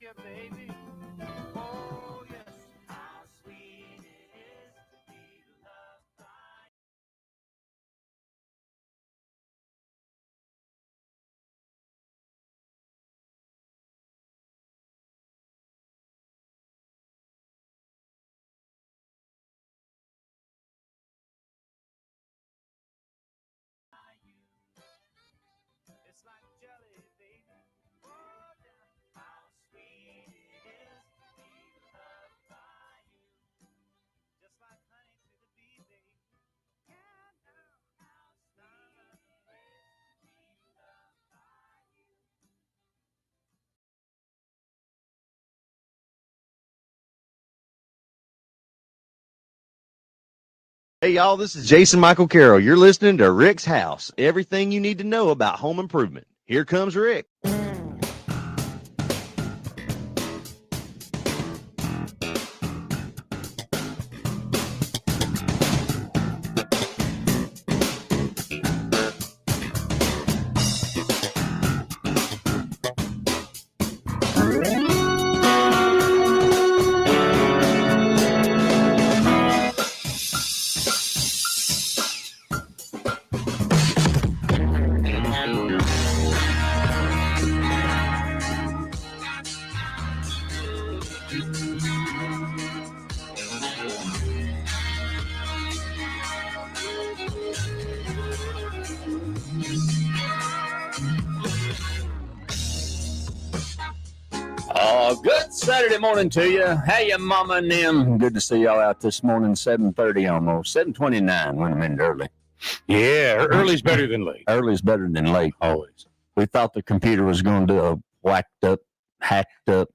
you, baby. Oh, yes. How sweet it is to be loved by you. It's like jelly, baby. Oh, yeah. How sweet it is to be loved by you. Just like honey to the bee, baby. Yeah, no. How sweet it is to be loved by you. Hey, y'all, this is Jason Michael Carroll. You're listening to Rick's House. Everything you need to know about home improvement. Here comes Rick. Good Saturday morning to you. Hey, you mama and them. Good to see y'all out this morning, 7:30 almost, 7:29 when I'm in early. Yeah, early's better than late. Early's better than late. Always. We thought the computer was going to do a whacked up, hacked up,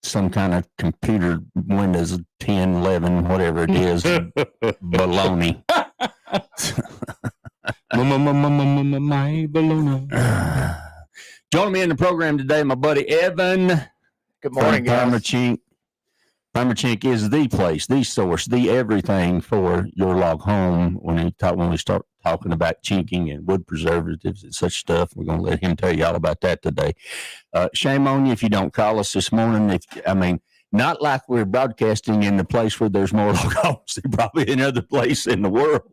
some kind of computer Windows 10, 11, whatever it is, baloney. My balloon. Joining me in the program today, my buddy Evan. Good morning, guys. Perma-Chink. Perma-Chink is the place, the source, the everything for your log home. When we start talking about chinking and wood preservatives and such stuff, we're going to let him tell you all about that today. Shame on you if you don't call us this morning. Not like we're broadcasting in the place where there's more log homes than probably any other place in the world.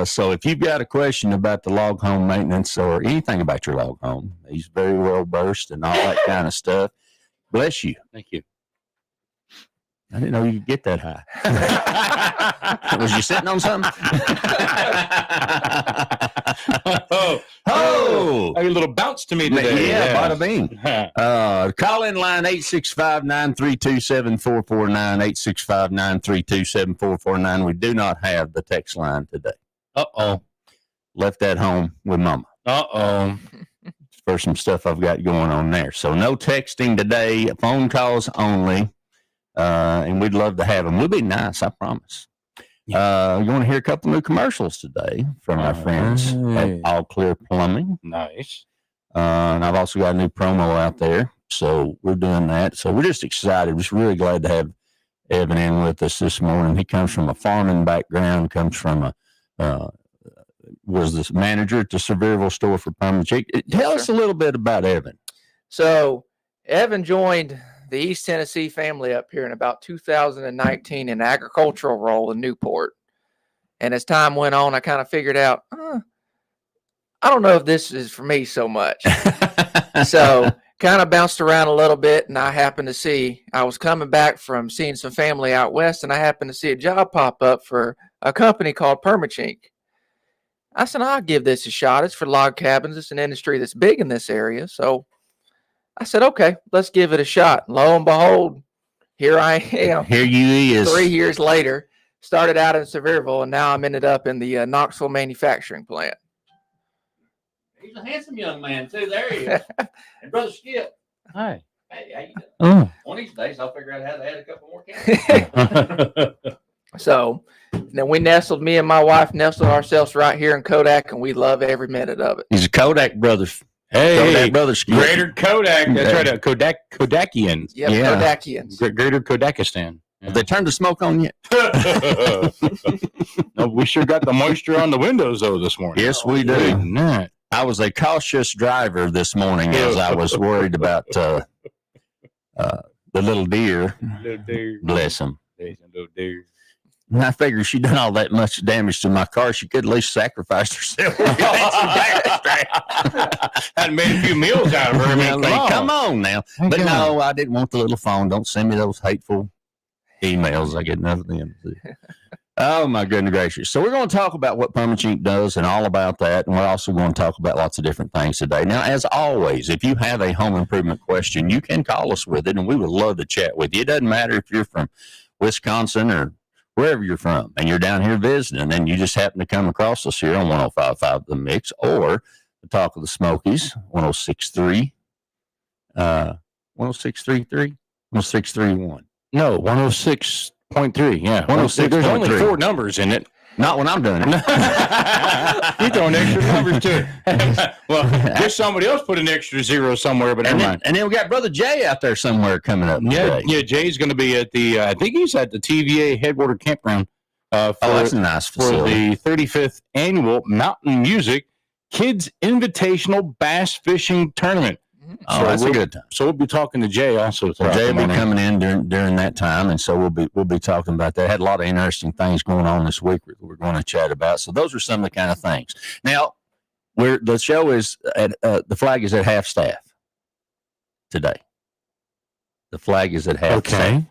So if you've got a question about the log home maintenance or anything about your log home, he's very well versed and all that kind of stuff. Bless you. Thank you. I didn't know you could get that high. Was you sitting on something? Oh, a little bounce to me today. Yeah, bada bing. Call in line 865-932-7449, 865-932-7449. We do not have the text line today. Uh-oh. Left that home with Mama. Uh-oh. For some stuff I've got going on there. So no texting today, phone calls only. And we'd love to have them. We'll be nice, I promise. You want to hear a couple new commercials today from our friends at All Clear Plumbing. Nice. And I've also got a new promo out there. So we're doing that. So we're just excited. We're just really glad to have Evan in with us this morning. He comes from a farming background, comes from was the manager at the Sevierville store for Perma-Chink. Tell us a little bit about Evan. So Evan joined the East Tennessee family up here in about 2019 in an agricultural role in Newport. And as time went on, I kind of figured out, I don't know if this is for me so much. So kind of bounced around a little bit, and I was coming back from seeing some family out west, and I happened to see a job pop up for a company called Perma-Chink. I said, I'll give this a shot. It's for log cabins. It's an industry that's big in this area. So I said, okay, let's give it a shot. Lo and behold, here I am. Here you is. 3 years later, started out in Sevierville, and now I'm ended up in the Knoxville manufacturing plant. He's a handsome young man, too. There he is. And Brother Skip. Hi. Hey, how you doing? Oh. One of these days, I'll figure out how to add a couple more cans. So then me and my wife nestled ourselves right here in Kodak, and we love every minute of it. He's a Kodak brother. Hey, Kodak brother Skip. Greater Kodak. That's right. Kodakians. Yep, Yeah. Kodakians. Greater Kodakistan. Have they turned the smoke on yet? No, we sure got the moisture on the windows, though, this morning. Yes, we do. Not. I was a cautious driver this morning as I was worried about the little deer, Little deer. bless them. Little deer. And I figured she done all that much damage to my car. She could at least sacrifice herself. Had made a few meals out of her. I mean, Come on now. But no, I didn't want the little phone. Don't send me those hateful emails. I get nothing in. Oh, my goodness gracious. So we're going to talk about what Perma-Chink does and all about that. And we're also going to talk about lots of different things today. Now, as always, if you have a home improvement question, you can call us with it, and we would love to chat with you. It doesn't matter if you're from Wisconsin or wherever you're from, and you're down here visiting, and you just happen to come across us here on 105.5 The Mix, or the Talk of the Smokies, 106.3, 106.33, 106.31. No, 106.3. Yeah. 106.3. There's only 4 numbers in it. Not when I'm doing it. You're throwing extra numbers to it. Well, there's somebody else put an extra 0 somewhere, but never mind. And then we got Brother Jay out there somewhere coming up. Yeah, Jay's going to be at the, I think he's at the TVA Headwater Campground That's a nice for facility. the 35th Annual Mountain Music Kids Invitational Bass Fishing Tournament. Oh, that's a good time. So we'll be talking to Jay also. So Jay will be coming in during that time, and so we'll be talking about that. Had a lot of interesting things going on this week we're going to chat about. So those are some of the kind of things. Now, the show is at the flag is at half staff today. The flag is at half staff. Okay.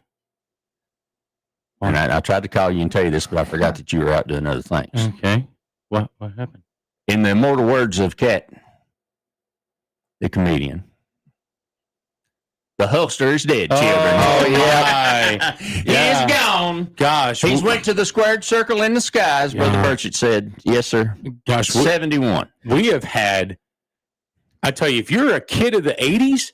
And I tried to call you and tell you this, but I forgot that you were out doing other things. Okay. What happened? In the immortal words of Cat, the comedian, the Hulkster is dead, children. Oh, yeah. He's gone. Gosh. He's went to the squared circle in the skies, Brother Burchett said. Yes, sir. Gosh, 71. we have had, I tell you, if you're a kid of the 80s,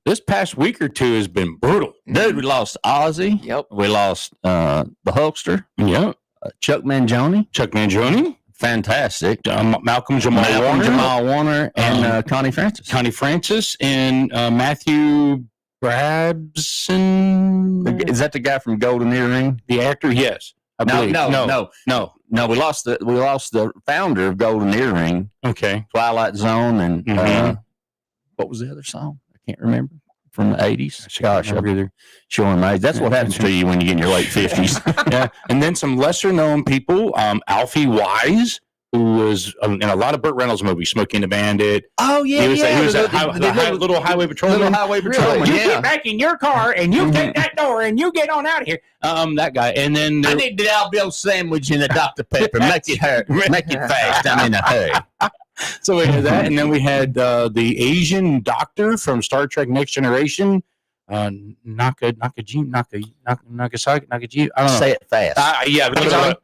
this past week or two has been brutal. Dude, we lost Ozzy. Yep. We lost the Hulkster, Yeah. Chuck Mangione. Chuck Mangione, Fantastic. Malcolm Jamal Warner, and Connie Francis. Connie Francis, and Matthew Brabson. Is that the guy from Golden Earring? The actor? Yes. I believe. No. We lost the founder of Golden Earring, Okay. Twilight Zone, and Mhm. what was the other song? I can't remember from the 80s. Gosh, Gosh, I'm showing my age. That's what happens to you when you get in your late 50s. Yeah. And then some lesser known people, Alfie Wise, who was in a lot of Burt Reynolds movies, Smokey and the Bandit. Oh yeah, He was that little highway patrolman. Little highway patrolman. You Yeah. get back in your car and you take that door and you get on out of here. That guy. And then I need the Albion sandwich and the Dr. Pepper. Make it fast. I'm in a hurry. so we had that, and then we had the Asian doctor from Star Trek Next Generation, Nagasaki. I don't know. Say it fast. Yeah, because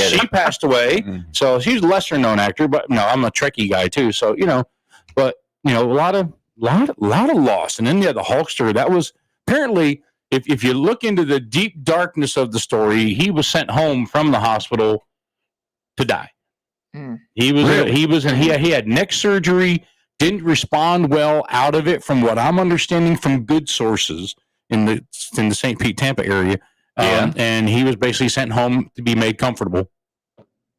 she passed away. So she's a lesser known actor, but I'm a Trekkie guy too. So but a lot of loss. And then the Hulkster, that was apparently, if you look into the deep darkness of the story, he was sent home from the hospital to die. He had neck surgery, didn't respond well out of it, from what I'm understanding from good sources in the St. Pete, Tampa area. And he was basically sent home to be made comfortable.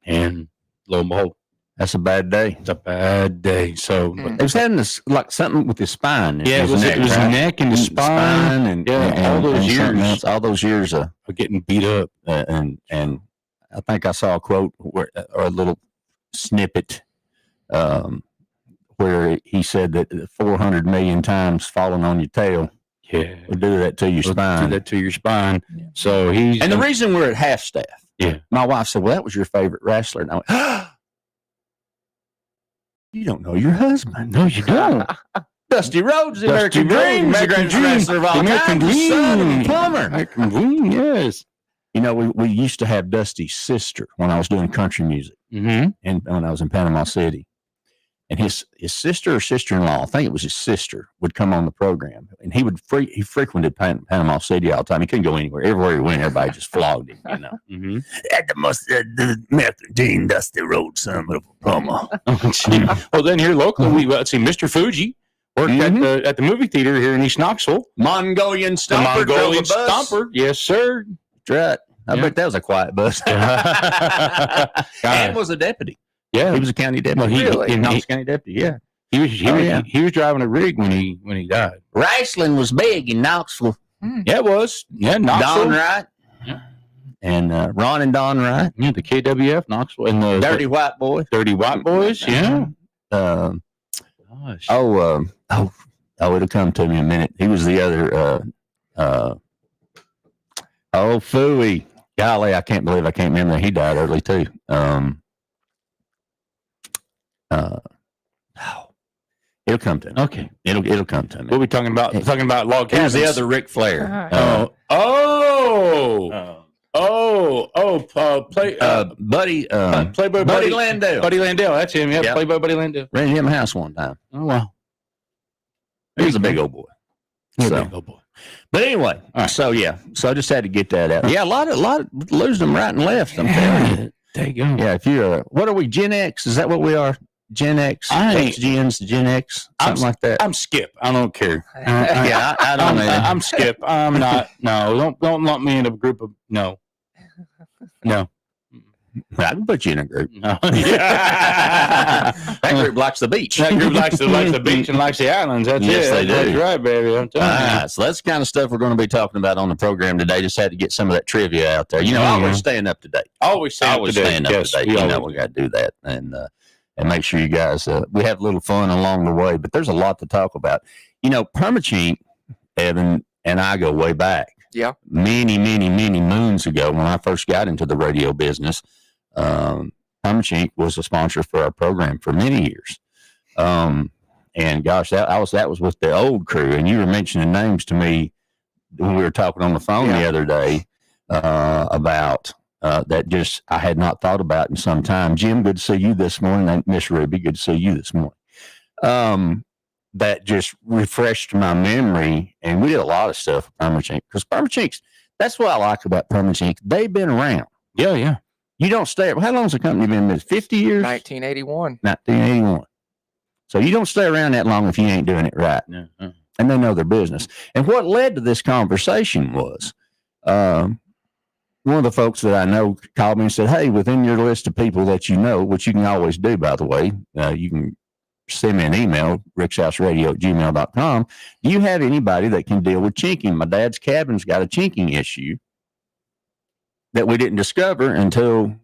And lo and behold, That's a bad day. it's a bad day. So It was having this like something with his spine. yeah, it was neck, the neck and the spine, and all those and something years else, all those years of getting beat up. and I think I saw a quote or a little snippet where he said that 400 million times falling on your tail Yeah, will do that to your spine. do that to your spine. Yeah. So he's And the reason we're at half staff, Yeah. my wife said, "Well, that was your favorite wrestler." And I went, "You don't know your husband." no, you don't. Dusty Rhodes, the Dusty American Rhodes, Dream, the American greatest Dream, wrestler of all the American time, the son of a Dream. plumber. American Dream, yes. You know, we used to have Dusty's sister when I was doing country music, Mm-hmm. and when I was in Panama City. And his sister or sister-in-law, I think it was his sister, would come on the program, and he frequented Panama City all the time. He couldn't go anywhere. Everywhere he went, everybody just flogged him. You know, Mm-hmm. at the American Dream, Dusty Rhodes, son of a plumber. Well, then here locally, we let's see, Mr. Fuji worked at the movie theater here in East Knoxville. Mongolian The Stomper, Mongolian drove a bus. Stomper, yes, sir. That's right. I Yeah. bet that was a quiet bus. God. And was a deputy. Yeah, He was a county deputy. Well, Really? Knox County deputy. Yeah. He was driving a rig when he died. Wrestling was big in Knoxville. Yeah, it was. Yeah, Knoxville. Don Wright. Yeah. And Ron and Don Wright. Yeah, the KWF Knoxville and the Dirty White Boy. Dirty White Boys. Yeah. Gosh. It'll come to me in a minute. He was the other. Phooey. Golly, I can't believe I can't remember that he died early too. It'll come to me. Okay. It'll come to me. What are we talking about? Talking about log cabins. Here's the other Ric Flair. Playboy Buddy Landell. Buddy Landell. That's him. Yeah, Yep. Playboy Buddy Landell. Rented him a house one time. Oh wow. He was a big old boy. Big So, old boy. but anyway, right. so I just had to get that out. Yeah, a lot of losing them right and left. I'm telling you. There you go. Yeah, if you're what are we? Gen X? Is that what we are? Gen X, Gens, Gen X, something like that. I'm Skip. I don't care. Yeah, I don't know. I'm Skip. I'm not. No, don't lump me in a group of no. I can put you in a group. No. That group likes the beach. That group likes the beach and likes the islands. That's Yes, it. they do. That's right, baby. I'm telling you. So that's the kind of stuff we're going to be talking about on the program today. Just had to get some of that trivia out there. You know, always staying up to date. Always staying up to date. You know, we got to do that and make sure you guys we have a little fun along the way. But there's a lot to talk about. You know, Perma-Chink, Evan and I go way back. Yeah. Many moons ago when I first got into the radio business. Perma-Chink was a sponsor for our program for many years. And gosh, that was with the old crew. And you were mentioning names to me when we were talking on the phone the other day about that just I had not thought about in some time. Jim, good to see you this morning. And Miss Ruby, good to see you this morning. That just refreshed my memory. And we did a lot of stuff with Perma-Chink because Perma-Chink's, that's what I like about Perma-Chink. They've been around. Yeah. You don't stay. How long has the company been in? 50 years? 1981. 1981. So you don't stay around that long if you ain't doing it right. Yeah. And they know their business. And what led to this conversation was one of the folks that I know called me and said, hey, within your list of people that you know, which you can always do, by the way, you can send me an email, rickshouseradio@gmail.com. Do you have anybody that can deal with chinking? My dad's cabin's got a chinking issue that we didn't discover until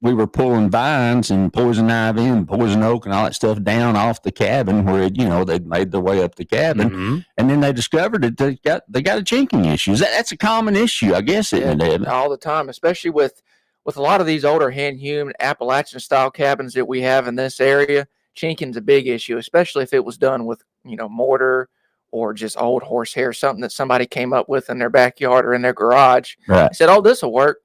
we were pulling vines and poison ivy and poison oak and all that stuff down off the cabin where they'd made their way up the cabin. Mm-hmm. And then they discovered that they got a chinking issue. That's a common issue, I guess, isn't it? All the time, especially with a lot of these older hand-hewn Appalachian style cabins that we have in this area. Chinking's a big issue, especially if it was done with mortar or just old horsehair, something that somebody came up with in their backyard or in their garage. Right. Said, oh, this will work.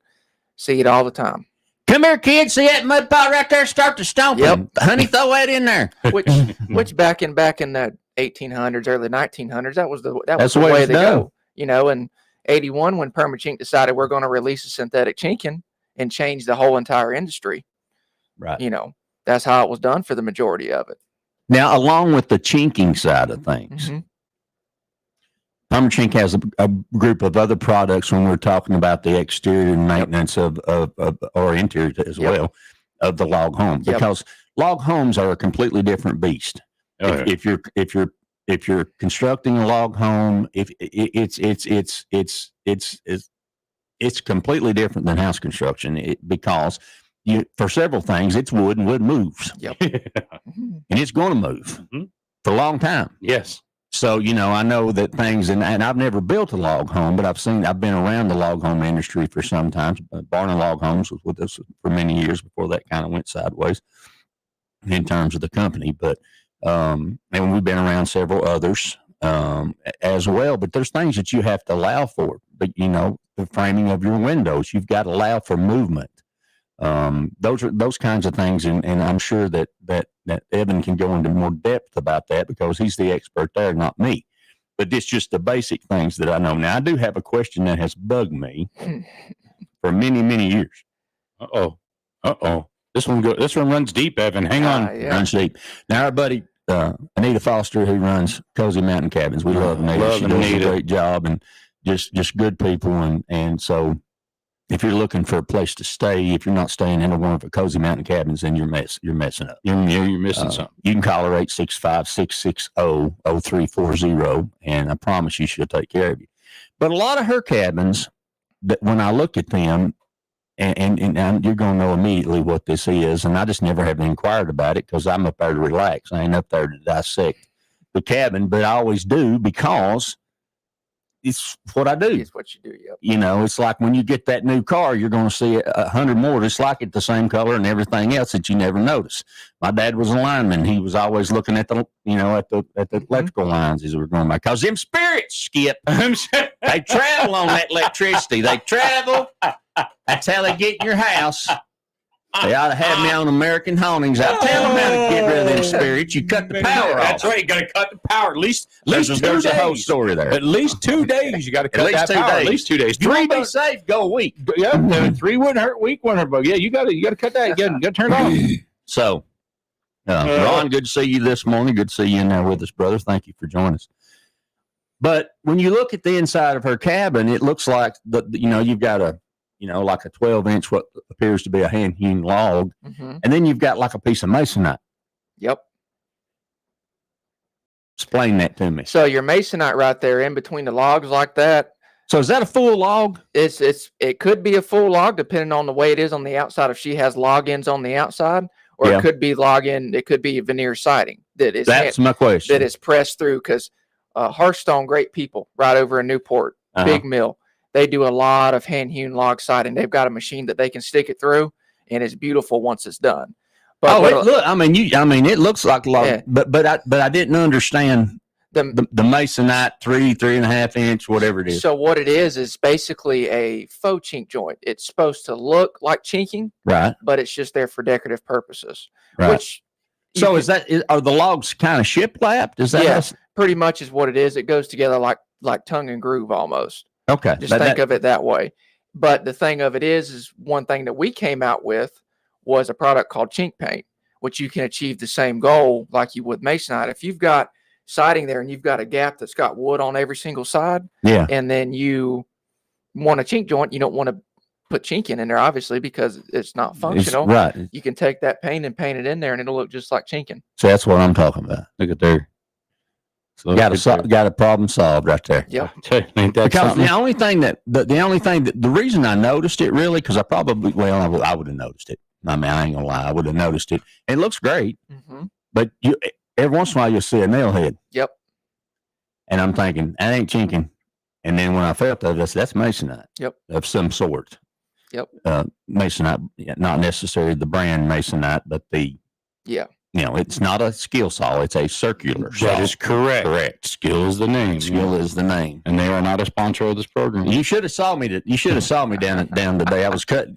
See it all the time. Come here, kids. See that mud pot right there? Start to stomping. Yep. Honey, throw that in there. Which back in the 1800s, early 1900s, that was the way to go. In 81, when Perma-Chink decided we're going to release a synthetic chinking and change the whole entire industry. Right. That's how it was done for the majority of it. Now, along with the chinking side of things, mm-hmm. Perma-Chink has a group of other products when we're talking about the exterior maintenance of or interior as well of the log home, because log homes are a completely different beast. If you're constructing a log home, it's completely different than house construction because for several things it's wood and wood moves. Yep. And it's going to move for a long time. Yes. So, I know that things, and I've never built a log home, but I've been around the log home industry for some time. Barn and Log Homes was with us for many years before that kind of went sideways in terms of the company. But, and we've been around several others as well. But there's things that you have to allow for. But, the framing of your windows, you've got to allow for movement. Those kinds of things, and I'm sure that Evan can go into more depth about that because he's the expert there, not me. But it's just the basic things that I know. Now, I do have a question that has bugged me for many years. This one runs deep, Evan. Hang on. Yeah. Runs deep. Now, our buddy Anita Foster, who runs Cozy Mountain Cabins, we love Anita. She does a great job, and just good people, and so. if you're looking for a place to stay, if you're not staying in one of the cozy mountain cabins, then you're messing up. You're missing something. You can call her 865-660-0340, and I promise you she'll take care of you. But a lot of her cabins, that when I look at them, and you're going to know immediately what this is, and I just never have inquired about it because I'm up there to relax. I ain't up there to dissect the cabin, but I always do because it's what I do. It's what you do. Yep. You know, it's like when you get that new car, you're going to see 100 more just like it, the same color and everything else that you never notice. My dad was a lineman. He was always looking at the, at the electrical lines as we were going by. Because them spirits, Skip, they travel on that electricity. They travel. That's how they get in your house. They ought to have me on American Hauntings. I'll tell them how to get rid of them spirits. You cut the power off. That's right. You got to cut the power. At least there's a whole story there. At least 2 days. You got to cut that power. At least 2 days. If you want to be safe, go a week. Yeah, 3 wouldn't hurt. Week wouldn't hurt. But yeah, you got to cut that. You got to turn it off. So, Ron, good to see you this morning. Good to see you in there with us, brother. Thank you for joining us. But when you look at the inside of her cabin, it looks like you've got a like a 12-inch, what appears to be a hand-hewn log. Mm-hmm. And then you've got like a piece of masonite. Yep. Explain that to me. So your masonite right there in between the logs like that. So is that a full log? It could be a full log depending on the way it is on the outside. If she has log ends on the outside, or it could be it could be veneer siding. That's my question. That is pressed through because Hearthstone, great people right over in Newport, big mill. They do a lot of hand-hewn log siding. They've got a machine that they can stick it through, and it's beautiful once it's done. But it looks like log, yeah. but I didn't understand the masonite 3.5 inch, whatever it is. So what it is basically a faux chink joint. It's supposed to look like chinking, right? But it's just there for decorative purposes. Right. Are the logs kind of shiplapped? Is that? Yes, pretty much is what it is. It goes together like tongue and groove almost. Okay. Just think of it that way. But the thing of it is one thing that we came out with was a product called chink paint, which you can achieve the same goal like you would masonite. If you've got siding there and you've got a gap that's got wood on every single side, and then you want a chink joint, you don't want to put chinking in there, obviously, because it's not functional. Right. You can take that paint and paint it in there, and it'll look just like chinking. So that's what I'm talking about. Look at there. So got a problem solved right there. Yeah. Because the reason I noticed it really, because I would have noticed it. I mean, I ain't gonna lie, I would have noticed it. It looks great, but every once in a while you'll see a nail head. Yep. And I'm thinking, that ain't chinking. And then when I felt that, that's masonite. Yep. Of some sort. Yep. Masonite, not necessarily the brand masonite, but it's not a skill saw. It's a circular saw. That is correct. Correct. Skill is the name. Skill is the name. And they are not a sponsor of this program. You should have saw me. down today. I was cut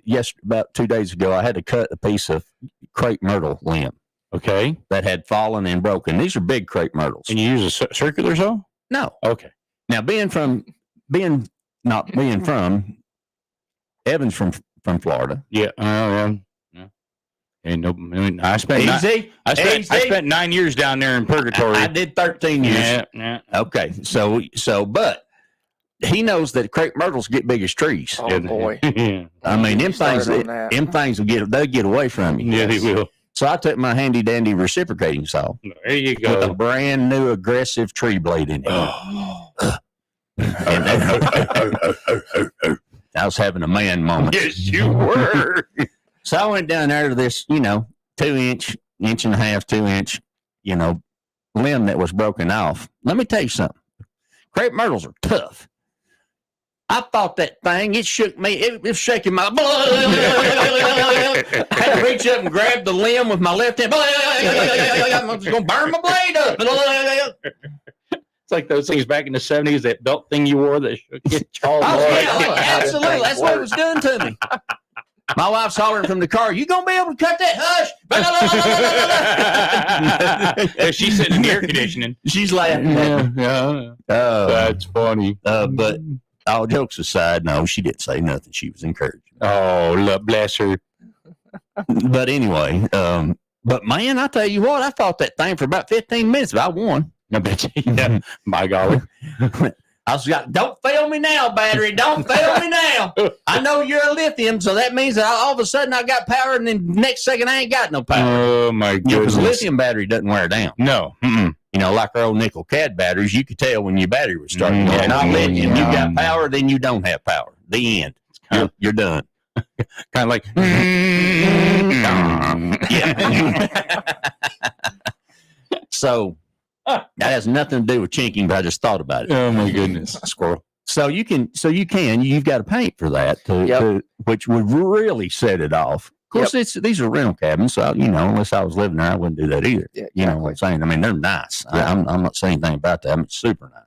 about 2 days ago. I had to cut a piece of crepe myrtle limb. Okay. That had fallen and broken. These are big crepe myrtles. And you use a circular saw? No. Okay. Now not being from Evan's from Florida. Yeah. And I spent 9 years down there in purgatory. I did 13 years. Yeah. Okay. So, but he knows that crepe myrtles get big as trees. Oh boy. I mean, them things will get away from you. Yeah, they will. So I took my handy dandy reciprocating saw. There you go. With a brand new aggressive tree blade in it. I was having a man moment. Yes, you were. So I went down there to this, 2-inch, 1.5 2 inch, limb that was broken off. Let me tell you something. Crepe myrtles are tough. I thought that thing, it shook me. It was shaking my blood. I had to reach up and grab the limb with my left hand. I'm just going to burn my blade up. It's like those things back in the 70s, that belt thing you wore that shook your absolutely. That's what it was doing to me. My wife's hollering from the car, "You going to be able to cut that? Hush." She's sitting in the air conditioning. She's laughing. Yeah. That's funny. But all jokes aside, no, she didn't say nothing. She was encouraging. Oh, bless her. But anyway, but man, I tell you what, I fought that thing for about 15 minutes, but I won. I bet you. Yeah. By golly. I was like, don't fail me now, battery. Don't fail me now. I know you're a lithium, so that means that all of a sudden I got power, and then the next second I ain't got no power. Oh, my goodness. Because a lithium battery doesn't wear down. No. Mm-mm. Like our old nickel cad batteries, you could tell when your battery was starting. Not lithium. You got power, then you don't have power. The end. You're done. Kind of like. Yeah. So that has nothing to do with chinking, but I just thought about it. Oh my goodness, squirrel. So you've got to paint for that, which would really set it off. Of course, these are rental cabins, so unless I was living there, I wouldn't do that either. Yeah, You know what I'm saying? I mean, they're nice. I'm not saying anything about that. I mean, it's super nice.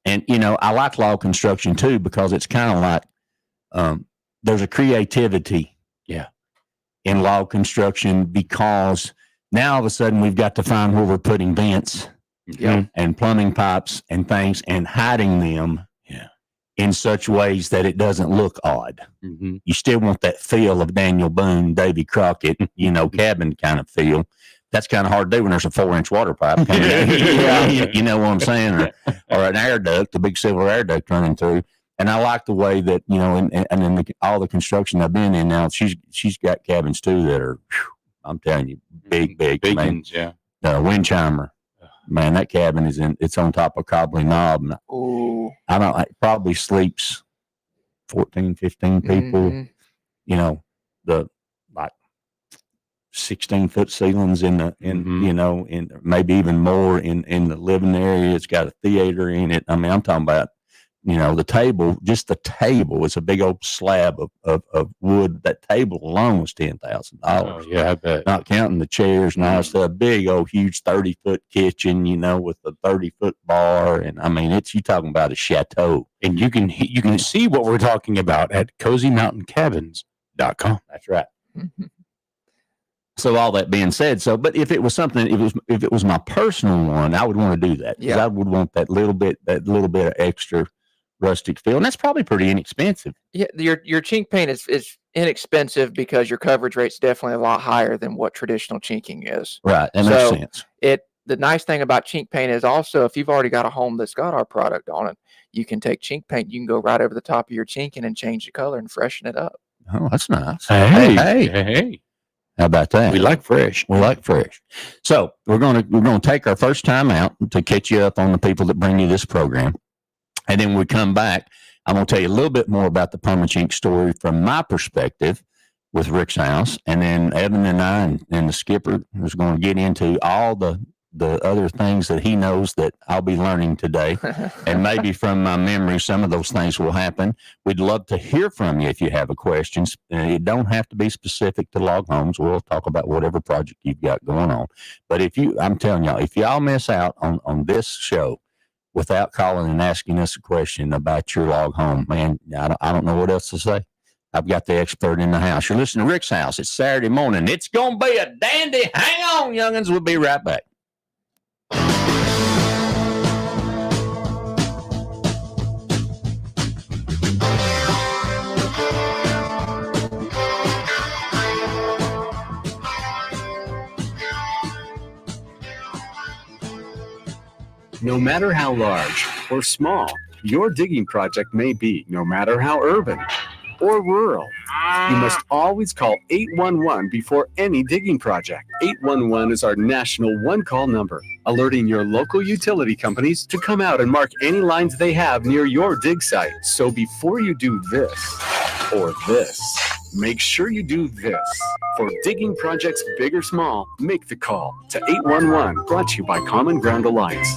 And I like log construction too, because it's kind of like there's a creativity, in log construction, because now all of a sudden we've got to find where we're putting vents and plumbing pipes and things and hiding them in such ways that it doesn't look odd. Mm-hmm. You still want that feel of Daniel Boone, Davy Crockett, cabin kind of feel. That's kind of hard to do when there's a 4-inch water pipe coming in. You know what I'm saying? Or an air duct, a big silver air duct running through. And I like the way that, and in all the construction I've been in now, she's got cabins too that are, I'm telling you, big ones, wind chimer. Man, that cabin it's on top of Cobley Knob. Ooh. It probably sleeps 14, 15 people, the like 16-foot ceilings in maybe even more in the living area. It's got a theater in it. I mean, I'm talking about, the table, just the table is a big old slab of wood. That table alone was $10,000. Oh, yeah, I bet. Not counting the chairs and all that stuff. Big old huge 30-foot kitchen, with a 30-foot bar. And I mean, you talking about a chateau. And you can see what we're talking about at CozyMountainCabins.com. That's right. So all that being said, but if it was something, if it was my personal one, I would want to do that. Because I would want that little bit of extra rustic feel, and that's probably pretty inexpensive. Yeah, your chink paint is inexpensive because your coverage rate's definitely a lot higher than what traditional chinking is. Right, that makes sense. The nice thing about chink paint is also, if you've already got a home that's got our product on it, you can take chink paint, you can go right over the top of your chinking and change the color and freshen it up. Oh, that's nice. Hey. How about that? We like fresh. So we're gonna take our first time out to catch you up on the people that bring you this program. And then when we come back, I'm going to tell you a little bit more about the Perma-Chink story from my perspective with Rick's house. And then Evan and I and the skipper is going to get into all the other things that he knows that I'll be learning today. And maybe from my memory, some of those things will happen. We'd love to hear from you if you have a question. It don't have to be specific to log homes. We'll talk about whatever project you've got going on. But I'm telling y'all, if y'all miss out on this show, without calling and asking us a question about your log home, man, I don't know what else to say. I've got the expert in the house. You're listening to Rick's House. It's Saturday morning. It's going to be a dandy. Hang on, youngins. We'll be right back. No matter how large or small your digging project may be, no matter how urban or rural, you must always call 811 before any digging project. 811 is our national one-call number, alerting your local utility companies to come out and mark any lines they have near your dig site. So before you do this or this, make sure you do this. For digging projects big or small, make the call to 811, brought to you by Common Ground Alliance.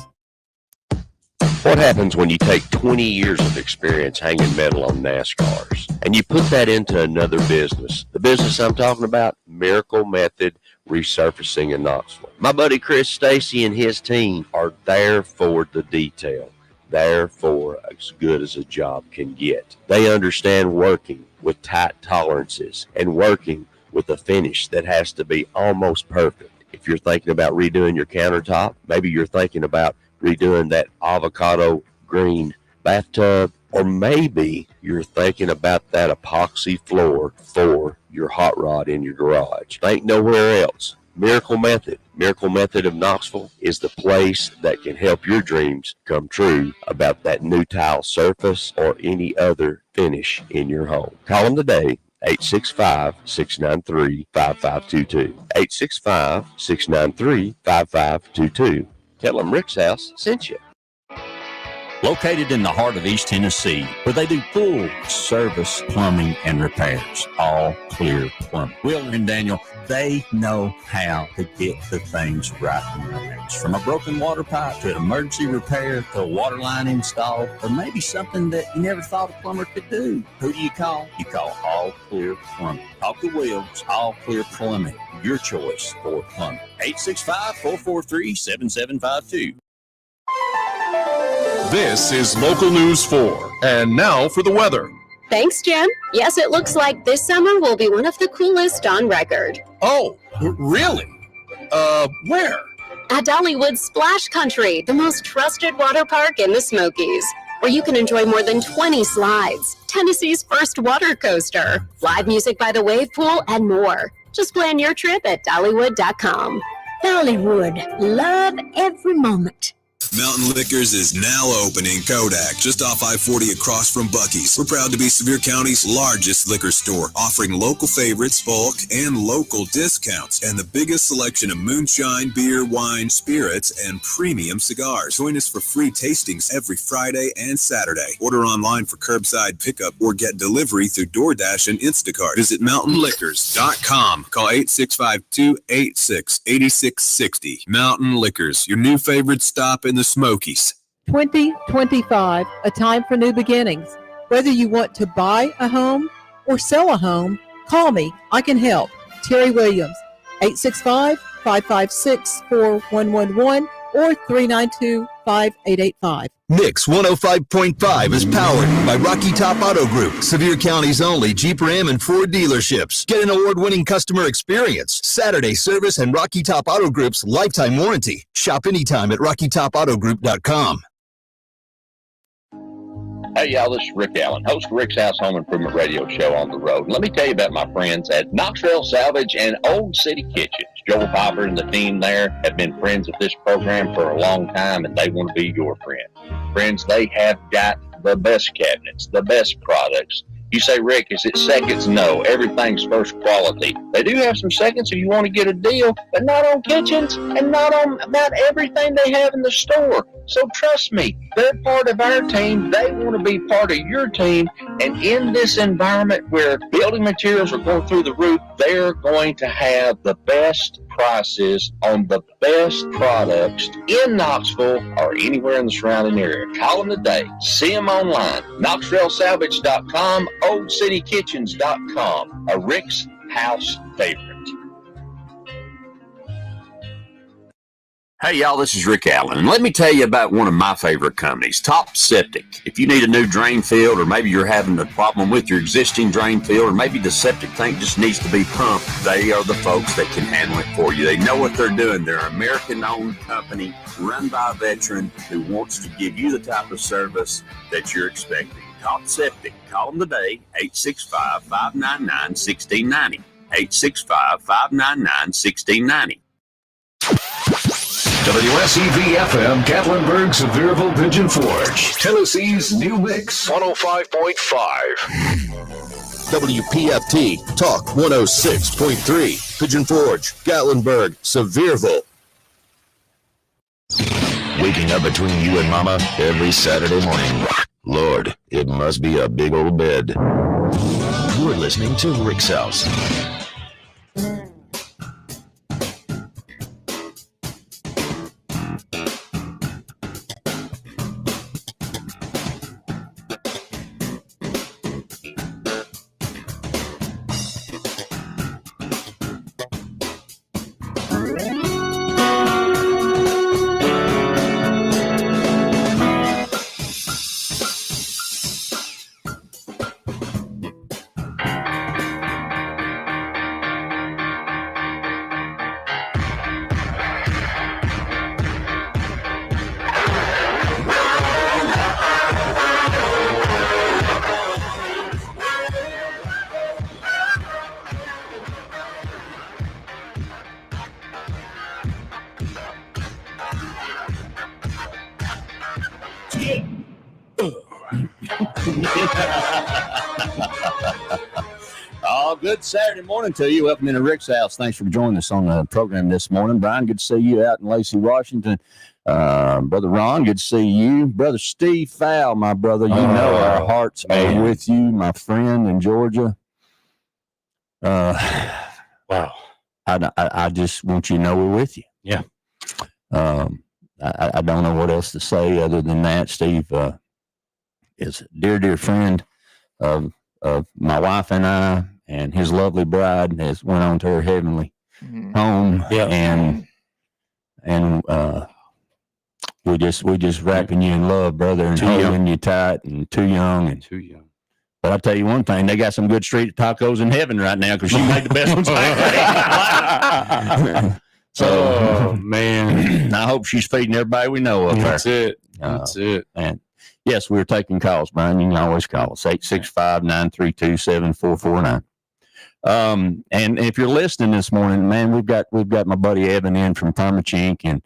What happens when you take 20 years of experience hanging metal on NASCARs and you put that into another business? The business I'm talking about, Miracle Method Resurfacing in Knoxville. My buddy Chris Stacy and his team are there for the detail, there for as good as a job can get. They understand working with tight tolerances and working with a finish that has to be almost perfect. If you're thinking about redoing your countertop, maybe you're thinking about redoing that avocado green bathtub, or maybe you're thinking about that epoxy floor for your hot rod in your garage. Think nowhere else. Miracle Method. Miracle Method of Knoxville is the place that can help your dreams come true about that new tile surface or any other finish in your home. Call them today. 865-693-5522. 865-693-5522. Tell them Rick's House sent you. Located in the heart of East Tennessee, where they do full service plumbing and repairs. All Clear Plumbing. Will and Daniel, they know how to get the things right in your house. From a broken water pipe to an emergency repair to a water line install, or maybe something that you never thought a plumber could do. Who do you call? You call All Clear Plumbing. Talk to Will. It's All Clear Plumbing. Your choice for plumbing. 865-443-7752. This is Local News 4. And now for the weather. Thanks, Jim. Yes, it looks like this summer will be one of the coolest on record. Oh, really? Where? At Dollywood Splash Country, the most trusted water park in the Smokies, where you can enjoy more than 20 slides, Tennessee's first water coaster, live music by the wave pool, and more. Just plan your trip at Dollywood.com. Dollywood. Love every moment. Mountain Liquors is now open in Kodak, just off I-40 across from Buc-ee's. We're proud to be Sevier County's largest liquor store, offering local favorites, bulk, and local discounts, and the biggest selection of moonshine, beer, wine, spirits, and premium cigars. Join us for free tastings every Friday and Saturday. Order online for curbside pickup or get delivery through DoorDash and Instacart. Visit mountainliquors.com. Call 865-286-8660. Mountain Liquors, your new favorite stop in the Smokies. 2025, a time for new beginnings. Whether you want to buy a home or sell a home, call me. I can help. Terry Williams, 865-556-4111 or 392-5885. Mix 105.5 is powered by Rocky Top Auto Group, Sevier County's only Jeep, Ram, and Ford dealerships. Get an award-winning customer experience, Saturday service, and Rocky Top Auto Group's lifetime warranty. Shop anytime at RockyTopAutoGroup.com. Hey, y'all, this is Rick Allen, host of Rick's House Home Improvement Radio Show on the road. And let me tell you about my friends at Knoxville Salvage and Old City Kitchens. Joel Popper and the team there have been friends of this program for a long time, and they want to be your friend. Friends, they have got the best cabinets, the best products. You say, Rick, is it seconds? No, everything's first quality. They do have some seconds if you want to get a deal, but not on kitchens and not on about everything they have in the store. So trust me, they're part of our team. They want to be part of your team. And in this environment where building materials are going through the roof, they're going to have the best prices on the best products in Knoxville or anywhere in the surrounding area. Call them today. See them online. KnoxvilleSalvage.com, OldCityKitchens.com. A Rick's House favorite. Hey, y'all, this is Rick Allen, and let me tell you about one of my favorite companies, Top Septic. If you need a new drain field, or maybe you're having a problem with your existing drain field, or maybe the septic tank just needs to be pumped, they are the folks that can handle it for you. They know what they're doing. They're an American-owned company run by a veteran who wants to give you the type of service that you're expecting. Top Septic. Call them today, 865-599-1690. 865-599-1690. WSEV-FM, Gatlinburg, Sevierville, Pigeon Forge. Tennessee's new mix, 105.5. WPFT, Talk 106.3. Pigeon Forge, Gatlinburg, Sevierville. Waking up between you and Mama every Saturday morning. Lord, it must be a big old bed. You're listening to Rick's House. Good Saturday morning to you. Welcome into Rick's house. Thanks for joining us on the program this morning. Brian, good to see you out in Lacey, Washington. Brother Ron, good to see you. Brother Steve Fowl, my brother, you know our hearts are with you, my friend in Georgia. Wow. I just want you to know we're with you. Yeah. I don't know what else to say other than that. Steve is a dear friend of my wife and I, and his lovely bride has went on to her heavenly home. Yeah. And we just wrapping you in love, brother, and holding you tight, and too young. But I'll tell you one thing, they got some good street tacos in heaven right now because she made the best ones. So, man, I hope she's feeding everybody we know up there. That's it. And yes, we're taking calls, Brian. You can always call us, 865-932-7449. And if you're listening this morning, man, we've got my buddy Evan in from Perma-Chink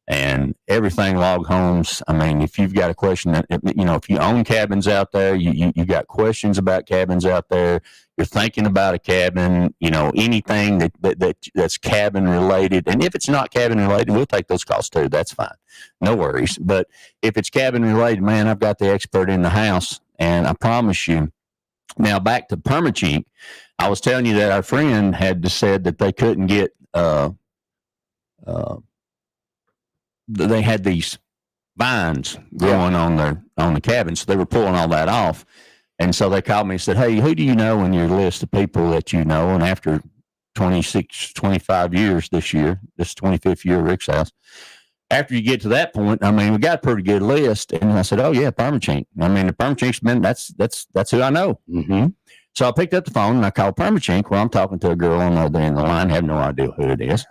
and everything log homes. I mean, if you've got a question, if you own cabins out there, you got questions about cabins out there, you're thinking about a cabin, anything that's cabin related. And if it's not cabin related, we'll take those calls too. That's fine. No worries. But if it's cabin related, man, I've got the expert in the house, and I promise you. Now back to Perma-Chink, I was telling you that our friend had said that they couldn't get, they had these vines growing on the cabin, so they were pulling all that off. And so they called me and said, "Hey, who do you know in your list of people that you know?" And after 25 years this year, this 25th year of Rick's house, after you get to that point, I mean, we got a pretty good list. And I said, "Oh yeah, Perma-Chink. I mean, the Perma-Chink's been that's who I know." Mm-hmm. So I picked up the phone and I called Perma-Chink. Well, I'm talking to a girl on the other end of the line, have no idea who it is.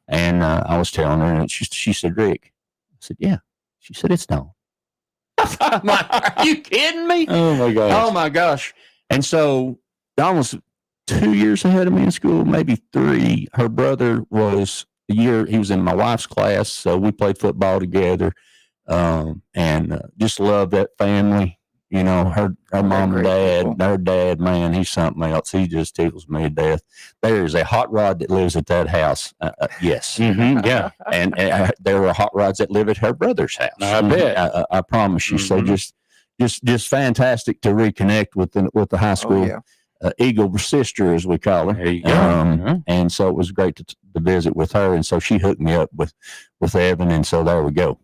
And I was telling her, and she said, "Rick." I said, "Yeah." She said, "It's Dawn." I'm like, "Are you kidding me?" Oh my gosh. Oh my gosh. And so Dawn was 2 years ahead of me in school, maybe 3. Her brother was a year. He was in my wife's class, so we played football together, and just love that family. Her mom and dad, her dad, man, he's something else. He just tickles me to death. There is a hot rod that lives at that house. Yes. Mm-hmm, yeah. And there are hot rods that live at her brother's house. I bet. I promise you. Mm-hmm. So just fantastic to reconnect with the high school Eagle sister, as we call her. There you go. And so it was great to visit with her. And so she hooked me up with Evan. And so there we go.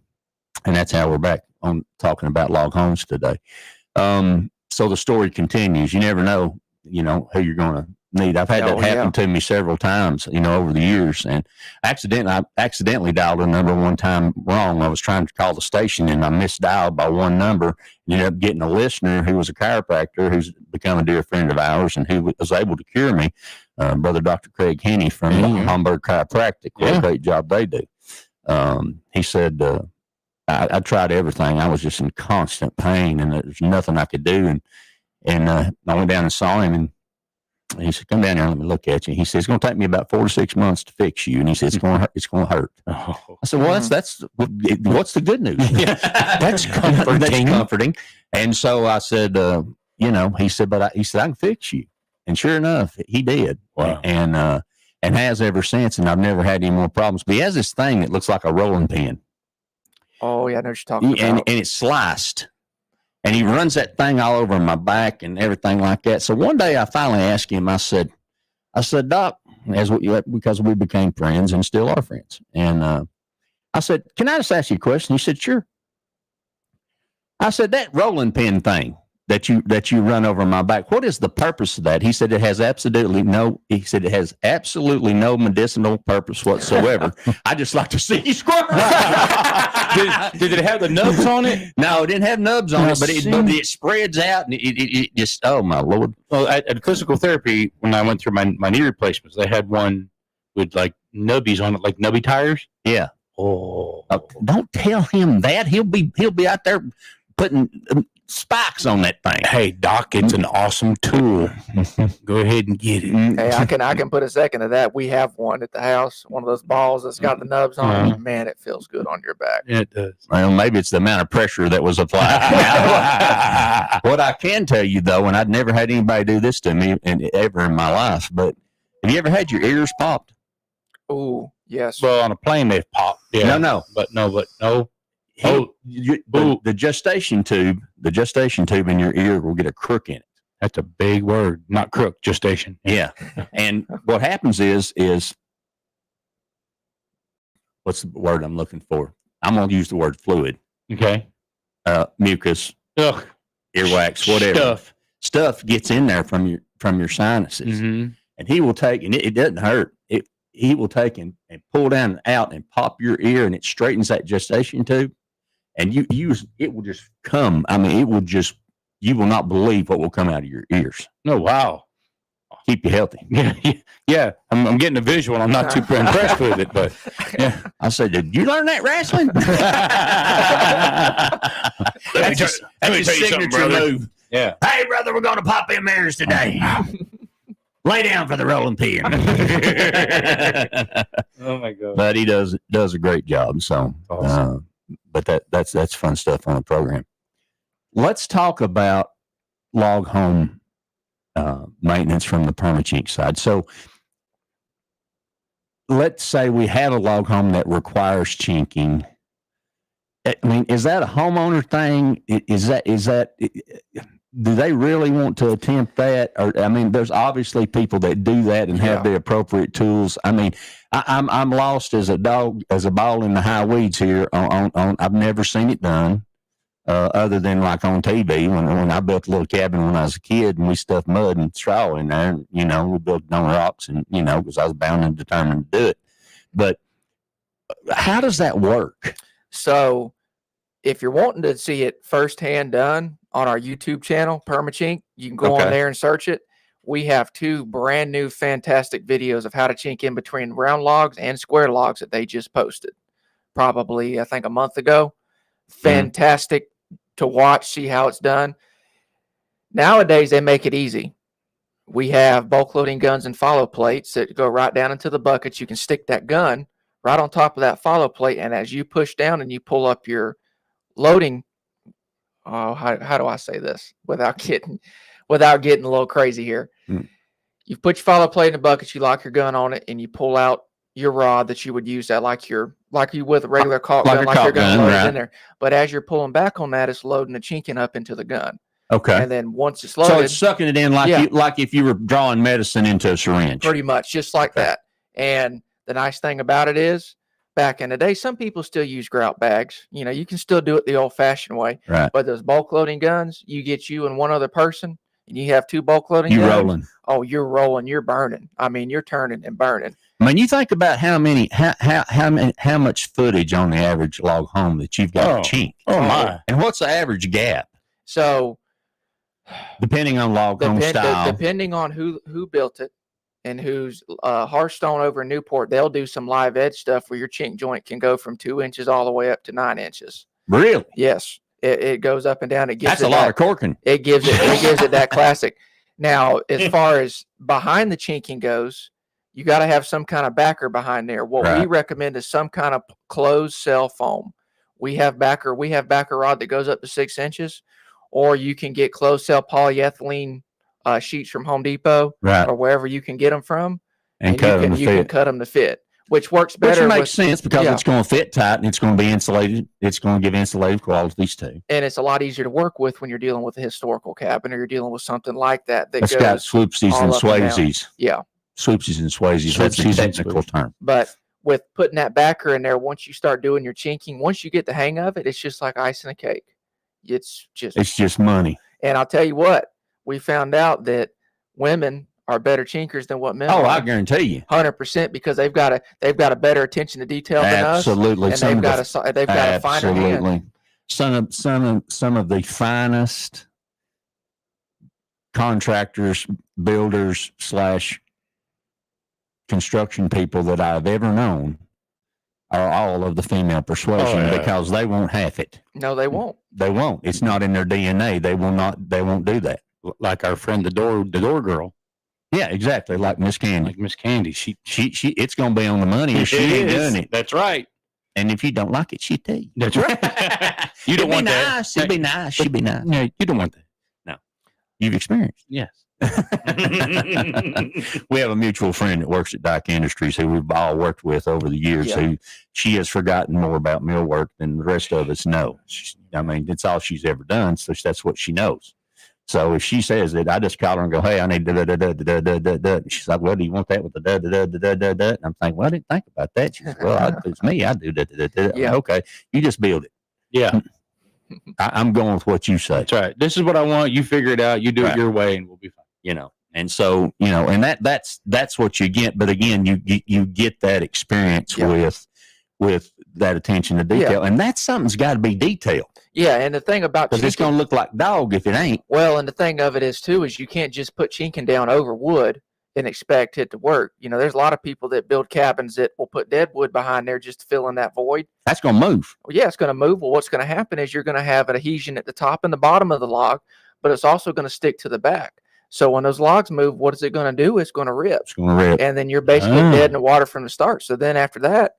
And that's how we're back on talking about log homes today. So the story continues. You never know, who you're going to need. I've had that happen to me several times, over the years. And I accidentally dialed a number one time wrong. I was trying to call the station and I misdialed by one number. Ended up getting a listener who was a chiropractor who's become a dear friend of ours and who was able to cure me. Brother Dr. Craig Henney from Hamburg Chiropractic. What a great job they do. He said, I tried everything. I was just in constant pain, and there's nothing I could do. And I went down and saw him, and he said, "Come down here, let me look at you." He said, "It's going to take me about 4 to 6 months to fix you." And he said, "It's going to hurt." Oh. I said, "Well, that's what's the good news?" That's comforting. That's comforting. And so I said, he said, "I can fix you." And sure enough, he did. Wow. And has ever since. And I've never had any more problems. But he has this thing that looks like a rolling pin. Oh, yeah, I know what you're talking about. And it's sliced. And he runs that thing all over my back and everything like that. So one day I finally asked him, I said, "Doc," because we became friends and still are friends. And I said, "Can I just ask you a question?" He said, "Sure." I said, "That rolling pin thing that you run over my back, what is the purpose of that?" He said, it has absolutely no medicinal purpose whatsoever. I just like to see you squirt. Did it have the nubs on it? No, it didn't have nubs on it, but it spreads out and it just, oh my Lord. Well, at physical therapy, when I went through my knee replacements, they had one with like nubbies on it, like nubby tires. Yeah. Oh, don't tell him that. He'll be out there putting spikes on that thing. Hey, Doc, it's an awesome tool. Go ahead and get it. Hey, I can put a second to that. We have one at the house, one of those balls that's got the nubs on it. Man, it feels good on your back. It does. Well, maybe it's the amount of pressure that was applied. What I can tell you, though, and I'd never had anybody do this to me ever in my life, but have you ever had your ears popped? Ooh, yes. Well, on a plane they've popped. Yeah. No. But no. The gestation tube in your ear will get a crook in it. That's a big word. Not crook, gestation. Yeah. And what happens is what's the word I'm looking for? I'm going to use the word fluid. Okay. Mucus, Ugh. earwax, whatever. Stuff gets in there from your sinuses. Mm-hmm. And he will take, and it doesn't hurt. He will take and pull down and out and pop your ear, and it straightens that gestation tube. And it will just come. I mean, you will not believe what will come out of your ears. Oh, wow. Keep you healthy. Yeah. I'm getting a visual. I'm not too impressed with it, but yeah. I said, did you learn that wrestling? Let me tell you something, brother. Move. Yeah. Hey, brother, we're going to pop them ears today. Lay down for the rolling pin. Oh my God! But he does a great job. So, awesome. But that's fun stuff on the program. Let's talk about log home maintenance from the Perma-Chink side. So, let's say we have a log home that requires chinking. I mean, is that a homeowner thing? Is that? Do they really want to attempt that? Or I mean, there's obviously people that do that and have the appropriate tools. I mean, I'm lost as a dog, as a ball in the high weeds here. On I've never seen it done, other than like on TV when I built a little cabin when I was a kid and we stuffed mud and straw in there. And, we built it on rocks and because I was bound and determined to do it. But how does that work? So, if you're wanting to see it firsthand done on our YouTube channel, Perma-Chink, you can go on there and search it. We have 2 brand new fantastic videos of how to chink in between round logs and square logs that they just posted. Probably, I think, a month ago. Fantastic to watch, see how it's done. Nowadays, they make it easy. We have bulk loading guns and follow plates that go right down into the buckets. You can stick that gun right on top of that follow plate, and as you push down and you pull up your loading, how do I say this without getting a little crazy here? You put your follow plate in the bucket, you lock your gun on it, and you pull out your rod that you would use that like you with a regular caulk gun, like your gun loaded in there. But as you're pulling back on that, it's loading the chinking up into the gun. Okay. And then once it's loaded, so it's sucking it in like if you were drawing medicine into a syringe. Pretty much, just like that. And the nice thing about it is, back in the day, some people still use grout bags. You can still do it the old-fashioned way. Right. But those bulk loading guns, you get you and one other person, and you have 2 bulk loading guns. You're rolling. Oh, you're rolling. You're burning. I mean, you're turning and burning. I mean, you think about how much footage on the average log home that you've got to chink. Oh my! And what's the average gap? So, depending on log home style, depending on who built it. And who's Hearthstone over in Newport, they'll do some live edge stuff where your chink joint can go from 2 inches all the way up to 9 inches. Really? Yes. It goes up and down. It gives that's a lot of corking. It gives it that classic. Now, as far as behind the chinking goes, you got to have some kind of backer behind there. What we recommend is some kind of closed cell foam. We have backer rod that goes up to 6 inches, or you can get closed cell polyethylene sheets from Home Depot or wherever you can get them from, and you can cut them to fit, which works better. Which makes sense because it's going to fit tight and it's going to be insulated. It's going to give insulative qualities too. And it's a lot easier to work with when you're dealing with a historical cabin or you're dealing with something like that. That's got swoopsies and swazies. Yeah. Swoopsies and swazies. That's the technical term. But with putting that backer in there, once you start doing your chinking, once you get the hang of it, it's just like icing a cake. It's just money. And I'll tell you what, we found out that women are better chinkers than what men are. I guarantee you. 100%, because they've got a better attention to detail than us. Absolutely. And they've got a finer hand. Some of the finest contractors, builders / construction people that I've ever known or all of the female persuasion Oh, yeah. because they won't have it. No, they won't. They won't. It's not in their DNA. They will not. They won't do that. Like our friend, the door girl. Yeah, exactly. Like Miss Candy. Like Miss Candy. She. It's going to be on the money if she ain't doing it. That's right. And if you don't like it, she tell you. That's right. You don't want that. Nice. It'd be nice. She'd be nice. No, you don't want that. No. You've experienced. Yes. We have a mutual friend that works at Dyke Industries who we've all worked with over the years. Yeah. Who she has forgotten more about millwork than the rest of us know. I mean, it's all she's ever done, so that's what she knows. So if she says it, I just call her and go, "Hey, I need da da da da da da da da." She's like, "Well, do you want that with the da da da da da da?" And I'm thinking, "Well, I didn't think about that." She says, "Well, it's me. I do da da da da." Yeah. Okay, you just build it. Yeah. I'm going with what you say. That's right. This is what I want. You figure it out. You do it your way, and we'll be fine. You know, and so and that's what you get. But again, you get that experience with that attention to detail, and that's something's got to be detailed. Yeah, and the thing about because it's going to look like dog if it ain't. Well, and the thing of it is too is you can't just put chinking down over wood and expect it to work. There's a lot of people that build cabins that will put dead wood behind there just to fill in that void. That's going to move. Well, yeah, it's going to move. Well, what's going to happen is you're going to have an adhesion at the top and the bottom of the log, but it's also going to stick to the back. So when those logs move, what is it going to do? It's going to rip. It's going to rip. And then you're basically dead in the water from the start. So then after that,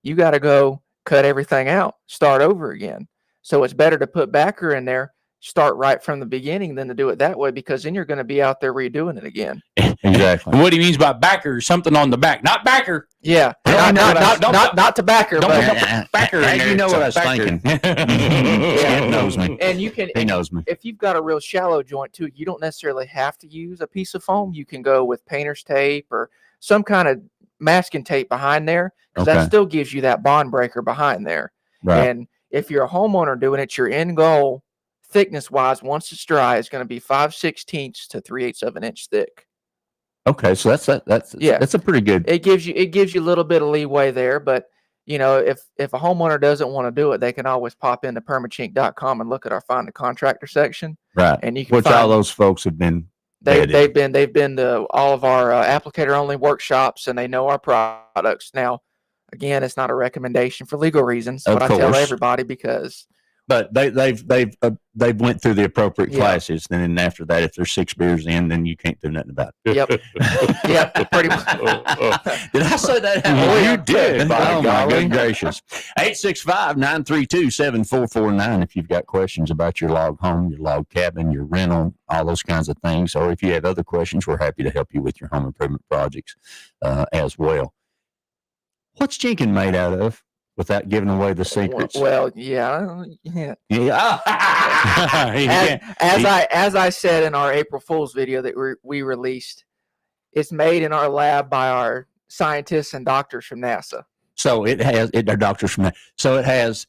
you got to go cut everything out, start over again. So it's better to put backer in there, start right from the beginning than to do it that way, because then you're going to be out there redoing it again. Exactly. And what he means by backer is something on the back, not backer. Yeah. Not to backer, don't but put backer in there. You know It's what a I was backer. thinking. He knows me. and you can He knows me. if you've got a real shallow joint too, you don't necessarily have to use a piece of foam. You can go with painter's tape or some kind of masking tape behind there, because that still gives you that bond breaker behind there. Right. And if you're a homeowner doing it, your end goal thickness wise, once it's dry, is going to be 5/16 to 3/8 of an inch thick. Okay, so that's a pretty good. It gives you a little bit of leeway there, but if a homeowner doesn't want to do it, they can always pop into Perma-Chink.com and look at our find the contractor section. Right. And you can Which all those folks have been. They've been to all of our applicator only workshops, and they know our products. Now, again, it's not a recommendation for legal reasons, but I tell everybody because. But they've went through the appropriate classes, and then after that, if there's 6 beers in, then you can't do nothing about it. Yep. Yep. Pretty much. Did I say that? Oh, you did. Oh, my good gracious. 865-932-7449 if you've got questions about your log home, your log cabin, your rental, all those kinds of things. Or if you have other questions, we're happy to help you with your home improvement projects as well. What's chinking made out of? Without giving away the secrets. Well, yeah. As I said in our April Fool's video that we released, it's made in our lab by our scientists and doctors from NASA. So they're doctors from that. So it has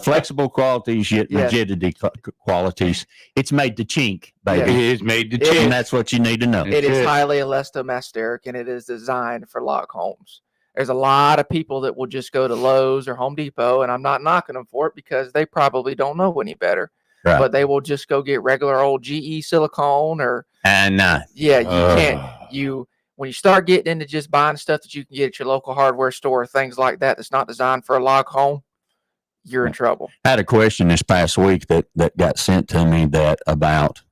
flexible qualities yet rigidity qualities. It's made to chink, baby. It is made to chink. And that's what you need to know. It is highly elastomeric, and it is designed for log homes. There's a lot of people that will just go to Lowe's or Home Depot, and I'm not knocking them for it because they probably don't know any better. Right. But they will just go get regular old GE silicone or. Yeah, you can't. When you start getting into just buying stuff that you can get at your local hardware store, things like that, that's not designed for a log home, you're in trouble. I had a question this past week that got sent to me about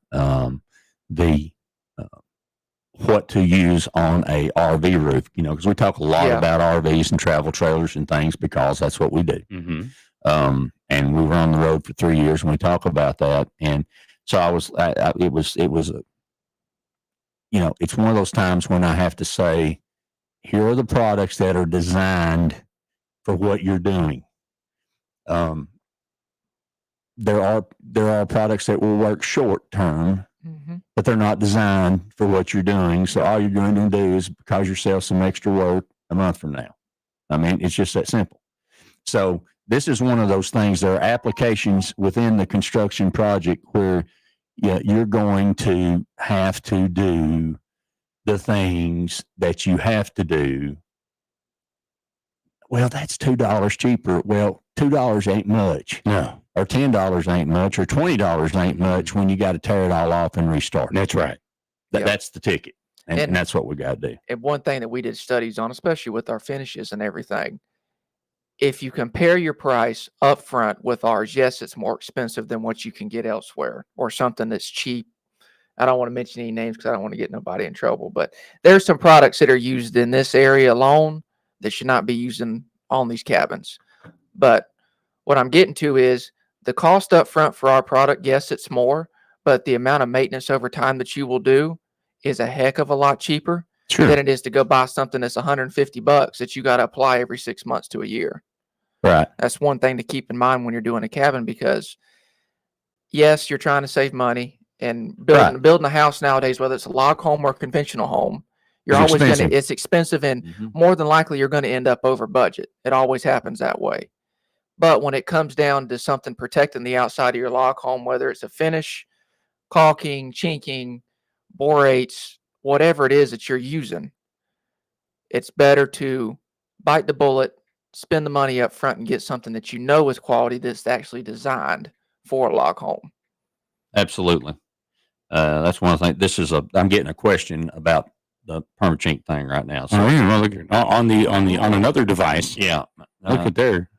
what to use on a RV roof, because we talk a lot about RVs and travel trailers and things because that's what we do. Mm-hmm. And we were on the road for 3 years and we talk about that. And so it was it's one of those times when I have to say, here are the products that are designed for what you're doing. There are products that will work short term, but they're not designed for what you're doing. So all you're going to do is cause yourself some extra work a month from now. I mean, it's just that simple. So this is one of those things. There are applications within the construction project where you're going to have to do the things that you have to do. Well, that's $2 cheaper. Well, $2 ain't much. No. Or $10 ain't much, or $20 ain't much when you got to tear it all off and restart. That's right. That's the ticket. And that's what we got to do. And one thing that we did studies on, especially with our finishes and everything, if you compare your price up front with ours, yes, it's more expensive than what you can get elsewhere or something that's cheap. I don't want to mention any names because I don't want to get nobody in trouble, but there's some products that are used in this area alone that should not be used on these cabins. But what I'm getting to is the cost up front for our product. Yes, it's more, but the amount of maintenance over time that you will do is a heck of a lot cheaper than it is to go buy something that's $150 that you got to apply every 6 months to a year. Right. That's one thing to keep in mind when you're doing a cabin, because yes, you're trying to save money, and building a house nowadays, whether it's a log home or a conventional home, it's expensive, and more than likely you're going to end up over budget. It always happens that way. But when it comes down to something protecting the outside of your log home, whether it's a finish, caulking, chinking, borates, whatever it is that you're using, it's better to bite the bullet, spend the money up front, and get something that you know is quality, that's actually designed for a log home. Absolutely. That's one thing. I'm getting a question about the Perma-Chink thing right now. So on another device. Yeah. Look at there.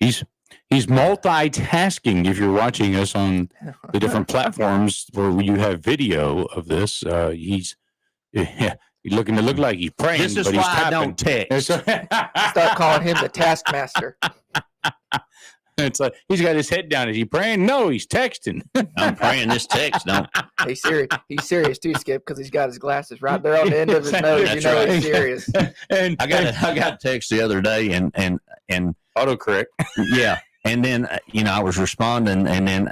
He's multitasking. If you're watching us on the different platforms where you have video of this, he's looking to look like he's praying. This is but why he's I don't text. Start calling him the taskmaster. It's like he's got his head down. Is he praying? No, he's texting. I'm praying this text. No, he's serious. He's serious too, Skip, because he's got his glasses right there on the end of his nose. That's right. He's serious. And I got a text the other day, and autocorrect. Yeah. And then, I was responding, and then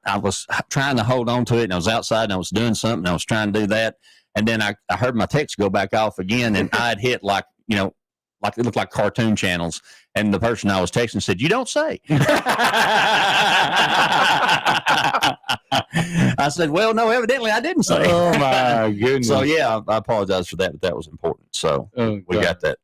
I was trying to hold on to it, and I was outside, and I was doing something, and I was trying to do that. And then I heard my text go back off again, and I'd hit like it looked like cartoon channels. And the person I was texting said, "You don't say." I said, "Well, no, evidently I didn't say." Oh my goodness! So yeah, I apologize for that, but that was important. So we got that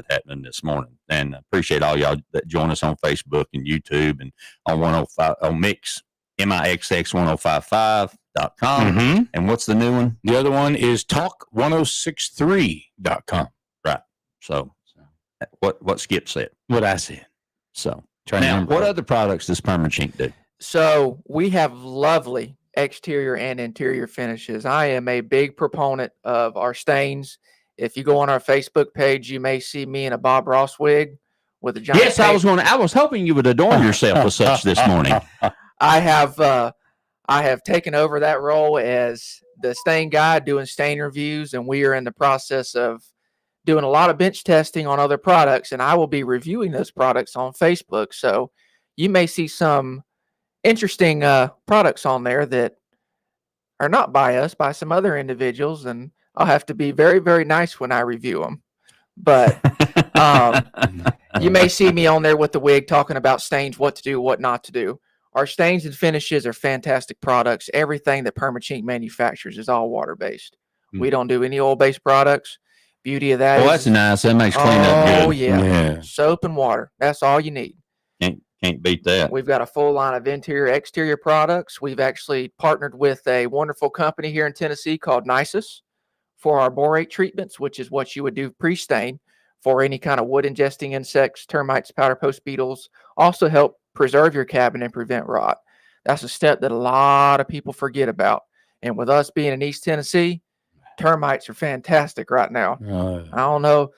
happening this morning, and appreciate all y'all that join us on Facebook and YouTube and on 105 on Mix MIXX1055.com. Mm-hmm. And what's the new one? The other one is talk1063.com. Right. So what Skip said. What I said. So now, what other products does Perma-Chink do? So we have lovely exterior and interior finishes. I am a big proponent of our stains. If you go on our Facebook page, you may see me in a Bob Ross wig with a giant. Yes, I was hoping you would adorn yourself with such this morning. I have taken over that role as the stain guy, doing stain reviews, and we are in the process of doing a lot of bench testing on other products, and I will be reviewing those products on Facebook. So you may see some interesting products on there that are not by us, by some other individuals, and I'll have to be very, very nice when I review them. But you may see me on there with the wig talking about stains, what to do, what not to do. Our stains and finishes are fantastic products. Everything that Perma-Chink manufactures is all water-based. We don't do any oil-based products. Beauty of that is, that's nice. That makes cleanup good. Oh, yeah. Soap and water. That's all you need. Can't beat that. We've got a full line of interior, exterior products. We've actually partnered with a wonderful company here in Tennessee called Nisus for our borate treatments, which is what you would do pre-stain for any kind of wood ingesting insects, termites, powder post beetles. Also help preserve your cabin and prevent rot. That's a step that a lot of people forget about. And with us being in East Tennessee, termites are fantastic right now. I don't know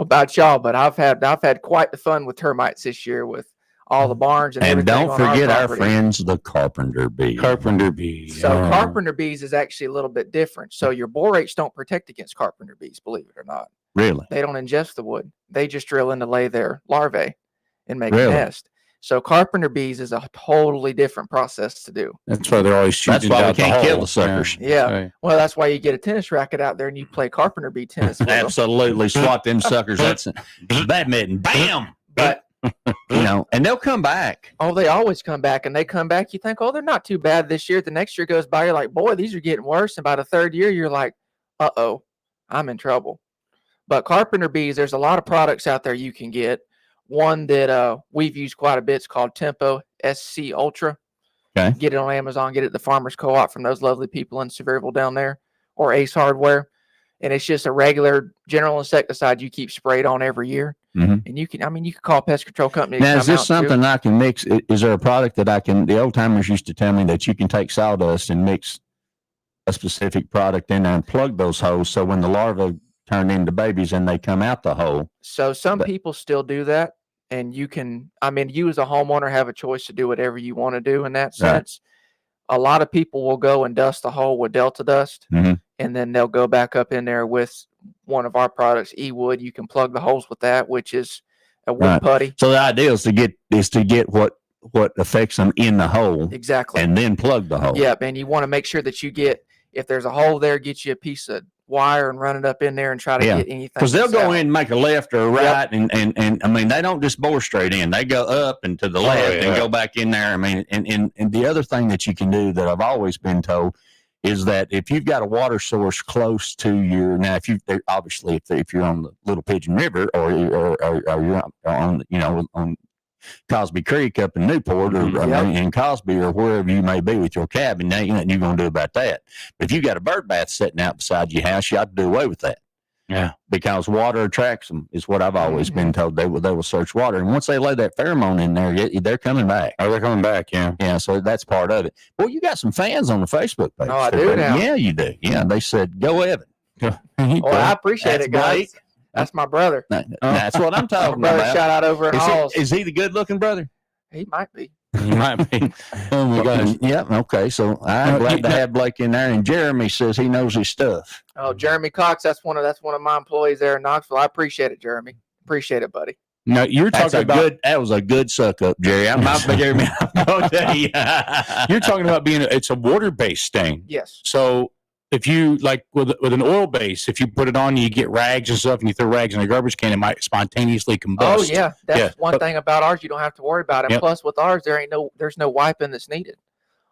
about y'all, but I've had quite the fun with termites this year with all the barns and everything. And don't forget our friends, the carpenter bees. Carpenter bees. So carpenter bees is actually a little bit different. So your borates don't protect against carpenter bees, believe it or not. Really? They don't ingest the wood. They just drill in to lay their larvae and make a nest. So carpenter bees is a totally different process to do. That's why they're always shooting. That's why we can't kill the suckers. Yeah. Right. Well, that's why you get a tennis racket out there and you play carpenter bee tennis. Absolutely. Swat them suckers. That's badminton. Bam. But and they'll come back. Oh, they always come back, and they come back. You think, oh, they're not too bad this year. The next year goes by, you're like, boy, these are getting worse. And by the third year, you're like, uh-oh, I'm in trouble. But carpenter bees, there's a lot of products out there you can get. One that we've used quite a bit is called Tempo SC Ultra. Okay. Get it on Amazon. Get it at the Farmers Co-op from those lovely people in Sevierville down there, or Ace Hardware. and it's just a regular general insecticide you keep sprayed on every year. Mhm. And you can call a pest control company. Now, to is come this out something I can mix? Is there a product that I can? The old timers used to tell me that you can take sawdust and mix a specific product in there and plug those holes, so when the larvae turn into babies and they come out the hole. So some people still do that, and you can. You as a homeowner have a choice to do whatever you want to do in that sense. A lot of people will go and dust the hole with Delta dust, Mhm. and then they'll go back up in there with one of our products, E-Wood. You can plug the holes with that, which is a wood putty. So the idea is to get what affects them in the hole, Exactly, and then plug the hole. Yep, and you want to make sure that you get, if there's a hole there, get you a piece of wire and run it up in there and try to get anything. Because they'll go out. in and make a left or a right, and they don't just bore straight in. They go up and to the left and go back in there. And the other thing that you can do that I've always been told is that if you've got a water source close to your, now if you're on the Little Pigeon River or you're on on Cosby Creek up in Newport or in Cosby or wherever you may be with your cabin, now you're going to do about that. But if you got a bird bath sitting out beside your house, you ought to do away with that. Yeah, because water attracts them is what I've always been told. They will search water, and once they lay that pheromone in there, they're coming back. Oh, they're coming back. Yeah. So that's part of it. Well, you got some fans on the Facebook page. Oh, I do now. Yeah, you do. Yeah, they said go Evan. I appreciate it, guys. Blake. That's my brother. That's what I'm talking brother about. Shout out over in Halls. Is he the good-looking brother? He might be. He might be. Oh my gosh. Yeah. Okay. So I'm glad to have Blake in there. And Jeremy says he knows his stuff. Oh, Jeremy Cox. That's one of my employees there in Knoxville. I appreciate it, Jeremy. Appreciate it, buddy. No, you're talking about that was a good suck up, Jerry. I'm not Jeremy. Okay. You're talking about it's a water based thing. Yes. So if you like with an oil base, if you put it on, you get rags and stuff, and you throw rags in a garbage can, it might spontaneously combust. Oh yeah, that's one thing about ours. You don't have to worry about it. Yep. Plus, with ours, there's no wiping that's needed.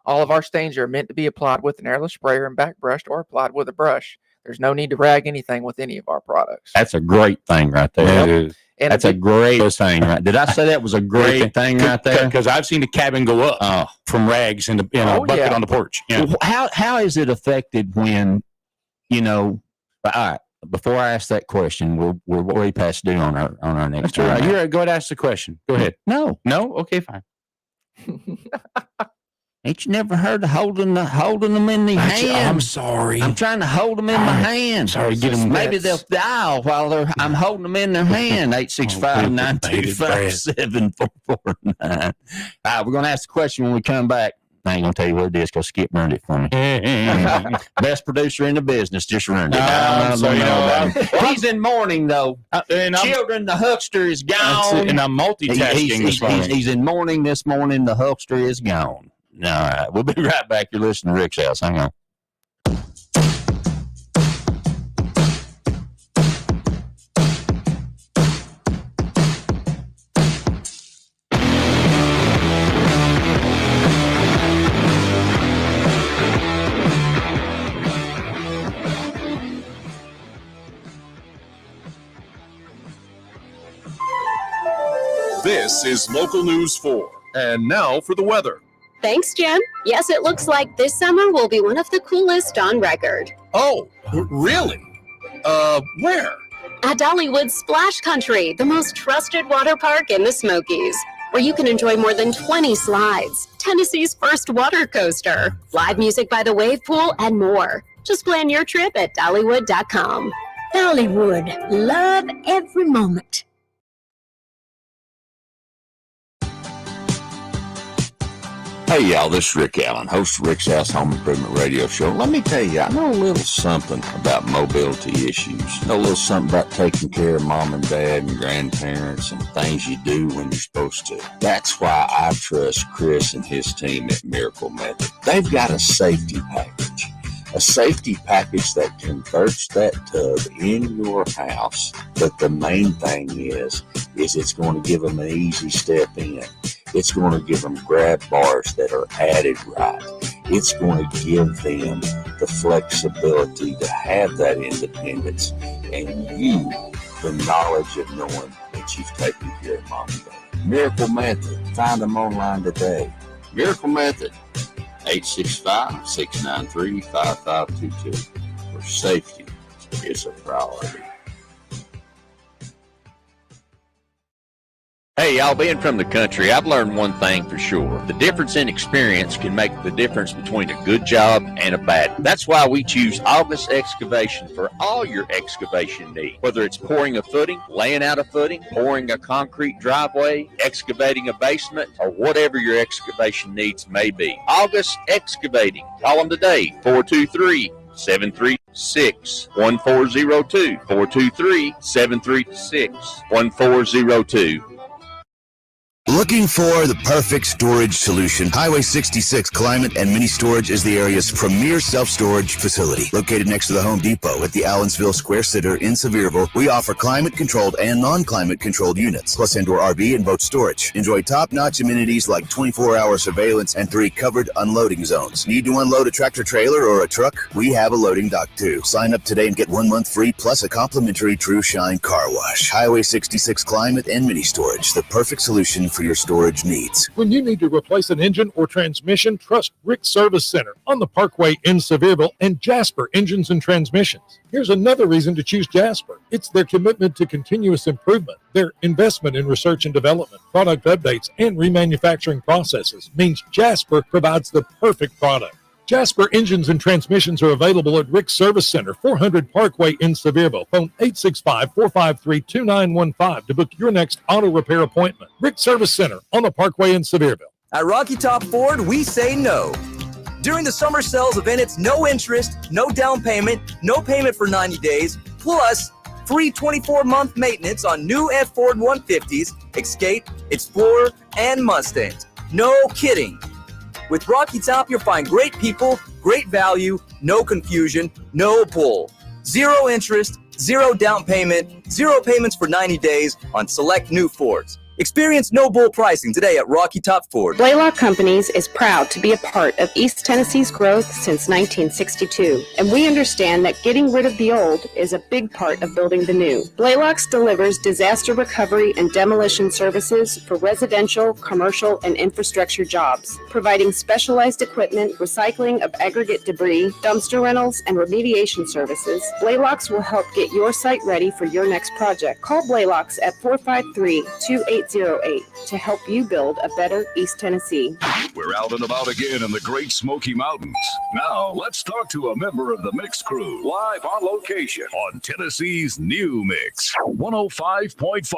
All of our stains are meant to be applied with an airless sprayer and back brushed, or applied with a brush. There's no need to rag anything with any of our products. That's a great thing right there. Yeah, it is. And that's a great thing, right? Did I say that was a great thing right there? Because I've seen the cabin go up from rags in a bucket on the porch. Yeah. Well, how is it affected when, all right, before I ask that question, we're way past due on our next. That's all right. You're right. Go ahead, ask the question. Go ahead. No. Okay, fine. Ain't you never heard of holding them in the hand? I'm sorry. I'm trying to hold them in my hand. Sorry, get them. Maybe they'll die while I'm holding them in their hand. 865-925-7449. All right, we're gonna ask the question when we come back. I ain't gonna tell you what it is because Skip ruined it for me. Best producer in the business just ruined it. He's in mourning though. Children, the huckster is gone. And I'm multitasking this morning. He's in mourning this morning. The huckster is gone. All right, we'll be right back. You're listening to Rick's House. Hang on. This is Local News 4. And now for the weather. Thanks, Jim. Yes, it looks like this summer will be one of the coolest on record. Oh, really? Where? At Dollywood Splash Country, the most trusted water park in the Smokies, where you can enjoy more than 20 slides, Tennessee's first water coaster, live music by the wave pool, and more. Just plan your trip at Dollywood.com. Dollywood, love every moment. Hey y'all, this is Rick Allen, host of Rick's House Home Improvement Radio Show. Let me tell you, I know a little something about mobility issues. I know a little something about taking care of mom and dad and grandparents and things you do when you're supposed to. That's why I trust Chris and his team at Miracle Method. They've got a safety package. A safety package that converts that tub in your house. But the main thing is it's going to give them an easy step in. It's going to give them grab bars that are added right. It's going to give them the flexibility to have that independence and you the knowledge of knowing that you've taken care of mom and dad. Miracle Method. Find them online today. Miracle Method. 865-693-5522. For safety It's a priority. Hey, y'all, being from the country, I've learned one thing for sure. The difference in experience can make the difference between a good job and a bad one. That's why we choose August Excavation for all your excavation needs. Whether it's pouring a footing, laying out a footing, pouring a concrete driveway, excavating a basement, or whatever your excavation needs may be. August Excavating. Call them today, 423-736-1402. 423-736-1402. Looking for the perfect storage solution? Highway 66 Climate and Mini Storage is the area's premier self-storage facility. Located next to the Home Depot at the Allensville Square Center in Sevierville, we offer climate-controlled and non-climate-controlled units, plus indoor RV and boat storage. Enjoy top-notch amenities like 24-hour surveillance and 3 covered unloading zones. Need to unload a tractor-trailer or a truck? We have a loading dock too. Sign up today and get 1 month free plus a complimentary True Shine car wash. Highway 66 Climate and Mini Storage, the perfect solution for your storage needs. When you need to replace an engine or transmission, trust Rick's Service Center on the Parkway in Sevierville and Jasper Engines and Transmissions. Here's another reason to choose Jasper. It's their commitment to continuous improvement. Their investment in research and development, product updates, and remanufacturing processes means Jasper provides the perfect product. Jasper Engines and Transmissions are available at Rick's Service Center, 400 Parkway in Sevierville. Phone 865-453-2915 to book your next auto repair appointment. Rick's Service Center on the Parkway in Sevierville. At Rocky Top Ford, we say no. During the summer sales event, it's no interest, no down payment, no payment for 90 days, plus free 24-month maintenance on new F Ford 150s, Escape, Explorer, and Mustangs. No kidding. With Rocky Top, you'll find great people, great value, no confusion, no bull. 0 interest, 0 down payment, 0 payments for 90 days on select new Fords. Experience no bull pricing today at Rocky Top Ford. Blaylock Companies is proud to be a part of East Tennessee's growth since 1962, and we understand that getting rid of the old is a big part of building the new. Blaylock's delivers disaster recovery and demolition services for residential, commercial, and infrastructure jobs, providing specialized equipment, recycling of aggregate debris, dumpster rentals, and remediation services. Blaylocks will help get your site ready for your next project. Call Blaylocks at 453-2808 to help you build a better East Tennessee. We're out and about again in the Great Smoky Mountains. Now, let's talk to a member of the Mix Crew, live on location on Tennessee's new Mix, 105.5.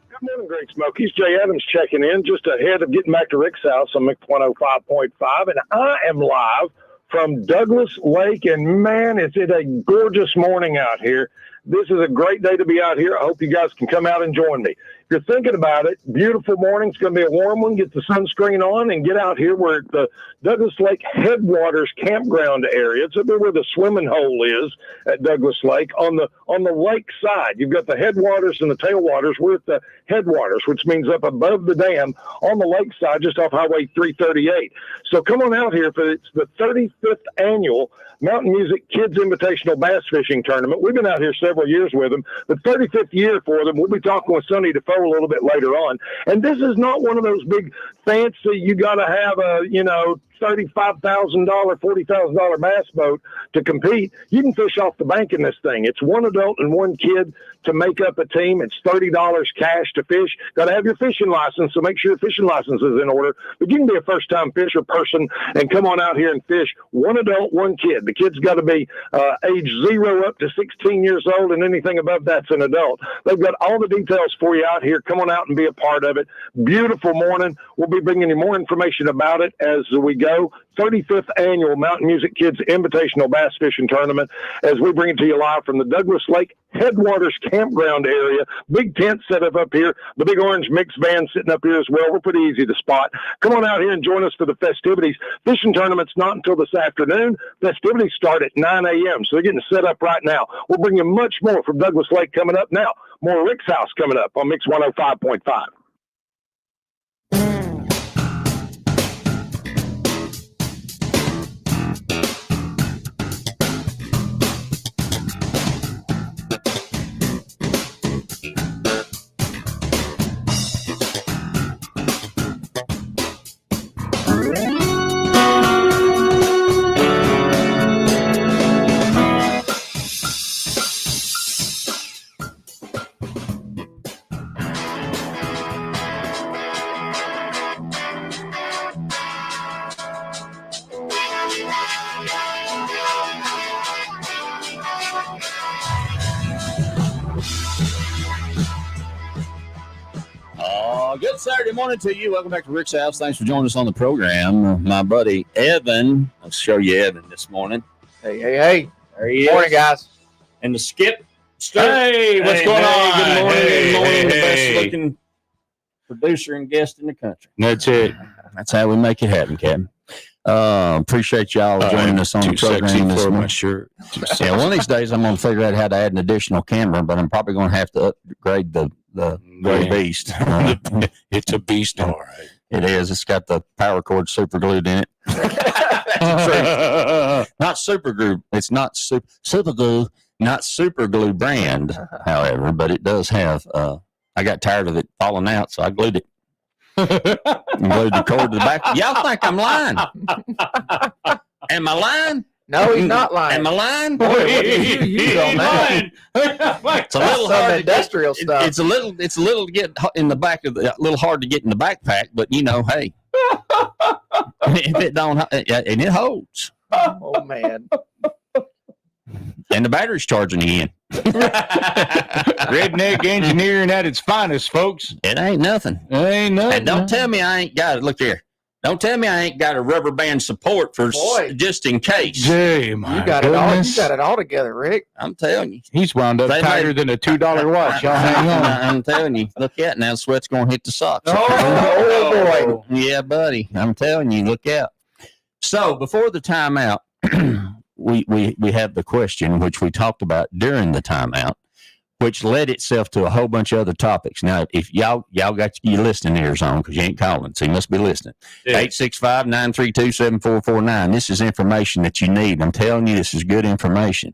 Good morning, Great Smokies. Jay Adams checking in just ahead of getting back to Rick's house on Mix 105.5, and I am live from Douglas Lake, and man, is it a gorgeous morning out here. This is a great day to be out here. I hope you guys can come out and join me. If you're thinking about it, beautiful morning. It's going to be a warm one. Get the sunscreen on and get out here. We're at the Douglas Lake Headwaters campground area. It's up there where the swimming hole is at Douglas Lake. On the lake side, you've got the headwaters and the tailwaters. We're at the headwaters, which means up above the dam on the lake side, just off Highway 338. So come on out here for it's the 35th annual Mountain Music Kids Invitational Bass Fishing Tournament. We've been out here several years with them. The 35th year for them. We'll be talking with Sonny Defoe a little bit later on. And this is not one of those big fancy, you got to have a, $35,000, $40,000 bass boat to compete. You can fish off the bank in this thing. It's one adult and one kid to make up a team. It's $30 cash to fish. Got to have your fishing license, so make sure your fishing license is in order. But you can be a first-time fisher person and come on out here and fish. One adult, one kid. The kid's got to be age 0 up to 16 years old, and anything above that's an adult. They've got all the details for you out here. Come on out and be a part of it. Beautiful morning. We'll be bringing you more information about it as we go. 35th annual Mountain Music Kids Invitational Bass Fishing Tournament as we bring it to you live from the Douglas Lake Headwaters campground area. Big tent set up here. The Big Orange Mix Band sitting up here as well. We're pretty easy to spot. Come on out here and join us for the festivities. Fishing tournament's not until this afternoon. Festivities start at 9 a.m., so they're getting set up right now. We'll bring you much more from Douglas Lake coming up now. More Rick's House coming up on Mix 105.5. Good Saturday morning to you. Welcome back to Rick's House. Thanks for joining us on the program. My buddy Evan. I'll show you Evan this morning. Hey. There he is. Morning, guys. And the skip. Hey, what's going on? Good morning. Good morning. The best looking producer and guest in the country. That's it. That's how we make it happen, Captain. Appreciate y'all joining us on the program this morning. Shirt. Yeah, one of these days I'm going to figure out how to add an additional camera, but I'm probably going to have to upgrade the Gray Beast. It's a beast, all right. It is. It's got the power cord super glued in it. Not super glue. It's not super glue. Not super glue brand, however, but it does have. I got tired of it falling out, so I glued it. Glued the cord to the back. Y'all think I'm lying? Am I lying? No, he's not lying. Am I lying? Boy, what did you use on that? It's a little hard. Industrial stuff. It's a little to get in the back of a little hard to get in the backpack, but hey, if it don't, and it holds. Oh man. And the battery's charging again. Redneck engineering at its finest, folks. It ain't nothing. And don't tell me I ain't got it. Look here. Don't tell me I ain't got a rubber band support for just in case. Gee, my You got it all together, Rick. I'm telling you. He's wound up tighter than a $2 watch. Y'all hang on. I'm telling you. Look at now. Sweat's going to hit the socks. Oh, boy. Yeah, buddy. I'm telling you. Look out. So before the timeout, we have the question, which we talked about during the timeout, which led itself to a whole bunch of other topics. Now, if y'all got your listening ears on, because you ain't calling, so you must be listening. 865-932-7449. This is information that you need. I'm telling you, this is good information.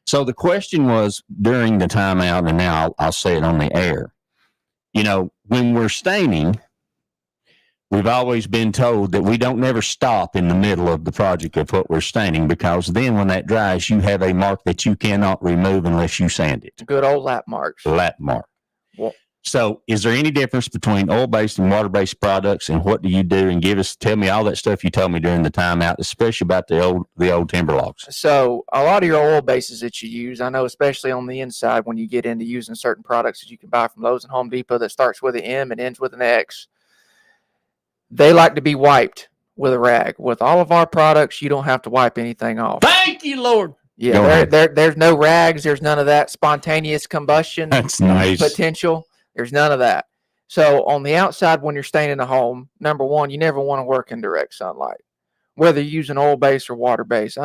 So the question was during the timeout, and now I'll say it on the air. When we're staining, we've always been told that we don't never stop in the middle of the project of what we're staining, because then when that dries, you have a mark that you cannot remove unless you sand it. Good old lap marks. Lap mark. Well, so is there any difference between oil-based and water-based products, and what do you do? And tell me all that stuff you told me during the timeout, especially about the old timber logs. So a lot of your oil bases that you use, I know especially on the inside when you get into using certain products that you can buy from Lowe's and Home Depot that starts with an M and ends with an X, they like to be wiped with a rag. With all of our products, you don't have to wipe anything off. Thank you, Lord. Yeah, there's no rags. There's none of that spontaneous combustion. That's nice. Potential. There's none of that. So on the outside, when you're staining a home, number one, you never want to work in direct sunlight, whether you use an oil base or water base.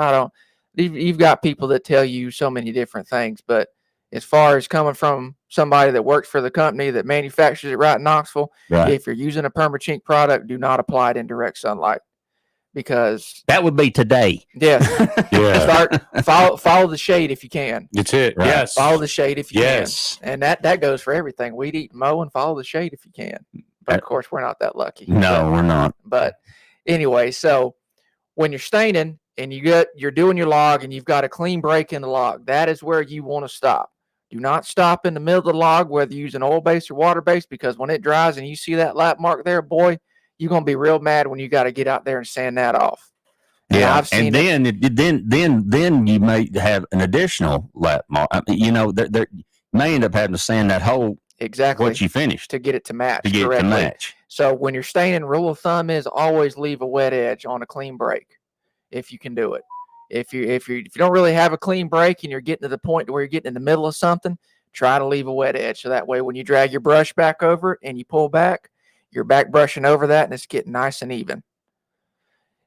You've got people that tell you so many different things, but as far as coming from somebody that works for the company that manufactures it right in Knoxville, if you're using a Perma-Chink product, do not apply it in direct sunlight, because that would be today. Yeah. Follow the shade if you can. That's it. Right. Yes. Follow the shade if you can. And that goes for everything. Weed eat, mow, and follow the shade if you can. But of course, we're not that lucky. No, we're not. But anyway, so when you're staining and you're doing your log and you've got a clean break in the log, that is where you want to stop. Do not stop in the middle of the log, whether you use an oil base or water base, because when it dries and you see that lap mark there, boy, you're going to be real mad when you got to get out there and sand that off. And yeah, I've seen then you may have an additional lap mark. You may end up having to sand that whole exactly what you finished to get it to match. correctly. So when you're staining, rule of thumb is always leave a wet edge on a clean break, if you can do it. If you don't really have a clean break and you're getting to the point where you're getting in the middle of something, try to leave a wet edge. So that way, when you drag your brush back over it and you pull back, you're back brushing over that and it's getting nice and even.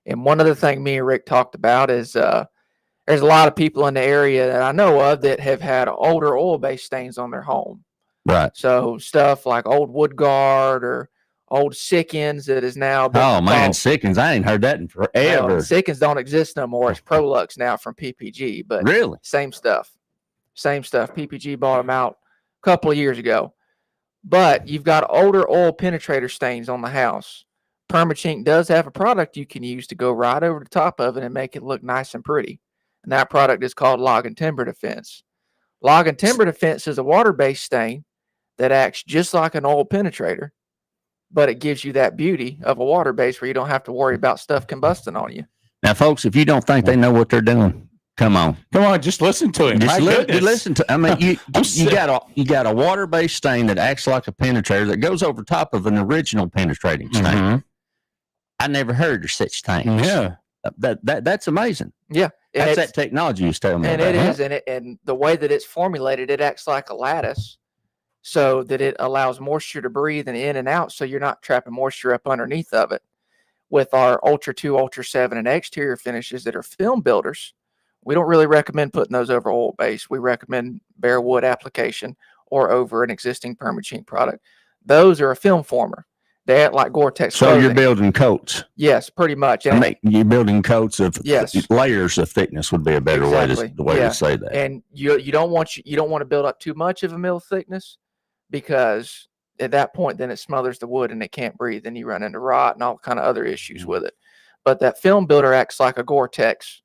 And one other thing me and Rick talked about is there's a lot of people in the area that I know of that have had older oil-based stains on their home. Right. So stuff like old wood guard or old Sickens that is now. Oh man, Sickens! I ain't heard that in forever. Well, Sickens don't exist no more. It's Prolux now from PPG, but really same stuff. PPG bought them out a couple of years ago. But you've got older oil penetrator stains on the house. Perma-Chink does have a product you can use to go right over the top of it and make it look nice and pretty. And that product is called Log and Timber Defense. Log and Timber Defense is a water-based stain that acts just like an oil penetrator, but it gives you that beauty of a water base where you don't have to worry about stuff combusting on you. Now, folks, if you don't think they know what they're doing, Come on. Just listen to him. Listen to. I mean, you got a water-based stain that acts like a penetrator that goes over top of an original penetrating stain. Mm-hmm. I never heard of such things. Yeah, that's amazing. Yeah, that's that technology you was telling me and about. It is, and the way that it's formulated, it acts like a lattice, so that it allows moisture to breathe in and out, so you're not trapping moisture up underneath of it. With our Ultra 2, Ultra 7, and exterior finishes that are film builders, we don't really recommend putting those over oil base. We recommend bare wood application or over an existing Perma-Chink product. Those are a film former. They act like Gore-Tex So clothing. you're building coats. Yes, pretty much. And you're building coats of Yes. layers of thickness would be a better way to say that. And you don't want to build up too much of a mill thickness, because at that point then it smothers the wood and it can't breathe, and you run into rot and all kind of other issues with it. But that film builder acts like Gore-Tex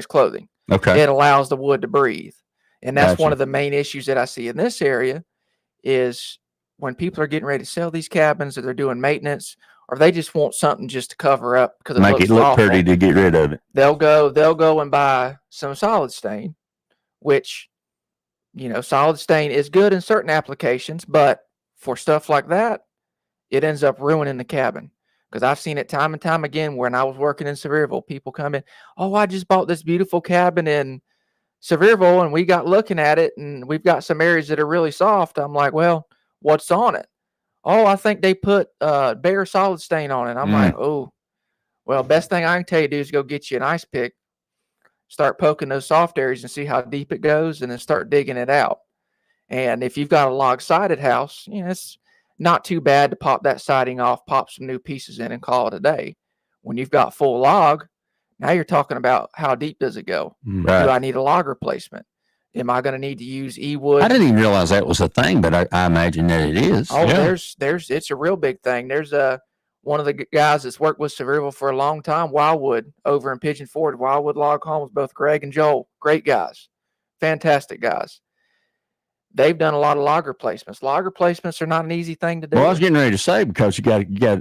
clothing. Okay. It allows the wood to breathe. And that's Gotcha. one of the main issues that I see in this area is when people are getting ready to sell these cabins, or they're doing maintenance, or they just want something just to cover up because Make it look awful, pretty to get rid of it. They'll go and buy some solid stain, which, solid stain is good in certain applications, but for stuff like that, it ends up ruining the cabin. Because I've seen it time and time again when I was working in Sevierville, people come in, oh, I just bought this beautiful cabin in Sevierville, and we got looking at it, and we've got some areas that are really soft. I'm like, well, what's on it? Oh, I think they put bare solid stain on it. I'm like, oh, well, best thing I can tell you to do is go get you an ice pick, start poking those soft areas and see how deep it goes, and then start digging it out. And if you've got a log-sided house, it's not too bad to pop that siding off, pop some new pieces in, and call it a day. When you've got full log, now you're talking about how deep does it go? Right. Do I need a log replacement? Am I going to need to use E-wood? I didn't even realize that was a thing, but I imagine that it is. Oh, there's it's a real big thing. There's one of the guys that's worked with Sevierville for a long time, Wildwood, over in Pigeon Forge, Wildwood Log Homes, both Greg and Joel, great guys, fantastic guys. They've done a lot of log replacements. Log replacements are not an easy thing to do. Well, I was getting ready to say, because you got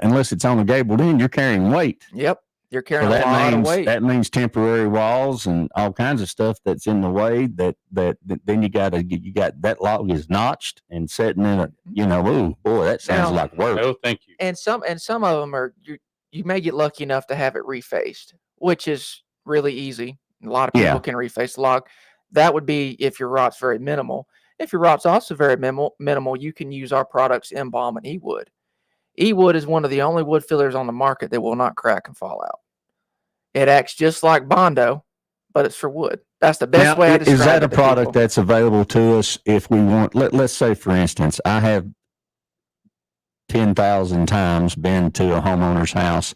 unless it's on a gabled end, you're carrying weight. Yep. You're carrying a lot of weight. That means temporary walls and all kinds of stuff that's in the way that then you got that log is notched and setting in oh boy, that sounds like work. Oh, thank you. And some of them are, you may get lucky enough to have it refaced, which is really easy. A lot of people can reface the log. That would be if your rot's very minimal. If your rot's also very minimal, you can use our products, Embalm and E-wood. E-wood is one of the only wood fillers on the market that will not crack and fall out. It acts just like Bondo, but it's for wood. That's the best way I describe it. Is that a product that's available to us if we want? Let's say, for instance, I have 10,000 times been to a homeowner's house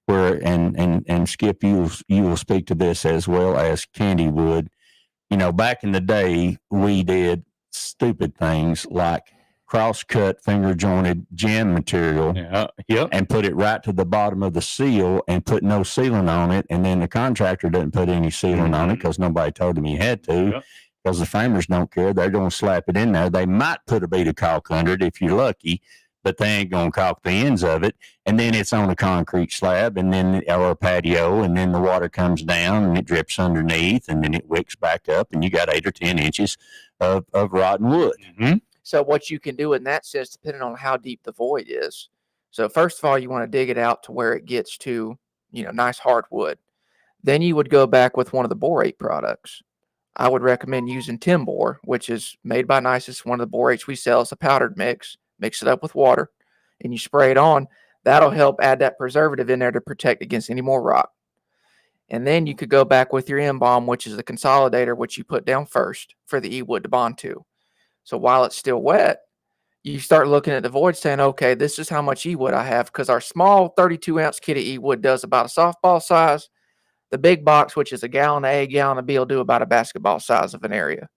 where, and Skip, you will speak to this as well as Candy would. Back in the day, we did stupid things like cross-cut, finger-jointed jam material and put it right to the bottom of the seal and put no sealant on it. And then the contractor doesn't put any sealant on it because nobody told him he had to, because the framers don't care. They're going to slap it in there. They might put a bead of caulk under it if you're lucky, but they ain't going to caulk the ends of it. And then it's on a concrete slab or a patio, and then the water comes down and it drips underneath, and then it wicks back up, and you got 8 or 10 inches of rotten wood. Mm-hmm. So what you can do in that sense, depending on how deep the void is. So first of all, you want to dig it out to where it gets to, nice hard wood. Then you would go back with one of the borate products. I would recommend using Timbor, which is made by Nisus. One of the borates we sell is a powdered mix. Mix it up with water, and you spray it on. That'll help add that preservative in there to protect against any more rot. And then you could go back with your Embalm, which is the consolidator, which you put down first for the E-wood to bond to. So while it's still wet, you start looking at the void saying, okay, this is how much E-wood I have, because our small 32-ounce kit of E-wood does about a softball size. The big box, which is a gallon A, gallon of B, will do about a basketball size of an area.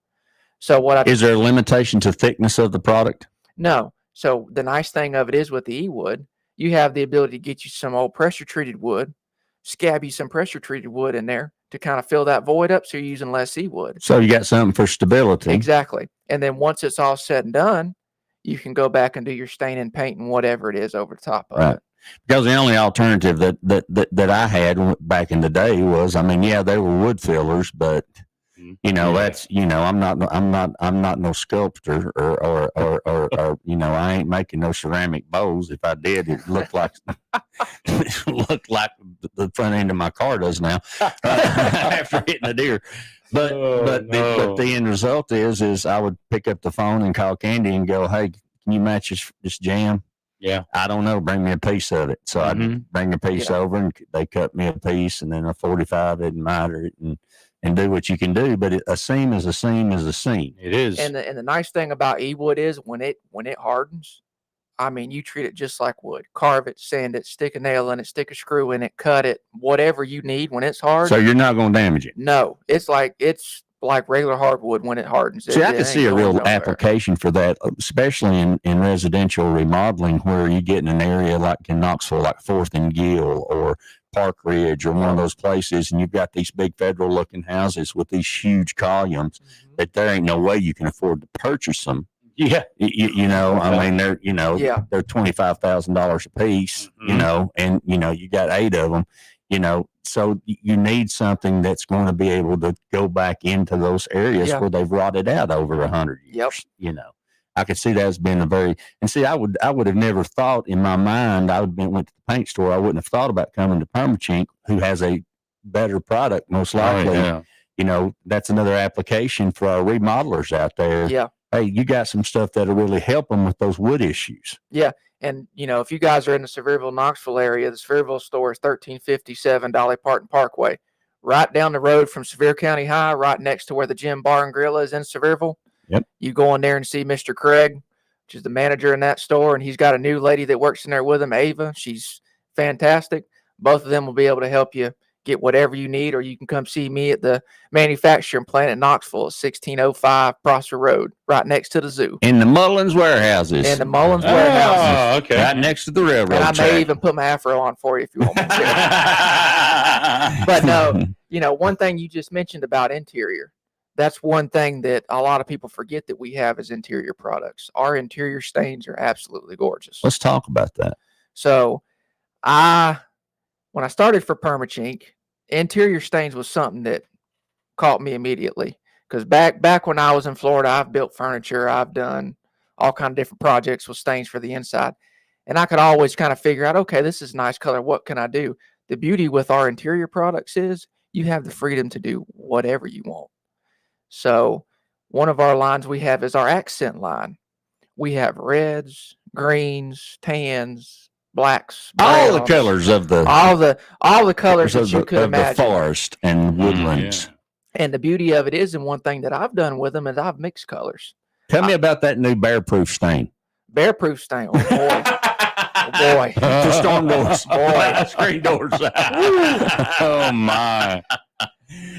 So is there a limitation to thickness of the product? No. So the nice thing of it is with the E-wood, you have the ability to get you some old pressure-treated wood, scab you some pressure-treated wood in there to kind of fill that void up, so you're using less E-wood. So you got something for stability. Exactly. And then once it's all said and done, you can go back and do your stain and paint and whatever it is over the top of it. Because the only alternative that I had back in the day was, I mean, yeah, they were wood fillers, but that's, I'm not no sculptor or I ain't making no ceramic bowls. If I did, it looked like the front end of my car does now after hitting a deer. But the end result is I would pick up the phone and call Candy and go, hey, can you match this jam? Yeah. I don't know. Bring me a piece of it. So I'd bring a piece over, and they cut me a piece, and then a 45 didn't matter, and do what you can do. But a seam is a seam is a seam. It is. And the nice thing about e-wood is when it hardens, I mean, you treat it just like wood. Carve it, sand it, stick a nail in it, stick a screw in it, cut it, whatever you need when it's hard. So you're not going to damage it. No, it's like regular hardwood when it hardens. See, I can see a real application for that, especially in residential remodeling, where you get in an area like in Knoxville, like 4th and Gill or Park Ridge or one of those places, and you've got these big federal-looking houses with these huge columns that there ain't no way you can afford to purchase them. Yeah, I mean, they're they're $25,000 a piece, and you got 8 of them. So you need something that's going to be able to go back into those areas where they've rotted out over 100 years. Yep. I could see that as being I would have never thought in my mind, went to the paint store. I wouldn't have thought about coming to Perma-Chink, who has a better product, most likely. Oh, yeah. That's another application for our remodelers out there. Yeah. Hey, you got some stuff that'll really help them with those wood issues. Yeah. And, if you guys are in the Sevierville, Knoxville area, the Sevierville store is 1357 Dolly Parton Parkway, right down the road from Sevier County High, right next to where the Gym Bar and Grill is in Sevierville. Yep. You go in there and see Mr. Craig, which is the manager in that store, and he's got a new lady that works in there with him, Ava. She's fantastic. Both of them will be able to help you get whatever you need, or you can come see me at the manufacturing plant in Knoxville, 1605 Prosser Road, right next to the zoo. In the Mullins warehouses. In the Mullins warehouses. Oh, okay. Right next to the railroad And I track. may even put my afro on for you if you want me to. But no, one thing you just mentioned about interior, that's one thing that a lot of people forget that we have as interior products. Our interior stains are absolutely gorgeous. Let's talk about that. So when I started for Perma-Chink, interior stains was something that caught me immediately. Because back when I was in Florida, I've built furniture. I've done all kind of different projects with stains for the inside. And I could always kind of figure out, okay, this is a nice color. What can I do? The beauty with our interior products is you have the freedom to do whatever you want. So one of our lines we have is our accent line. We have reds, greens, tans, blacks, browns, all the colors of the all the colors that you could imagine. The forest and woodlands. And the beauty of it is, and one thing that I've done with them is I've mixed colors. Tell me about that new bear-proof stain. Bear-proof stain. Oh boy. Oh boy. For storm doors. Boy. Screen doors. Oh my.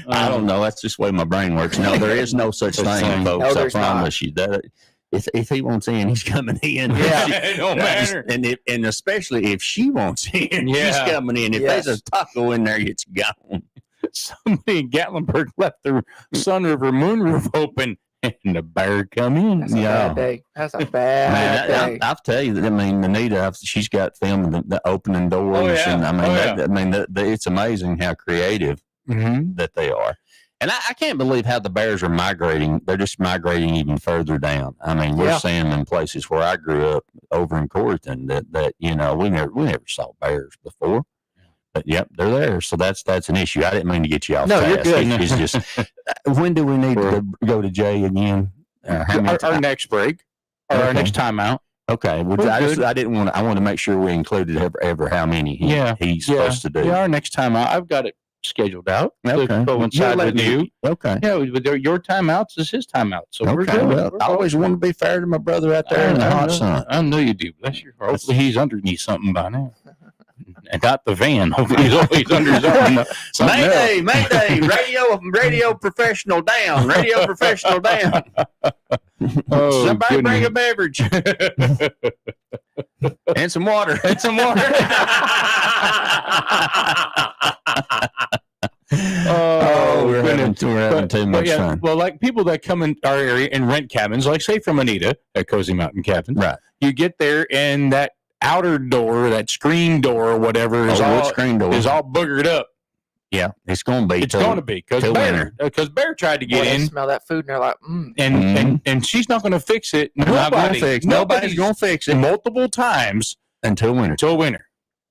I don't know. That's just the way my brain works. No, there is no such thing, folks. No, I promise you that. If he wants in, he's coming in. It don't matter. And especially if she wants in, she's coming in. If there's a taco in there, it's gone. Somebody in Gatlinburg left their Sun River moonroof open, and the bear come in. That's a bad day. That's a bad day. I'll tell you that. I mean, Anita, she's got film the opening doors, and I mean, it's amazing how creative that they are. And I can't believe how the bears are migrating. They're just migrating even further down. I mean, we're seeing them in places where I grew up over in Corrigan that we never saw bears before. But yep, they're there. So that's an issue. I didn't mean to get you off. No, task. You're good. It's just when do we need to go to Jay again? Our next break, or our next timeout. Okay. Well, I didn't want. I want to make sure we included ever how many he's supposed to do. Yeah, our next timeout, I've got it scheduled out to coincide with you. Okay. Yeah, your timeouts is his timeout. So we're good. Well, I always want to be fair to my brother out there in the hot sun. I know you do. Bless your heart. Hopefully he's underneath something by now. And not the van. Hopefully he's always under something. Mayday, radio professional down. Radio professional down. Oh, somebody bring a beverage. And some water. We're having too much fun. Well, like people that come in our area and rent cabins, like say from Anita at Cozy Mountain Cabin. Right. You get there and that outer door, that screen door or whatever, is all boogered up. Yeah, it's going to be. It's going to be because Bear tried to get They in. smell that food and they're like, and she's not going to fix it. Nobody's going to fix it multiple times until winter.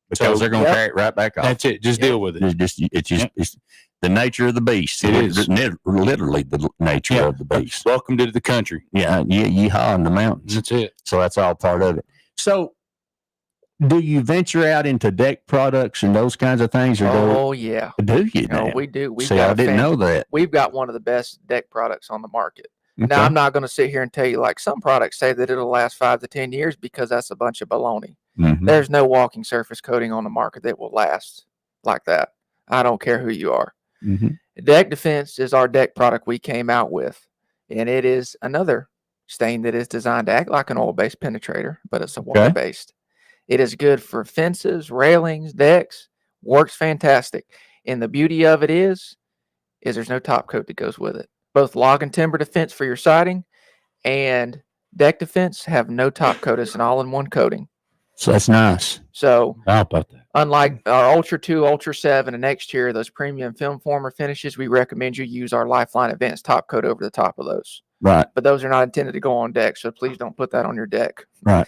Because they're going to carry it right back off. That's it. Just deal with it. It's the nature of the beast. It is literally the nature of the beast. Welcome to the country. Yeah, yeehaw in the mountains. That's it. So that's all part of it. So, do you venture out into deck products and those kinds of things? Or yeah. Do you? No, we do. I didn't know that. We've got one of the best deck products on the market. Okay. Now, I'm not going to sit here and tell you like some products say that it'll last 5 to 10 years because that's a bunch of baloney. Mm-hmm. There's no walking surface coating on the market that will last like that. I don't care who you are. Mm-hmm. Deck Defense is our deck product we came out with, and it is another stain that is designed to act like an oil-based penetrator, but it's a water-based. It is good for fences, railings, decks, works fantastic. And the beauty of it is there's no top coat that goes with it. Both log and timber defense for your siding and deck defense have no top coat. It's an all-in-one coating. So that's nice. So how about that? Unlike our Ultra 2, Ultra 7, and exterior, those premium film former finishes, we recommend you use our Lifeline Advanced top coat over the top of those. Right. But those are not intended to go on deck, so please don't put that on your deck. Right.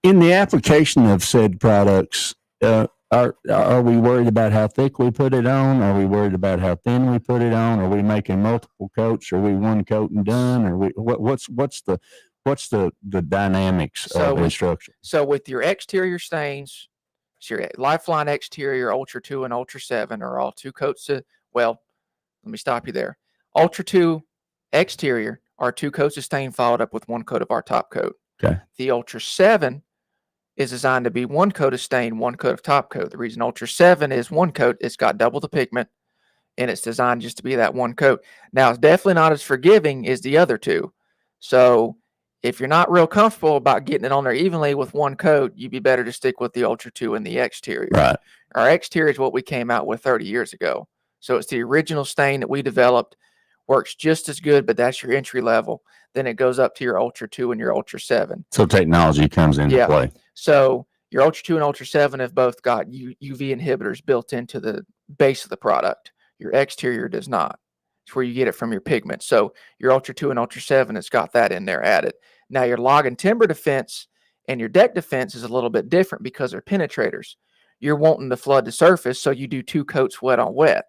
In the application of said products, are we worried about how thick we put it on? Are we worried about how thin we put it on? Are we making multiple coats? Are we one coat and done? Or what's the dynamics of instruction? So with your exterior stains, your Lifeline exterior, Ultra 2 and Ultra 7 are all 2 coats let me stop you there. Ultra 2 exterior are 2 coats of stain followed up with 1 coat of our top coat. Okay. The Ultra 7 is designed to be 1 coat of stain, 1 coat of top coat. The reason Ultra 7 is 1 coat, it's got double the pigment, and it's designed just to be that 1 coat. Now, it's definitely not as forgiving as the other 2. So if you're not real comfortable about getting it on there evenly with 1 coat, you'd be better to stick with the Ultra 2 and the exterior. Right. Our exterior is what we came out with 30 years ago. So it's the original stain that we developed. Works just as good, but that's your entry level. Then it goes up to your Ultra 2 and your Ultra 7. So technology comes into play. So your Ultra 2 and Ultra 7 have both got UV inhibitors built into the base of the product. Your exterior does not. It's where you get it from your pigment. So your Ultra 2 and Ultra 7, it's got that in there added. Now your log and timber defense and your deck defense is a little bit different because they're penetrators. You're wanting to flood the surface, so you do 2 coats wet on wet.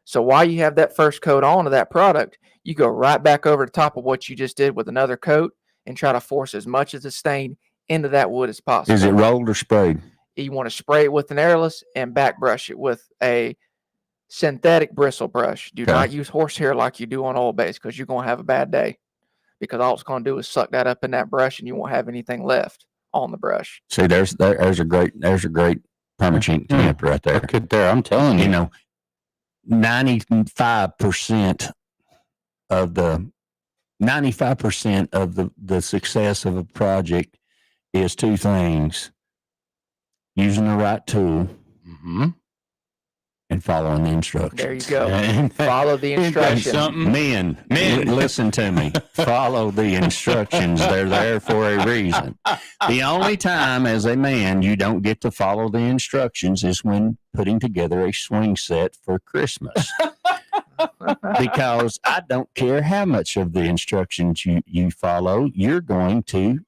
So while you have that first coat on of that product, you go right back over the top of what you just did with another coat and try to force as much of the stain into that wood as possible. Is it rolled or sprayed? You want to spray it with an airless and back brush it with a synthetic bristle brush. Do not use horsehair like you do on oil base because you're going to have a bad day, because all it's going to do is suck that up in that brush and you won't have anything left on the brush. See, there's a great Perma-Chink tip right there. Look at there, I'm telling you. You know, 95% of the success of a project is 2 things: using the right tool and following the instructions. There you go. Follow the instructions. Men, listen to me. Follow the instructions. They're there for a reason. The only time as a man you don't get to follow the instructions is when putting together a swing set for Christmas. Because I don't care how much of the instructions you follow, you're going to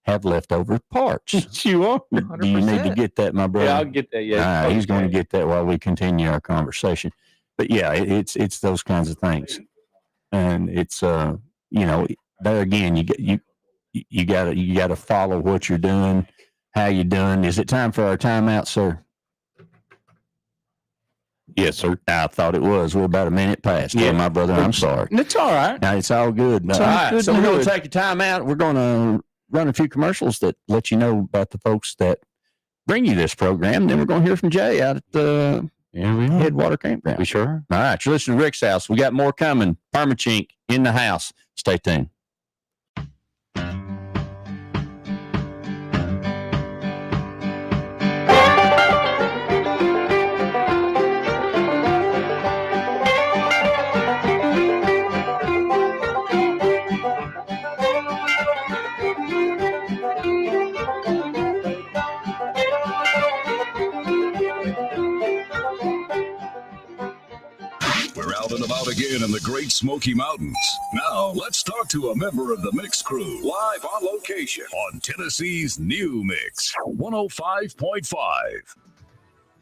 have leftover parts. You are. 100%. Do you need to get that, my brother? Yeah, I'll get that. Yeah, all right, he's going to get that while we continue our conversation. But yeah, it's those kinds of things, and it's there again. You got to follow what you're doing, how you're doing. Is it time for our timeout, sir? Yes, sir. I thought it was. We're about a minute past. Yeah, my brother. I'm sorry. It's all right. Now, it's all good. All right. So we're going to take a time out. We're going to run a few commercials that let you know about the folks that bring you this program. Then we're going to hear from Jay out at the Headwater Campground. We sure. All right. You're listening to Rick's House. We got more coming. Perma-Chink in the house. Stay tuned. about again in the Great Smoky Mountains. Now, let's talk to a member of the Mix Crew, live on location on Tennessee's New Mix, 105.5.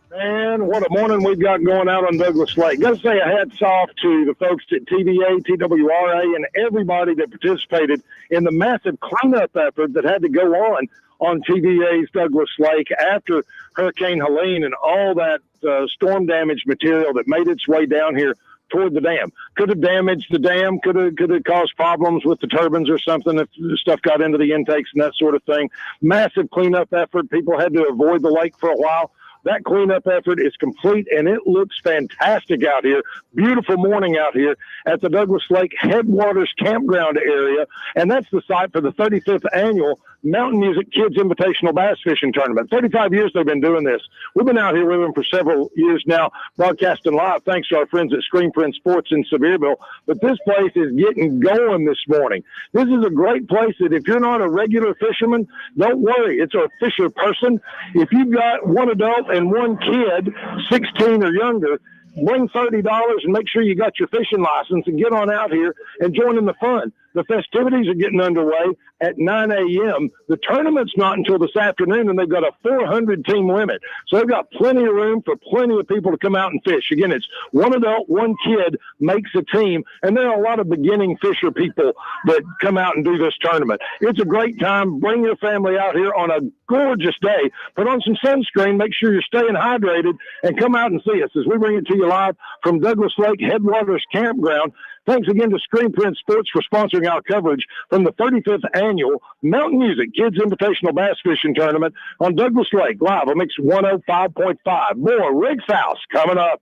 Man, what a morning we've got going out on Douglas Lake. Got to say a hats off to the folks at TVA, TWRA, and everybody that participated in the massive cleanup effort that had to go on TVA's Douglas Lake after Hurricane Helene and all that storm damage material that made its way down here toward the dam. Could have damaged the dam, could have caused problems with the turbines or something if stuff got into the intakes and that sort of thing. Massive cleanup effort. People had to avoid the lake for a while. That cleanup effort is complete, and it looks fantastic out here. Beautiful morning out here at the Douglas Lake Headwaters Campground area, and that's the site for the 35th annual Mountain Music Kids Invitational Bass Fishing Tournament. 35 years they've been doing this. We've been out here with them for several years now, broadcasting live thanks to our friends at Screen Print Sports in Sevierville. But this place is getting going this morning. This is a great place that if you're not a regular fisherman, don't worry. It's a fisher person. If you've got one adult and one kid, 16 or younger, bring $30 and make sure you got your fishing license and get on out here and join in the fun. The festivities are getting underway at 9 a.m. The tournament's not until this afternoon, and they've got a 400-team limit. So they've got plenty of room for plenty of people to come out and fish. Again, it's one adult, one kid makes a team, and there are a lot of beginning fisher people that come out and do this tournament. It's a great time. Bring your family out here on a gorgeous day. Put on some sunscreen. Make sure you're staying hydrated, and come out and see us as we bring it to you live from Douglas Lake Headwaters Campground. Thanks again to Screen Print Sports for sponsoring our coverage from the 35th Annual Mountain Music Kids Invitational Bass Fishing Tournament on Douglas Lake, live on Mix 105.5. More Rick's House coming up.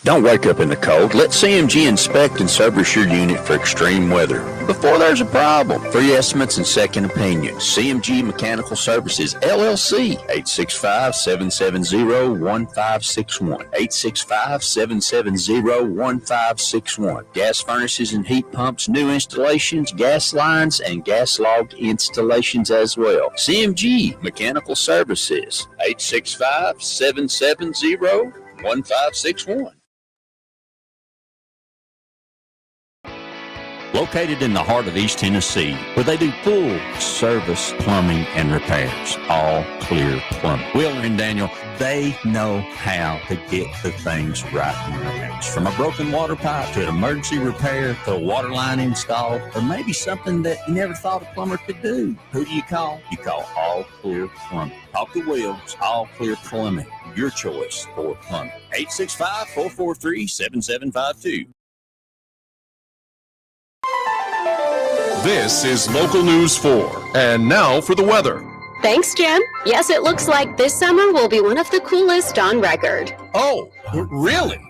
Don't wake up in the cold. Let CMG inspect and service your unit for extreme weather before there's a problem. Free estimates and second opinions. CMG Mechanical Services, LLC, 865-770-1561. 865-770-1561. Gas furnaces and heat pumps, new installations, gas lines, and gas log installations as well. CMG Mechanical Services, 865-770-1561. Located in the heart of East Tennessee, where they do full service plumbing and repairs. All Clear Plumbing. Wheeler and Daniel, they know how to get the things right in your house. From a broken water pipe to an emergency repair to a water line install, or maybe something that you never thought a plumber could do. Who do you call? You call All Clear Plumbing. Talk to Will. All Clear Plumbing. Your choice for plumbing. 865-443-7752. This is Local News 4. And now for the weather. Thanks, Jim. Yes, it looks like this summer will be one of the coolest on record. Oh, really?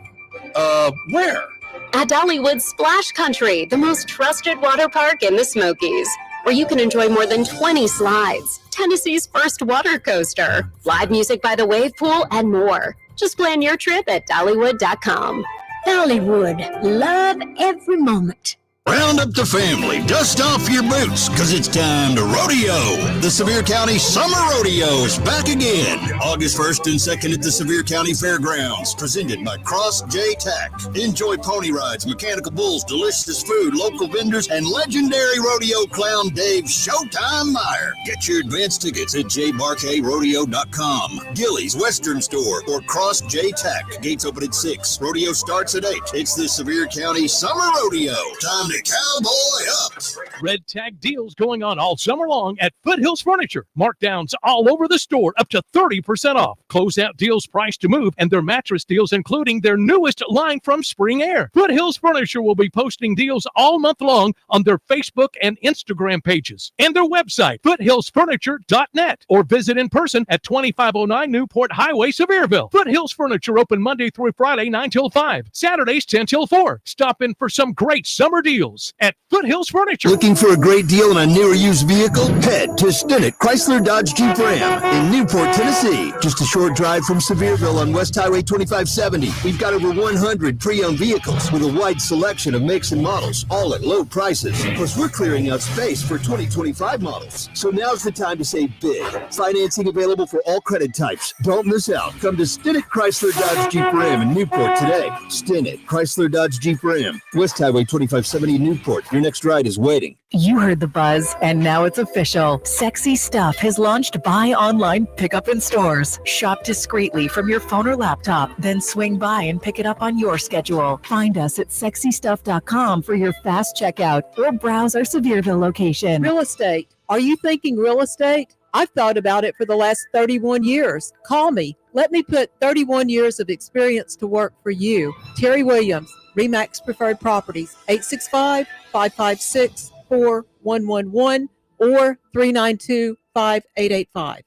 Where? At Dollywood Splash Country, the most trusted water park in the Smokies, where you can enjoy more than 20 slides, Tennessee's first water coaster, live music by the wave pool, and more. Just plan your trip at Dollywood.com. Dollywood, love every moment. Round up the family, dust off your boots, because it's time to rodeo. The Sevier County Summer Rodeo is back again. August 1st and 2nd at the Sevier County Fairgrounds, presented by Cross J Tack. Enjoy pony rides, mechanical bulls, delicious food, local vendors, and legendary rodeo clown Dave Showtime Meyer. Get your advance tickets at jbarkrodeo.com, Gillies Western Store, or Cross J Tack. Gates open at 6. Rodeo starts at 8. It's the Sevier County Summer Rodeo. Time to cowboy up. Red tag deals going on all summer long at Foothills Furniture. Markdowns all over the store, up to 30% off. Closeout deals priced to move, and their mattress deals including their newest line from Spring Air. Foothills Furniture will be posting deals all month long on their Facebook and Instagram pages and their website, foothillsfurniture.net, or visit in person at 2509 Newport Highway, Sevierville. Foothills Furniture open Monday through Friday, 9 till 5, Saturdays 10 till 4. Stop in for some great summer deals. deals at Foothills Furniture. Looking for a great deal on a new or used vehicle? Head to Stinnett Chrysler Dodge Jeep Ram in Newport, Tennessee. Just a short drive from Sevierville on West Highway 2570. We've got over 100 pre-owned vehicles with a wide selection of makes and models, all at low prices. Plus, we're clearing out space for 2025 models. So now's the time to save big. Financing available for all credit types. Don't miss out. Come to Stinnett Chrysler Dodge Jeep Ram in Newport today. Stinnett Chrysler Dodge Jeep Ram, West Highway 2570 Newport. Your next ride is waiting. You heard the buzz, and now it's official. Sexy Stuff has launched buy online, pickup in stores. Shop discreetly from your phone or laptop, then swing by and pick it up on your schedule. Find us at sexystuff.com for your fast checkout or browse our Sevierville location. Real estate. Are you thinking real estate? I've thought about it for the last 31 years. Call me. Let me put 31 years of experience to work for you. Terry Williams, RE/MAX Preferred Properties, 865-556-4111 or 392-5885.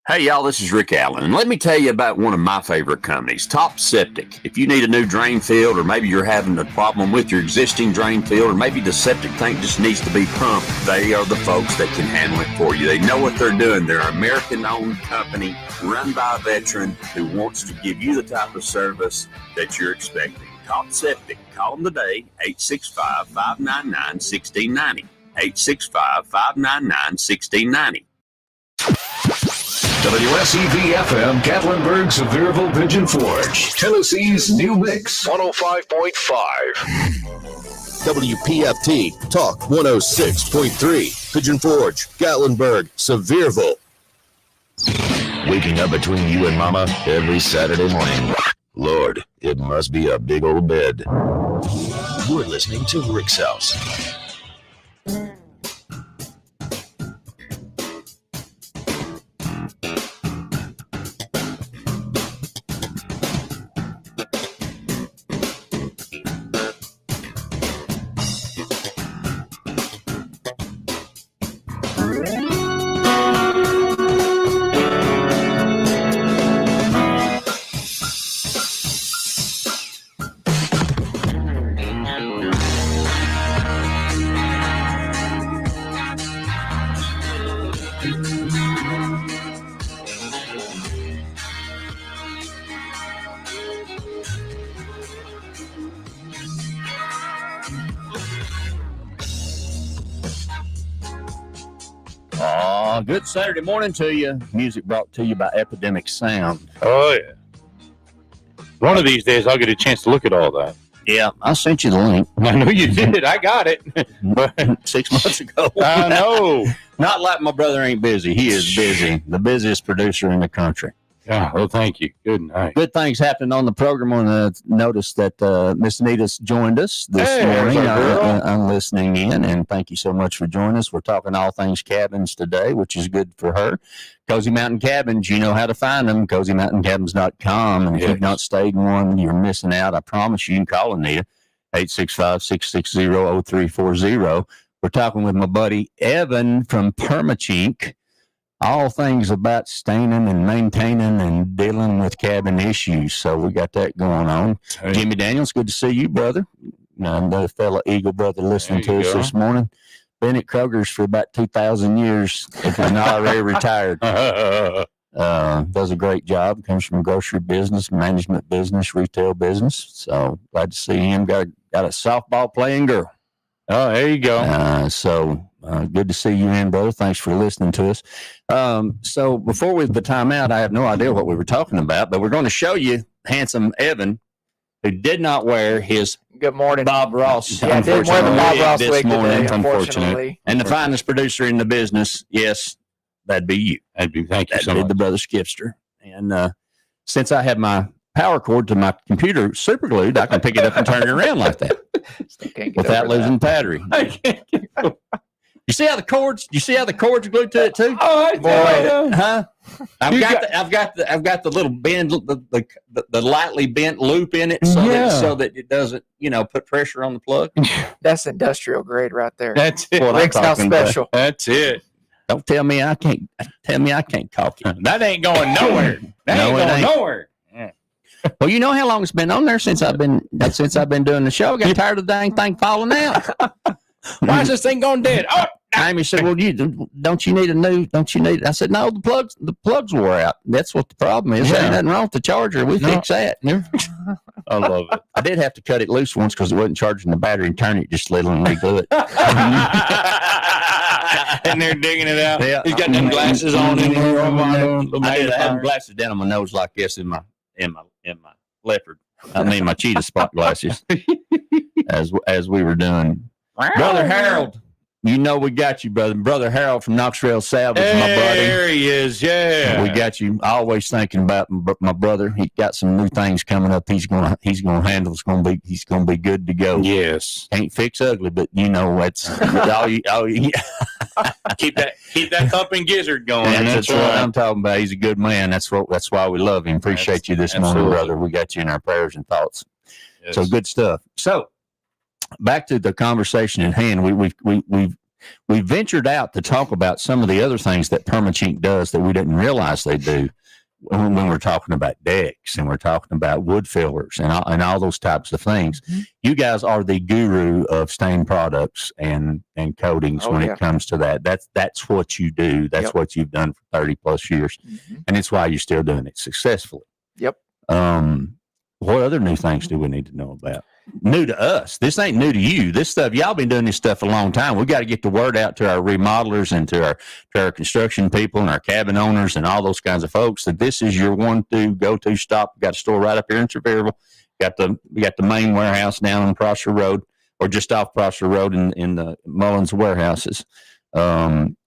Hey, y'all, this is Rick Allen, and let me tell you about one of my favorite companies, Top Septic. If you need a new drain field, or maybe you're having a problem with your existing drain field, or maybe the septic tank just needs to be pumped, they are the folks that can handle it for you. They know what they're doing. They're an American-owned company run by a veteran who wants to give you the type of service that you're expecting. Top Septic. Call them today, 865-599-1690. 865-599-1690. WSEV-FM, Gatlinburg, Sevierville, Pigeon Forge. Tennessee's new mix, 105.5. WPFT, Talk 106.3. Pigeon Forge, Gatlinburg, Sevierville. Waking up between you and Mama every Saturday morning. Lord, it must be a big old bed. You're listening to Rick's House. Good Saturday morning to you. Music brought to you by Epidemic Sound. Oh, yeah. One of these days, I'll get a chance to look at all that. Yeah, I sent you the link. I know you did. I got it. 6 months ago. I know. Not like my brother ain't busy. He is busy. The busiest producer in the country. Yeah, well, thank you. Good night. Good things happening on the program. I want to notice that Miss Anita's joined us this morning. I'm listening in, and thank you so much for joining us. We're talking all things cabins today, which is good for her. Cozy Mountain Cabins, you know how to find them, cozymountainCabins.com. And if you've not stayed in one, you're missing out. I promise you can call Anita, 865-660-0340. We're talking with my buddy Evan from Perma-Chink. All things about staining and maintaining and dealing with cabin issues. So we got that going on. Hey. Jimmy Daniels, good to see you, brother. Another fellow Eagle brother listening to us this morning. Been at Kroger's for about 2,000 years, if he's not already retired. Does a great job. Comes from grocery business, management business, retail business. So glad to see him. Got a softball playing girl. Oh, there you go. Good to see you in, brother. Thanks for listening to us. So before the timeout, I have no idea what we were talking about, but we're going to show you handsome Evan, who did not wear his Good morning, Bob Ross. Yeah, I didn't wear the Bob Ross this wig morning, today, unfortunately. And the finest producer in the business, yes, that'd be you. Thank you so much. That'd be the brother Skipster. And since I have my power cord to my computer super glued, I can pick it up and turn it around like that without losing battery. You see how the cords? You see how the cords are glued to it too? Oh, boy, huh? I've got the little bend, the lightly bent loop in it, so that it doesn't, put pressure on the plug. That's industrial grade right there. That's it. Rick's House special. That's it. Don't tell me I can't. Tell me I can't caulk it. That ain't going nowhere. That ain't going nowhere. Yeah. Well, you know how long it's been on there since I've been doing the show. I got tired of the dang thing falling out. Why is this thing going dead? Oh, Amy said, "Well, don't you need a new? Don't you need?" I said, "No, the plugs wore out. That's what the problem is. There ain't nothing wrong with the charger. We fix that." I love it. I did have to cut it loose once because it wasn't charging the battery and turn it just a little and reglue it. And they're digging it out. Yeah. He's got them glasses on in here. I did have glasses down on my nose like this in my leopard. I mean my cheetah spot glasses. as we were doing. Brother Harold, you know we got you, brother. Brother Harold from Knoxville Salvage, my buddy. There he is. Yeah, we got you. Always thinking about my brother. He got some new things coming up. He's gonna handle. He's gonna be good to go. Yes, can't fix ugly, but you know that's all you keep that thumping gizzard going. And that's what I'm talking about. He's a good man. That's why we love him. Appreciate you this morning, brother. We got you in our prayers and thoughts. Yes. So good stuff. So back to the conversation at hand. We've ventured out to talk about some of the other things that Perma-Chink does that we didn't realize they do when we're talking about decks and we're talking about wood fillers and all those types of things. Mm-hmm. You guys are the guru of stain products and coatings when it comes to that. That's what you do. That's what you've done for 30 plus years. Mm-hmm. And it's why you're still doing it successfully. Yep. What other new things do we need to know about? New to us. This ain't new to you. This stuff, y'all been doing this stuff a long time. We got to get the word out to our remodelers and to our construction people and our cabin owners and all those kinds of folks that this is your go-to stop. We got a store right up here in Sevierville. We got the main warehouse down on Prosser Road or just off Prosser Road in the Mullins warehouses.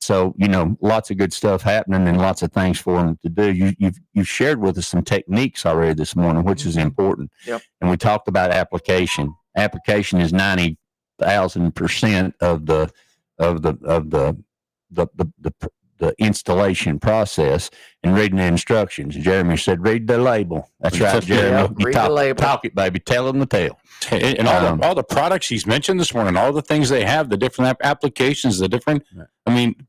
So, lots of good stuff happening and lots of things for them to do. You've shared with us some techniques already this morning, which is important. Yep. And we talked about application. Application is 90,000% of the installation process and reading the instructions. Jeremy said, read the label. That's right, Jeremy. Read the label. Talk it, baby. Tell them the tale. And all the products he's mentioned this morning, all the things they have, the different applications,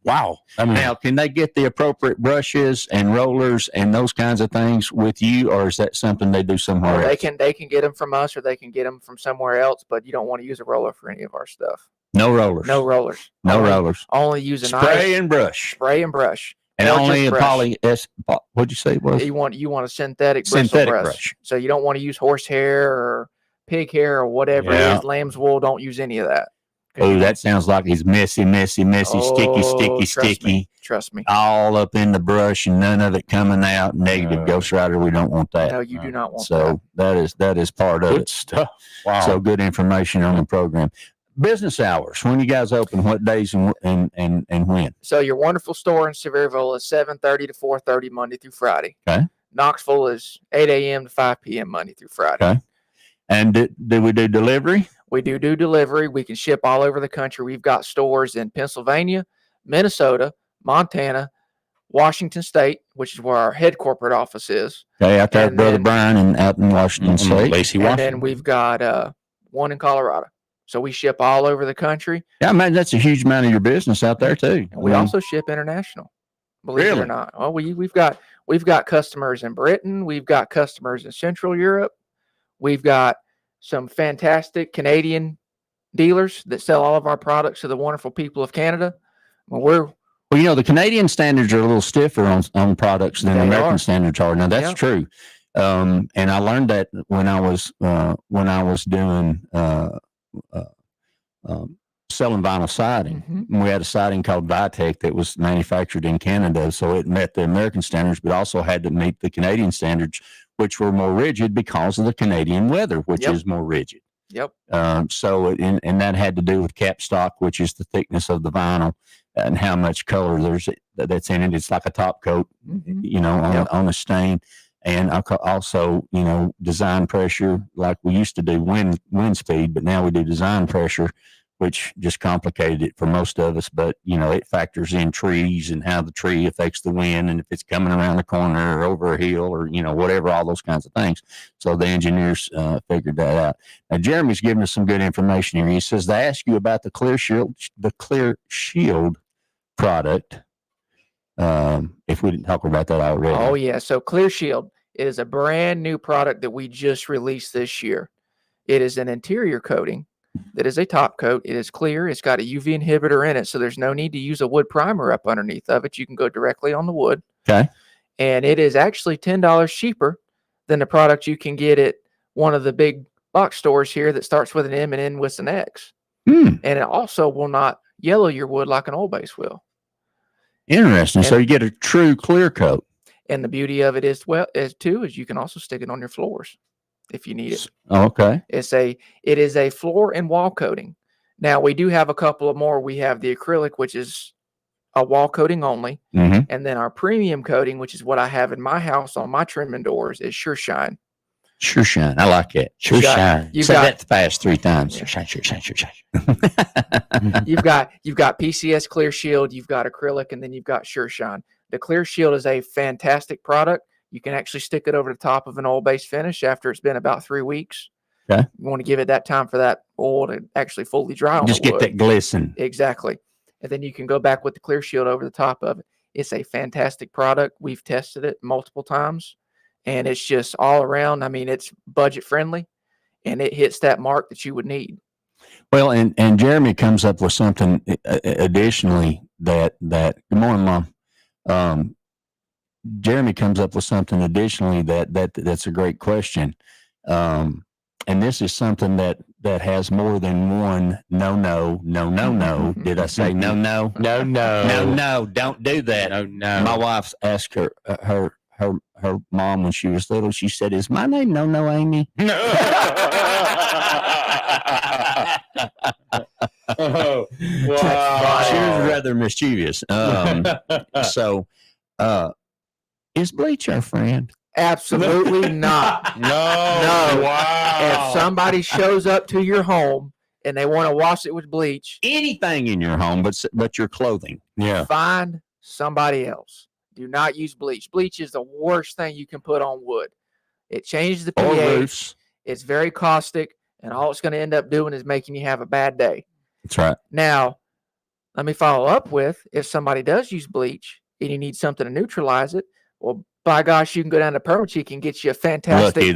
wow. Now, can they get the appropriate brushes and rollers and those kinds of things with you, or is that something they do somewhere else? They can get them from us, or they can get them from somewhere else, but you don't want to use a roller for any of our stuff. No rollers. No rollers. Rollers. Only use a spray and brush. Spray and brush. And only a poly S. What'd you say it was? You want a synthetic brush. So you don't want to use horsehair or pig hair or whatever it is. Lamb's wool. Don't use any of that. Oh, that sounds like it's messy, sticky. Trust me. All up in the brush and none of it coming out. Negative Ghost Rider. We don't want that. No, you do not want that. So that is part of good it. Stuff. Wow. So good information on the program. Business hours. When you guys open? What days and when? So your wonderful store in Sevierville is 7:30 to 4:30 Monday through Friday. Okay. Knoxville is 8 a.m. to 5 p.m. Monday through Friday. Okay. And do we do delivery? We do delivery. We can ship all over the country. We've got stores in Pennsylvania, Minnesota, Montana, Washington State, which is where our head corporate office is. Okay, out there, Brother Brian, and out in Washington State. Lacey, and Washington. then we've got one in Colorado. So we ship all over the country. Yeah, I mean, that's a huge amount of your business out there too. And we also ship international. Believe it or not. Oh, we've got customers in Britain. We've got customers in Central Europe. We've got some fantastic Canadian dealers that sell all of our products to the wonderful people of Canada. Well, the Canadian standards are a little stiffer on products than the American standards are. Now that's true. And I learned that when I was doing selling vinyl siding. Mm-hmm. We had a siding called Vitec that was manufactured in Canada, so it met the American standards, but also had to meet the Canadian standards, which were more rigid because of the Canadian weather, which is more rigid. Yep. So and that had to do with capstock, which is the thickness of the vinyl and how much color that's in it. It's like a top coat, on a stain. And also, design pressure, like we used to do wind speed, but now we do design pressure, which just complicated it for most of us. But, it factors in trees and how the tree affects the wind and if it's coming around the corner or over a hill or, whatever, all those kinds of things. So the engineers figured that out. Now, Jeremy's giving us some good information here. He says they ask you about the Clear Shield product. If we didn't talk about that already. Oh, yeah. So Clear Shield, It is a brand new product that we just released this year. It is an interior coating that is a top coat. It is clear. It's got a UV inhibitor in it, so there's no need to use a wood primer up underneath of it. You can go directly on the wood. Okay. And it is actually $10 cheaper than the product you can get at one of the big box stores here that starts with an M and ends with an X. And it also will not yellow your wood like an oil base will. Interesting. And, so you get a true clear coat. And the beauty of it is you can also stick it on your floors if you need it. Okay. It is a floor and wall coating. Now we do have a couple of more. We have the acrylic, which is a wall coating only. Mm-hmm. And then our premium coating, which is what I have in my house on my trim and doors, is Sure Shine. Sure Shine. I like it. Sure Shine. Say that fast 3 times. Yeah. Sure Shine, Sure Shine, Sure Shine. You've got PCS Clear Shield, you've got acrylic, and then you've got Sure Shine. The Clear Shield is a fantastic product. You can actually stick it over the top of an oil-based finish after it's been about 3 weeks. Okay. You want to give it that time for that oil to actually fully dry on Just the get wood. that glisten. Exactly. And then you can go back with the Clear Shield over the top of it. It's a fantastic product. We've tested it multiple times, and it's just all around. I mean, it's budget friendly, and it hits that mark that you would need. Well, and Jeremy comes up with something additionally that good morning, Mom. Jeremy comes up with something additionally that's a great question. And this is something that has more than one no. Did I say no? No, don't do that. No. My wife's asked her mom when she was little, she said, "Is my name No, Amy?" Oh, wow. She was rather mischievous. So, is bleach our friend? Absolutely not. No. Wow. If somebody shows up to your home and they want to wash it with bleach, anything in your home, but your clothing. Yeah. Find somebody else. Do not use bleach. Bleach is the worst thing you can put on wood. It changes the pH. It's very caustic, and all it's going to end up doing is making you have a bad day. That's right. Now, let me follow up with, if somebody does use bleach and you need something to neutralize it, well, by gosh, you can go down to Perma-Chink and get you a fantastic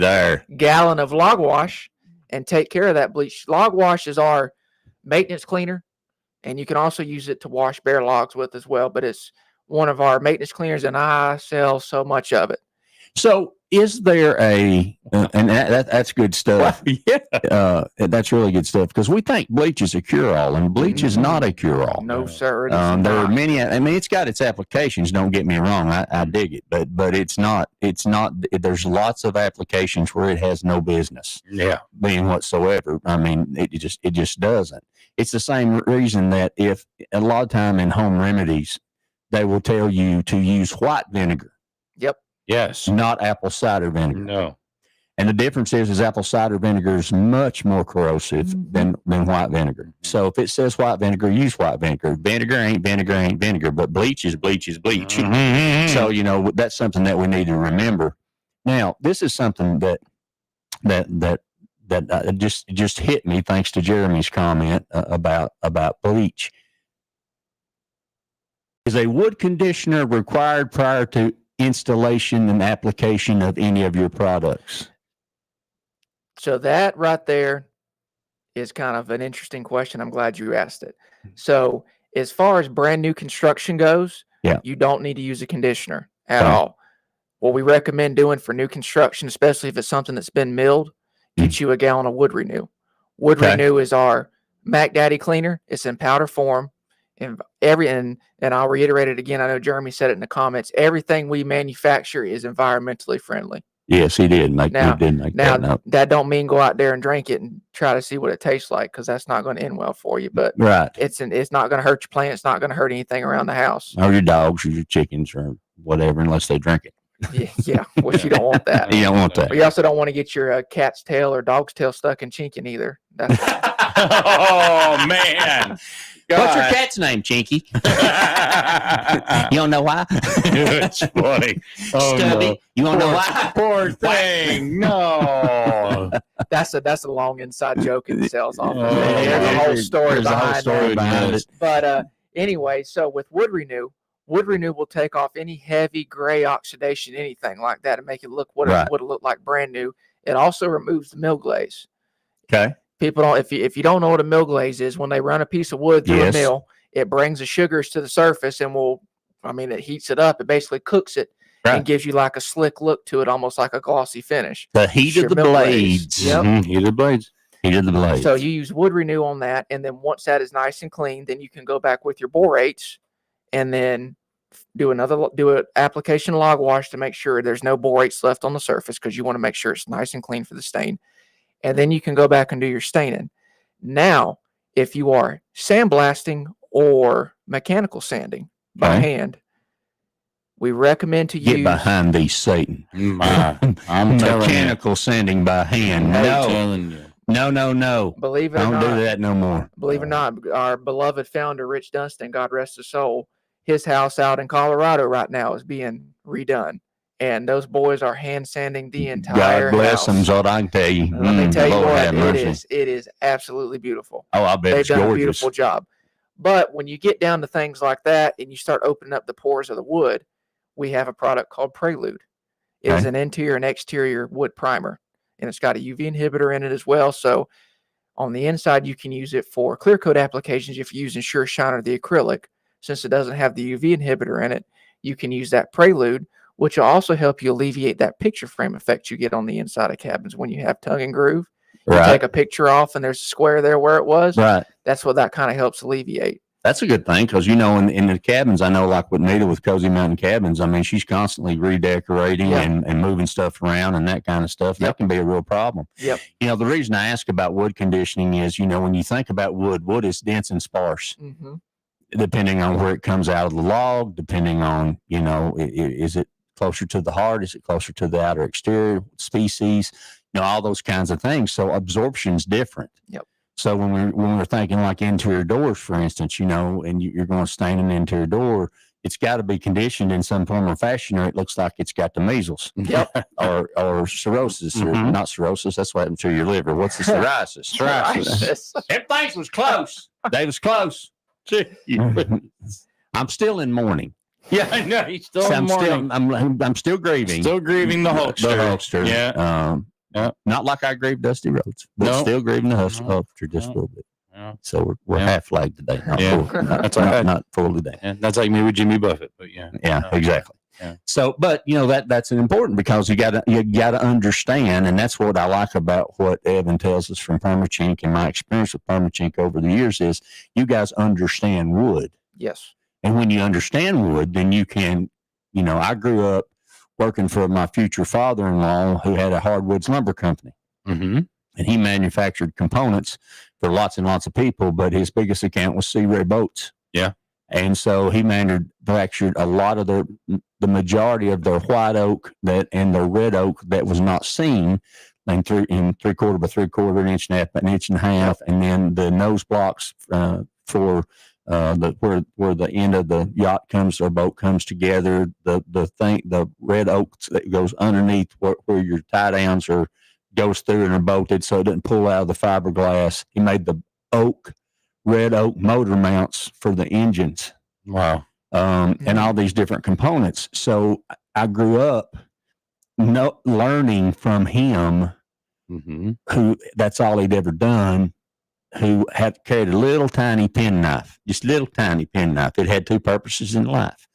gallon of log wash and take care of that bleach. Log wash is our maintenance cleaner, and you can also use it to wash bare logs with as well, but it's one of our maintenance cleaners, and I sell so much of it. So is there and that's good stuff. Yeah. That's really good stuff, because we think bleach is a cure-all, and bleach is not a cure-all. No, sir. There are many, I mean, it's got its applications, don't get me wrong. I dig it, but it's not, there's lots of applications where it has no business being whatsoever. I mean, it just doesn't. It's the same reason that if a lot of time in home remedies, they will tell you to use white vinegar. Yep. Yes. Not apple cider vinegar. No. And the difference is apple cider vinegar is much more corrosive than white vinegar. So if it says white vinegar, use white vinegar. Vinegar ain't vinegar, but bleach is bleach. Mm-hmm. So, that's something that we need to remember. Now, this is something that just hit me thanks to Jeremy's comment about bleach. Is a wood conditioner required prior to installation and application of any of your products? So that right there is kind of an interesting question. I'm glad you asked it. So as far as brand new construction goes, you don't need to use a conditioner at all. What we recommend doing for new construction, especially if it's something that's been milled, get you a gallon of Wood Renew. Wood Renew is our Mac Daddy cleaner. It's in powder form. And I'll reiterate it again. I know Jeremy said it in the comments. Everything we manufacture is environmentally friendly. Yes, he did make that note. That don't mean go out there and drink it and try to see what it tastes like, because that's not going to end well for you. But it's not going to hurt your plant. It's not going to hurt anything around the house. Or your dogs or your chickens or whatever, unless they drink it. Yeah, which you don't want that. You don't want that. But you also don't want to get your cat's tail or dog's tail stuck in chinking either. Oh, man. God. What's your cat's name, Chinky? You don't know why? It's funny. Oh, Stubby. No. You don't know why? Poor thing. No. That's a long inside joke in sales office. There's a whole story behind it. But anyway, so with Wood Renew, Wood Renew will take off any heavy gray oxidation, anything like that, and make it look what Right. it would look like brand new. It also removes the mill glaze. Okay. People don't, if you don't know what a mill glaze is, when they run a piece of wood through a mill, it brings the sugars to the surface and it heats it up. It basically cooks it and gives you like a slick look to it, almost like a glossy finish. The heat of the blades. Yep. Heat of the blades. Heat of the blades. So you use Wood Renew on that, and then once that is nice and clean, then you can go back with your borates and then do an application log wash to make sure there's no borates left on the surface, because you want to make sure it's nice and clean for the stain. And then you can go back and do your staining. Now, if you are sandblasting or mechanical sanding by hand, we recommend to Get use behind these, Satan. I'm mechanical sanding by hand. I'm No. telling you. No. Believe it or Don't not, do that no more. Believe it or not, our beloved founder, Rich Dunstan, God rest his soul, his house out in Colorado right now is being redone. And those boys are hand sanding the entire God bless house. them's what I can tell you. Let me tell you Lord what, have mercy. it is absolutely beautiful. Oh, I bet They've it's done gorgeous. a beautiful job. But when you get down to things like that and you start opening up the pores of the wood, we have a product called Prelude. It is an interior and exterior wood primer, and it's got a UV inhibitor in it as well. So on the inside, you can use it for clear coat applications if you're using Sure Shine or the acrylic. Since it doesn't have the UV inhibitor in it, you can use that Prelude, which will also help you alleviate that picture frame effect you get on the inside of cabins when you have tongue and groove. You take a picture off and there's a square there where it was. Right. That's what that kind of helps alleviate. That's a good thing, because, in the cabins, I know, like with Nita with Cozy Mountain Cabins, she's constantly redecorating and moving stuff around and that kind of stuff. That can be a real problem. Yep. The reason I ask about wood conditioning is, when you think about wood is dense and sparse. Mm-hmm. Depending on where it comes out of the log, depending on, is it closer to the heart? Is it closer to the outer exterior species? All those kinds of things. So absorption's different. Yep. So when we're thinking like interior doors, for instance, and you're going to stain an interior door, it's got to be conditioned in some form or fashion, or it looks like it's got the measles. Yep. or cirrhosis, or not cirrhosis. That's what happened to your liver. What's the psoriasis? Psoriasis. Everything was close. They was close. I'm still in mourning. Yeah, I know. He's still I'm still grieving. Still grieving the Hulkster. The Hulkster. Yeah. Not like I grieved Dusty Rhodes, but still grieving the Hulkster just a little bit. Yeah. So we're half flagged today. Not full, That's all right. not full today. Yeah, that's like me with Jimmy Buffett, but yeah. Yeah, exactly. Yeah. So, but that's important, because you gotta understand, and that's what I like about what Evan tells us from Perma-Chink, and my experience with Perma-Chink over the years is you guys understand wood. Yes. And when you understand wood, then you can, I grew up working for my future father-in-law, who had a hardwoods lumber company. Mm-hmm. And he manufactured components for lots and lots of people, but his biggest account was Sea Ray boats. Yeah. And so he manufactured a lot of the majority of their white oak and their red oak that was not seen in 3/4 by 3/4, an inch and a half, and then the nose blocks for where the end of the yacht comes or boat comes together, the red oak that goes underneath where your tie downs goes through and are bolted so it doesn't pull out of the fiberglass. He made the red oak motor mounts for the engines. Wow. And all these different components. So I grew up learning from him, who that's all he'd ever done, who had carried a little tiny penknife, just a little tiny penknife. It had two purposes in life.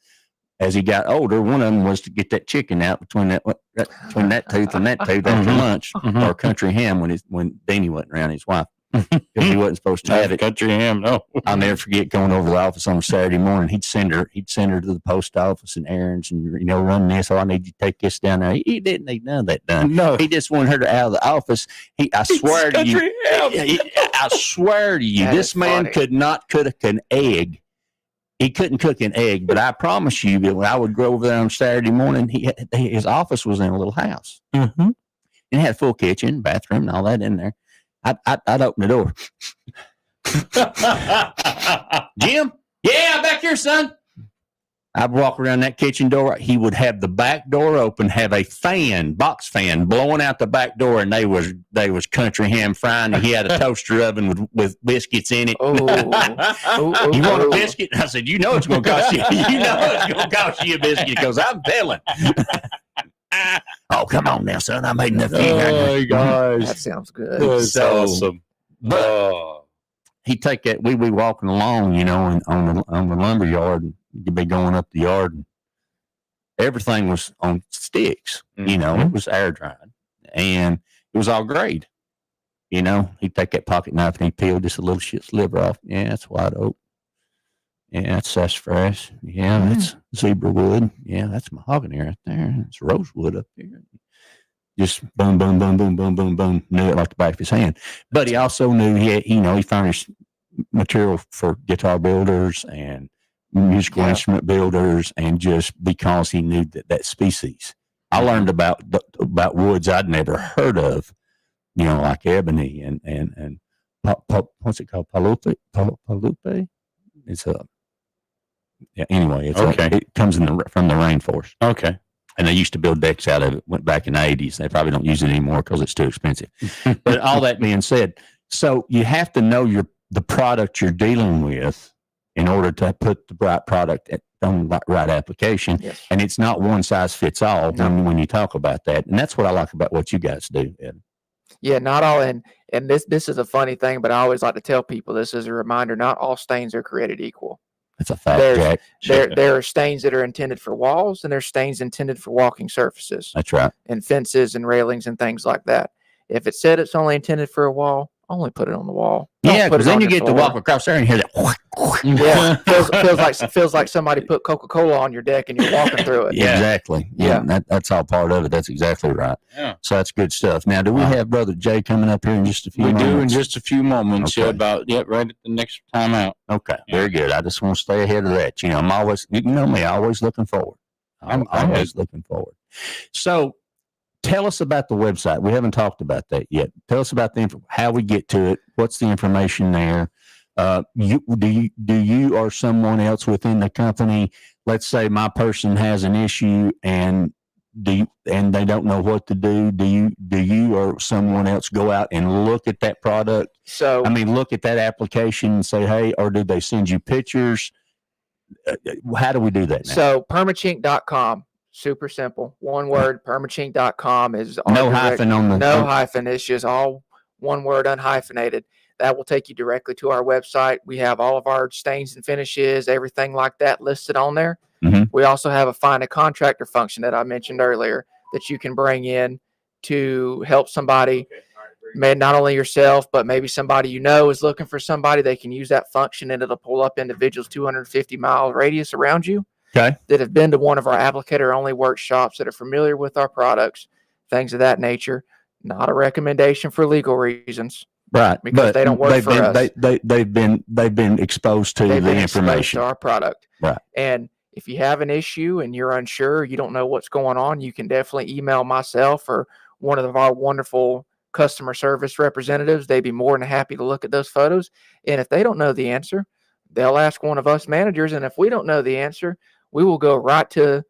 As he got older, one of them was to get that chicken out between that tooth and that tooth after lunch, or country ham when Deanie wasn't around, his wife, because he wasn't supposed to have it. Country ham, no. I'll never forget going over to the office on a Saturday morning. He'd send her to the post office and errands, and run this. Oh, I need you to take this down there. He didn't need none of that done. No, he just wanted her out of the office. I swear to you, I swear to you, this man could not cook an egg. He couldn't cook an egg, but I promise you that when I would go over there on Saturday morning, his office was in a little house. Mm-hmm. And it had a full kitchen, bathroom, and all that in there. I'd open the door. Jim? Yeah, back here, son. I'd walk around that kitchen door. He would have the back door open, have a box fan blowing out the back door, and they was country ham frying. And he had a toaster oven with biscuits in it. Oh, you want a biscuit? And I said, you know it's going to cost you. You know it's going to cost you a biscuit because I'm telling. Oh, come on now, son. I made enough. Oh, gosh. That sounds good. That's awesome. But he'd take that. We'd be walking along, you know, and on the lumber yard. You'd be going up the yard. And everything was on sticks. You know, it was air dried, and it was all grade. You know, he'd take that pocket knife and he'd peel just a little shit sliver off. Yeah, that's white oak. Yeah, that's sassafras. Yeah, that's zebra wood. Yeah, that's mahogany right there. It's rosewood up here. Just boom, boom, boom, boom, boom, boom, boom. Knew it like the back of his hand. But he also knew he furnished material for guitar builders and musical instrument builders, and just because he knew that species. I learned about woods I'd never heard of, you know, like ebony and what's it called? Palupe? It's anyway, it's okay. It comes from the rainforest. Okay. And they used to build decks out of it. Went back in the 80s. They probably don't use it anymore because it's too expensive. But all that being said, so you have to know the product you're dealing with in order to put the right product on the right application. Yes. And it's not one size fits all when you talk about that. And that's what I like about what you guys do, Ed. Yeah, not all. And this is a funny thing, but I always like to tell people this as a reminder: not all stains are created equal. That's a fact, Jack. There are stains that are intended for walls, and there's stains intended for walking surfaces. That's right. And fences and railings and things like that. If it said it's only intended for a wall, only put it on the wall. Yeah, because then you get to walk across there and hear that. Yeah, feels like somebody put Coca-Cola on your deck and you're walking through it. Yeah. Exactly. Yeah, that's all part of it. That's exactly right. Yeah. So that's good stuff. Now, do we have Brother Jay coming up here in just a few moments? We do in just a few moments. Okay. Right at the next time out. Okay, very good. I just want to stay ahead of that. You know, I'm always, you know me, always looking forward. I'm always looking forward. So, tell us about the website. We haven't talked about that yet. Tell us about how we get to it. What's the information there? Do you or someone else within the company? Let's say my person has an issue and they don't know what to do. Do you or someone else go out and look at that product? So look at that application and say, hey, or do they send you pictures? How do we do that now? So Perma-Chink.com. Super simple. One word, Perma-Chink.com is no hyphen on the no hyphen. It's just all one word, unhyphenated. That will take you directly to our website. We have all of our stains and finishes, everything like that listed on there. Mm-hmm. We also have a find a contractor function that I mentioned earlier that you can bring in to help somebody, not only yourself, but maybe somebody you know is looking for somebody. They can use that function and it'll pull up individuals 250-mile radius around you. Okay. That have been to one of our applicator-only workshops, that are familiar with our products, things of that nature. Not a recommendation for legal reasons, right? Because they don't work for us. They've been exposed to the information, to our product, right? And if you have an issue and you're unsure, you don't know what's going on, you can definitely email myself or one of our wonderful customer service representatives. They'd be more than happy to look at those photos. And if they don't know the answer, they'll ask one of us managers. And if we don't know the answer, we will go right to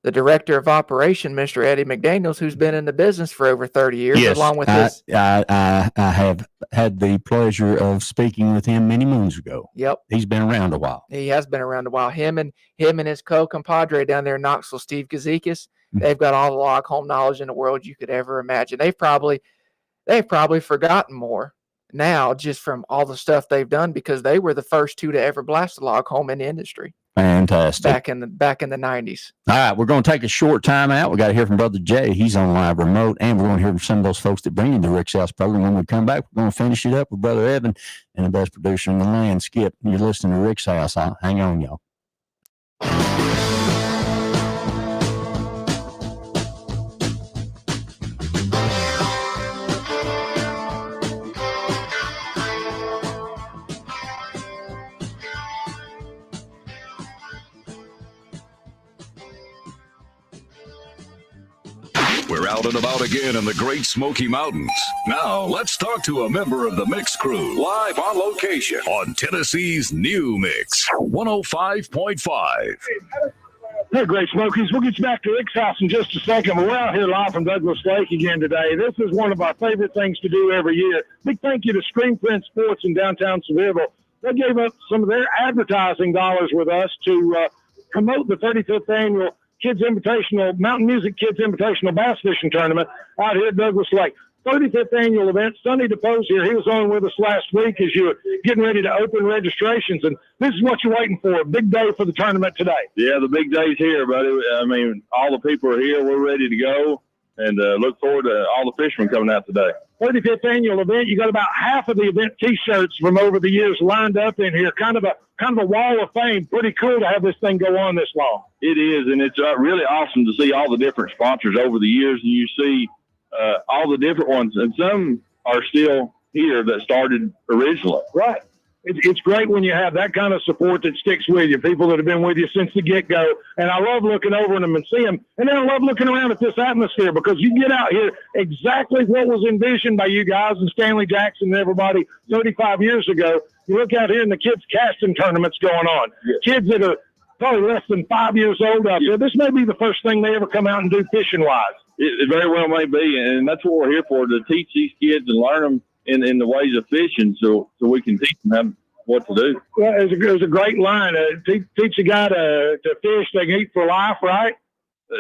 the director of operation, Mr. Eddie McDaniels, who's been in the business for over 30 years, yes, along with I have had the pleasure of speaking with him many moons ago. Yep. He's been around a while. He has been around a while. Him and his co-compadre down there in Knoxville, Steve Gazikis, they've got all the log home knowledge in the world you could ever imagine. They've probably forgotten more now just from all the stuff they've done, because they were the first two to ever blast a log home in the industry. Fantastic. Back in the 90s. All right, we're going to take a short time out. We got to hear from Brother Jay. He's on live remote, and we're going to hear from some of those folks that bring you the Rick's House program. When we come back, we're going to finish it up with Brother Evan and the best producer in the land, Skip. You're listening to Rick's House. Hang on, y'all. We're out and about again in the Great Smoky Mountains. Now, let's talk to a member of the Mix Crew, live on location on Tennessee's New Mix, 105.5. Hey, Great Smokies. We'll get you back to Rick's house in just a second. We're out here live from Douglas Lake again today. This is one of our favorite things to do every year. Big thank you to Screen Print Sports in downtown Sevierville. They gave up some of their advertising dollars with us to promote the 35th annual Kids Invitational, Mountain Music Kids Invitational Bass Fishing Tournament out here at Douglas Lake. 35th annual event. Sonny DePose here. He was on with us last week as you were getting ready to open registrations. And this is what you're waiting for. A big day for the tournament today. Yeah, the big day's here, buddy. I mean, all the people are here. We're ready to go. And look forward to all the fishermen coming out today. 35th annual event. You got about half of the event T-shirts from over the years lined up in here. Kind of a wall of fame. Pretty cool to have this thing go on this long. It is, and it's really awesome to see all the different sponsors over the years. And you see all the different ones, and some are still here that started originally. Right. It's great when you have that kind of support that sticks with you, people that have been with you since the get-go. And I love looking over them and see them. And then I love looking around at this atmosphere because you get out here exactly what was envisioned by you guys and Stanley Jackson and everybody 35 years ago. You look out here and the kids' casting tournaments going on. Yeah. Kids that are probably less than 5 years old out there. This may be the first thing they ever come out and do fishing-wise. It very well may be, and that's what we're here for, to teach these kids and learn them in the ways of fishing so we can teach them what to do. Well, it was a great line. Teach a guy to fish, they can eat for life, right?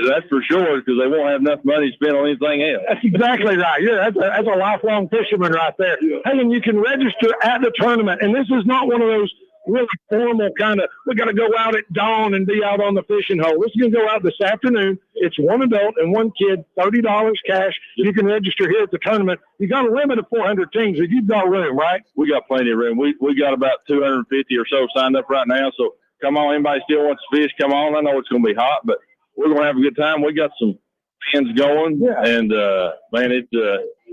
That's for sure, because they won't have enough money to spend on anything else. That's exactly right. Yeah, that's a lifelong fisherman right there. Yeah. Hey, and you can register at the tournament, and this is not one of those really formal kind of, we got to go out at dawn and be out on the fishing hole. This is going to go out this afternoon. It's one adult and one kid, $30 cash. You can register here at the tournament. You got a limit of 400 teams, but you've got room, right? We got plenty of room. We got about 250 or so signed up right now. So come on, anybody still wants to fish, come on. I know it's going to be hot, but we're going to have a good time. We got some fans going, and man, it's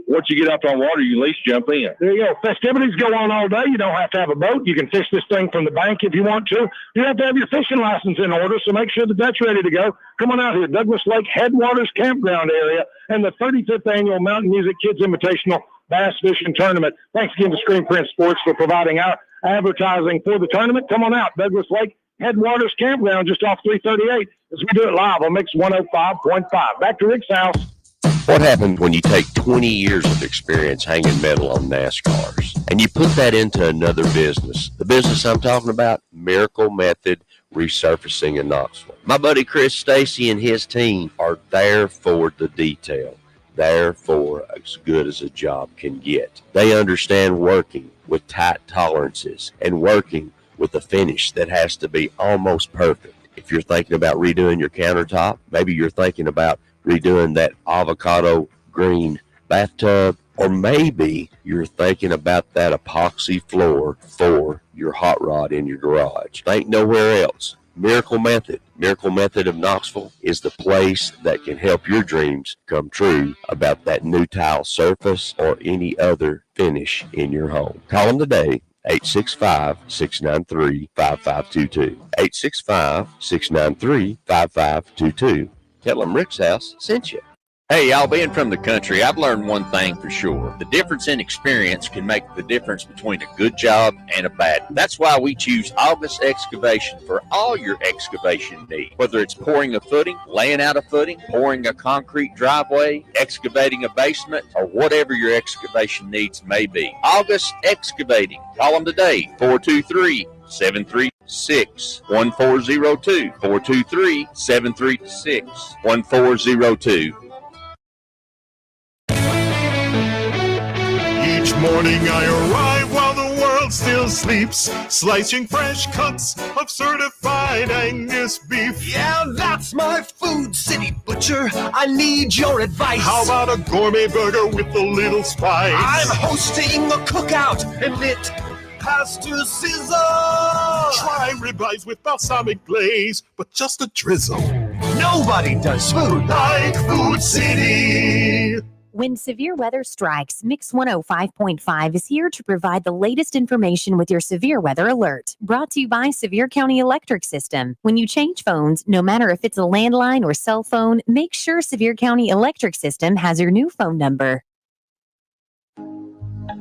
once you get out on water, you at least jump in. There you go. Festivities go on all day. You don't have to have a boat. You can fish this thing from the bank if you want to. You have to have your fishing license in order, so make sure that that's ready to go. Come on out here, Douglas Lake Headwaters Campground area, and the 35th Annual Mountain Music Kids Invitational Bass Fishing Tournament. Thanks again to Screen Print Sports for providing our advertising for the tournament. Come on out, Douglas Lake Headwaters Campground, just off 338, as we do it live on Mix 105.5. Back to Rick's house. What happens when you take 20 years of experience hanging metal on NASCARs and you put that into another business? The business I'm talking about, Miracle Method Resurfacing in Knoxville. My buddy Chris Stacy and his team are there for the detail, there for as good as a job can get. They understand working with tight tolerances and working with a finish that has to be almost perfect. If you're thinking about redoing your countertop, maybe you're thinking about redoing that avocado green bathtub, or maybe you're thinking about that epoxy floor for your hot rod in your garage. Think nowhere else. Miracle Method of Knoxville is the place that can help your dreams come true about that new tile surface or any other finish in your home. Call them today. 865-693-5522. 865-693-5522. Tell them Rick's house sent you. Hey, y'all, being from the country, I've learned one thing for sure. The difference in experience can make the difference between a good job and a bad. That's why we choose August Excavation for all your excavation needs. Whether it's pouring a footing, laying out a footing, pouring a concrete driveway, excavating a basement, or whatever your excavation needs may be. August Excavating. Call them today, 423-736-1402. 423-736-1402. Each morning I arrive while the world still sleeps, slicing fresh cuts of certified Angus beef. Yeah, that's my food, city butcher. I need your advice. How about a gourmet burger with a little spice? I'm hosting a cookout, and it has to sizzle. Try ribeyes with balsamic glaze, but just a drizzle. Nobody does food like Food City. When severe weather strikes, Mix 105.5 is here to provide the latest information with your severe weather alert. Brought to you by Sevier County Electric System. When you change phones, no matter if it's a landline or cell phone, make sure Sevier County Electric System has your new phone number.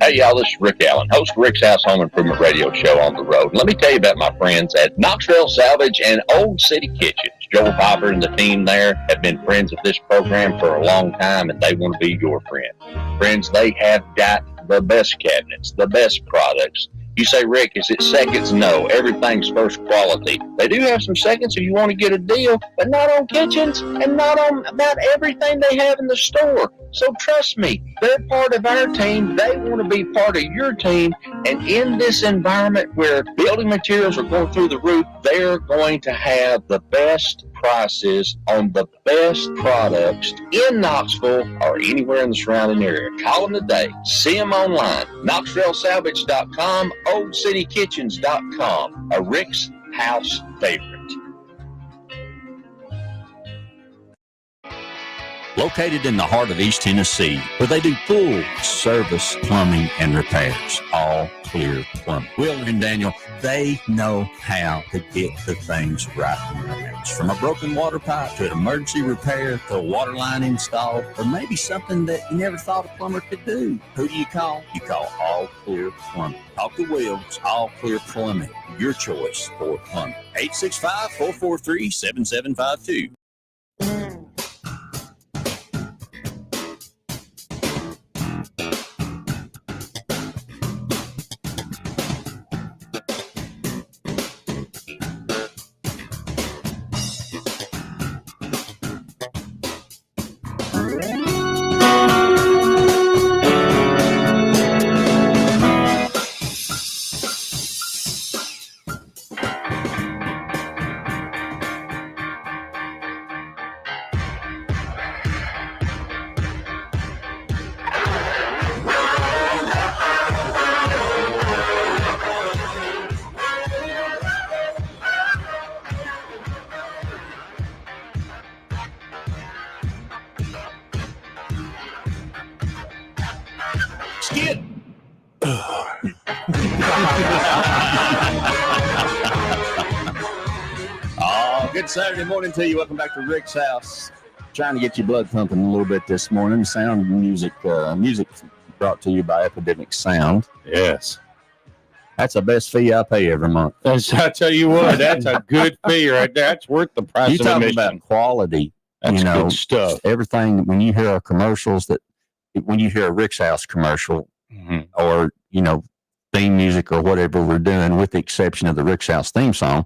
Hey y'all, this is Rick Allen, host of Rick's House Home Improvement Radio Show on the road. Let me tell you about my friends at Knoxville Salvage and Old City Kitchens. Joel Popper and the team there have been friends of this program for a long time, and they want to be your friend. Friends, they have got the best cabinets, the best products. You say, Rick, is it seconds? No, everything's first quality. They do have some seconds if you want to get a deal, but not on kitchens and not on about everything they have in the store. So trust me, they're part of our team. They want to be part of your team. And in this environment where building materials are going through the roof, they're going to have the best prices on the best products in Knoxville or anywhere in the surrounding area. Call them today. See them online. KnoxvilleSalvage.com, OldCityKitchens.com. A Rick's House favorite. Located in the heart of East Tennessee, where they do full service plumbing and repairs. All Clear Plumbing. Will and Daniel, they know how to get the things right in your house. From a broken water pipe to an emergency repair to a water line install, or maybe something that you never thought a plumber could do. Who do you call? You call All Clear Plumbing. Talk to Will. It's All Clear Plumbing. Your choice for plumbing. 865-443-7752. Skid. Oh, good Saturday morning to you. Welcome back to Rick's House. Trying to get your blood pumping a little bit this morning. Sound music brought to you by Epidemic Sound. Yes. That's the best fee I pay every month. I tell you what, that's a good fee right there. That's worth the price You of talking admission. about quality. That's good stuff. Everything, when you hear our commercials, when you hear a Rick's House commercial or, theme music or whatever we're doing, with the exception of the Rick's House theme song,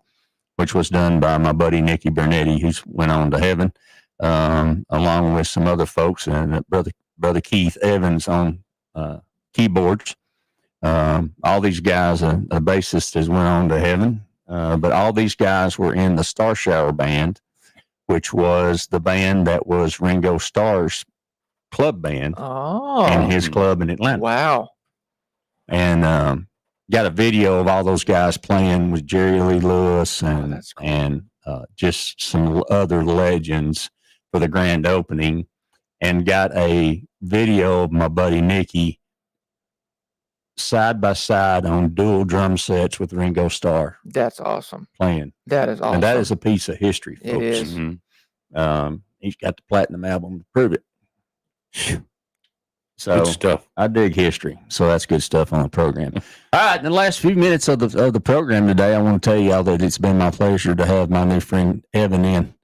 which was done by my buddy Nicky Bernetti, who's went on to heaven, along with some other folks, and brother Keith Evans on keyboards. All these guys, a bassist has went on to heaven, but all these guys were in the Star Shower Band, which was the band that was Ringo Starr's club band in his club in Atlanta. Wow. And got a video of all those guys playing with Jerry Lee Lewis and just some other legends for the grand opening, and got a video of my buddy Nicky side by side on dual drum sets with Ringo Starr. That's awesome. Playing. That is awesome. And that is a piece of history, folks. It is. He's got the platinum album to prove it. So Good stuff. I dig history. So that's good stuff on the program. All right. In the last few minutes of the program today, I want to tell y'all that it's been my pleasure to have my new friend Evan in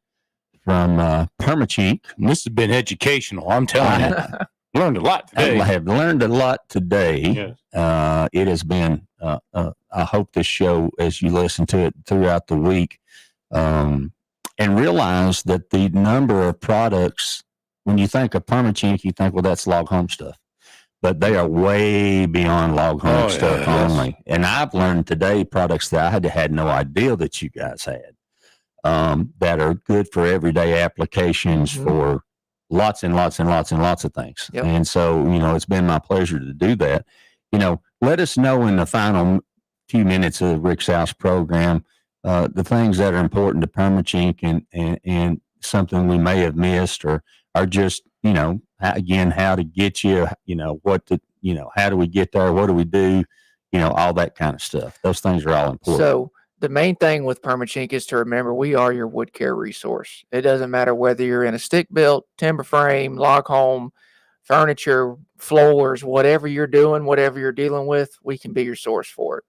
from Perma-Chink. This has been educational. I'm telling you. Learned a lot today. I have learned a lot today. Yes. It has been, I hope this show, as you listen to it throughout the week, and realize that the number of products, when you think of Perma-Chink, you think, well, that's log home stuff. But they are way beyond log home stuff only. And I've learned today products that I had no idea that you guys had, that are good for everyday applications for lots and lots and lots and lots of things. Yep. And so, it's been my pleasure to do that. Let us know in the final few minutes of Rick's House program, the things that are important to Perma-Chink and something we may have missed, or are just, again, how to get you, how do we get there? What do we do? All that kind of stuff. Those things are all important. So the main thing with Perma-Chink is to remember we are your wood care resource. It doesn't matter whether you're in a stick-built, timber frame, log home, furniture, floors, whatever you're doing, whatever you're dealing with, we can be your source for it.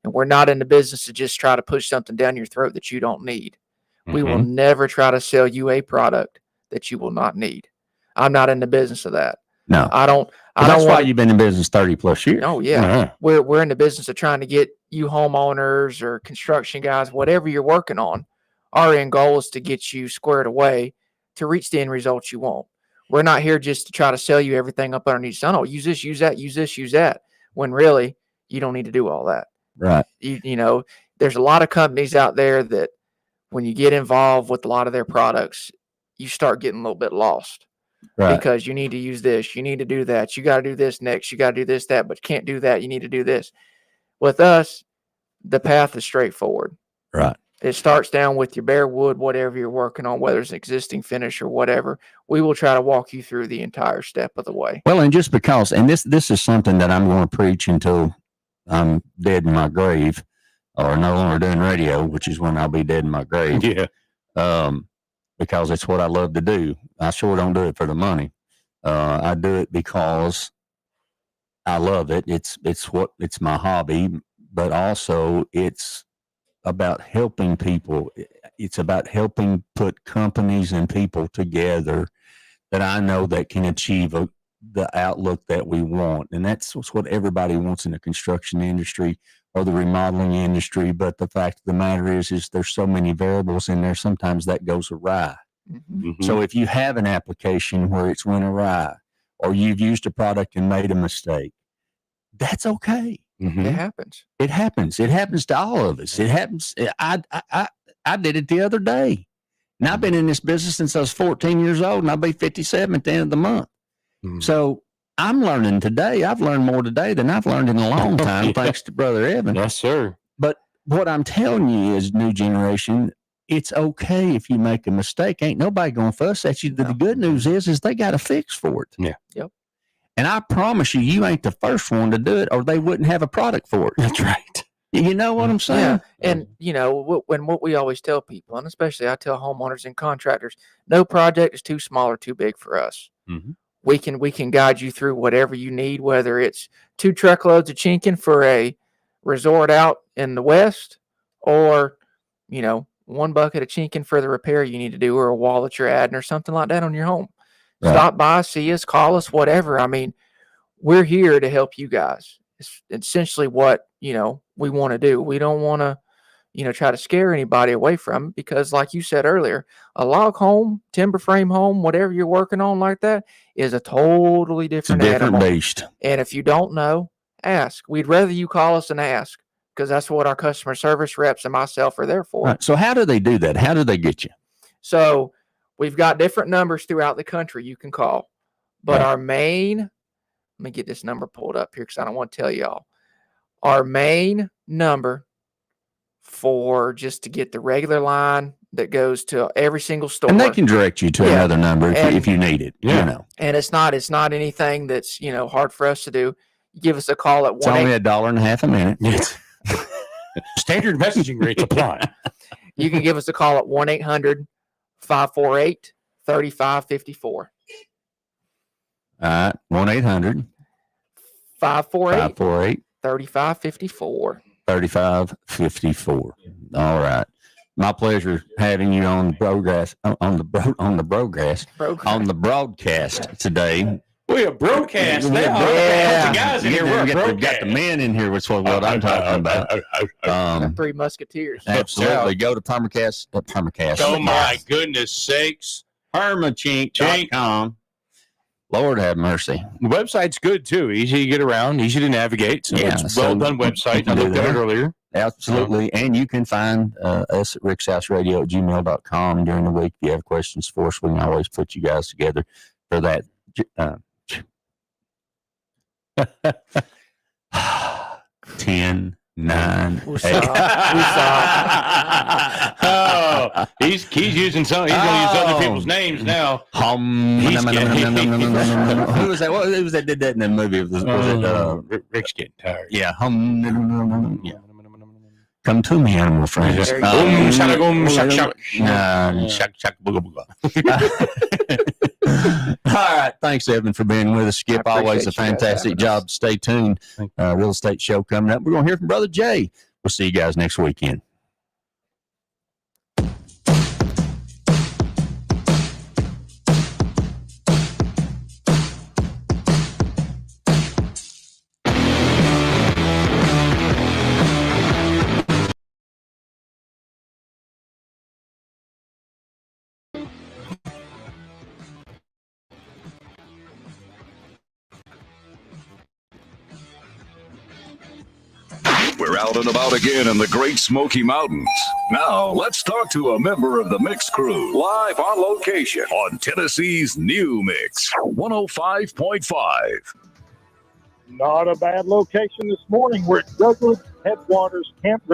And we're not in the business to just try to push something down your throat that you don't need. We will never try to sell you a product that you will not need. I'm not in the business of that. No, I don't. That's why you've been in business 30 plus years. Oh yeah, we're in the business of trying to get you homeowners or construction guys, whatever you're working on. Our end goal is to get you squared away to reach the end results you want. We're not here just to try to sell you everything up underneath the sun. Oh, use this, use that, use this, use that. When really you don't need to do all that. Right. There's a lot of companies out there that when you get involved with a lot of their products, you start getting a little bit lost. Right. Because you need to use this, you need to do that, you got to do this next, you got to do this, that, but you can't do that. You need to do this. With us, the path is straightforward. Right. It starts down with your bare wood, whatever you're working on, whether it's an existing finish or whatever. We will try to walk you through the entire step of the way. Well, and just because, and this is something that I'm going to preach until I'm dead in my grave, or no longer doing radio, which is when I'll be dead in my grave. Yeah. Because it's what I love to do. I sure don't do it for the money. I do it because I love it. It's my hobby, but also it's about helping people. It's about helping put companies and people together that I know that can achieve the outlook that we want. And that's what everybody wants in the construction industry or the remodeling industry. But the fact of the matter is there's so many variables in there. Sometimes that goes awry. Mm-hmm. So if you have an application where it's went awry, or you've used a product and made a mistake, that's okay. Mm-hmm. It happens. It happens. It happens to all of us. It happens. I did it the other day. And I've been in this business since I was 14 years old, and I'll be 57 at the end of the month. Mm-hmm. So I'm learning today. I've learned more today than I've learned in a long time, thanks to Brother Evan. Yes, sir. But what I'm telling you is, new generation, it's okay if you make a mistake. Ain't nobody going to fuss at you. The good news is they got a fix for it. Yeah. Yep. And I promise you ain't the first one to do it, or they wouldn't have a product for it. That's right. You know what I'm saying? Yeah. And, what we always tell people, and especially I tell homeowners and contractors, no project is too small or too big for us. Mm-hmm. We can guide you through whatever you need, whether it's 2 truckloads of chinking for a resort out in the West, or, 1 bucket of chinking for the repair you need to do, or a wall that you're adding or something like that on your home. Right. Stop by, see us, call us, whatever. I mean, we're here to help you guys. It's essentially what, we want to do. We don't want to, try to scare anybody away from it, because like you said earlier, a log home, timber frame home, whatever you're working on like that is a totally different animal. Beast. And if you don't know, ask. We'd rather you call us and ask, because that's what our customer service reps and myself are there for. Right. So how do they do that? How do they get you? So we've got different numbers throughout the country you can call, but our main, let me get this number pulled up here because I don't want to tell y'all. Our main number for just to get the regular line that goes to every single store. And they can direct you to another number if you need it. Yeah. And it's not anything that's, hard for us to do. You give us a call at it's only $1.50 a minute. Yes. Standard messaging rates apply. You can give us a call at 1-800-548-3554. All right. 1-800-548-3554. 3554. All right. My pleasure having you on the broadcast today. We are broadcast now. Yeah. The guys in here, we're got the men in here, which is what I'm talking about. The 3 Musketeers. Absolutely. Go to Perma-Chink. Oh my goodness sakes. Perma-Chink.com. Lord have mercy. The website's good too. Easy to get around, easy to navigate. So it's well done website. I looked at it earlier. Absolutely. And you can find us at rickshouseradio@gmail.com during the week. If you have questions for us, we can always put you guys together for that. 10 9. Oh, he's using some. He's going to use other people's names now. Who was that? What was that? Did that in the movie? Was it Rick's getting tired. Yeah. Yeah. Come to me, animal friends. All right. Thanks, Evan, for being with us. Skip, always a fantastic job. Stay tuned. Real estate show coming up. We're going to hear from Brother Jay. We'll see you guys next weekend. We're out and about again in the Great Smoky Mountains. Now, let's talk to a member of the Mix crew, live on location on Tennessee's new Mix, 105.5. Not a bad location this morning. We're at Douglas Headwaters Campground.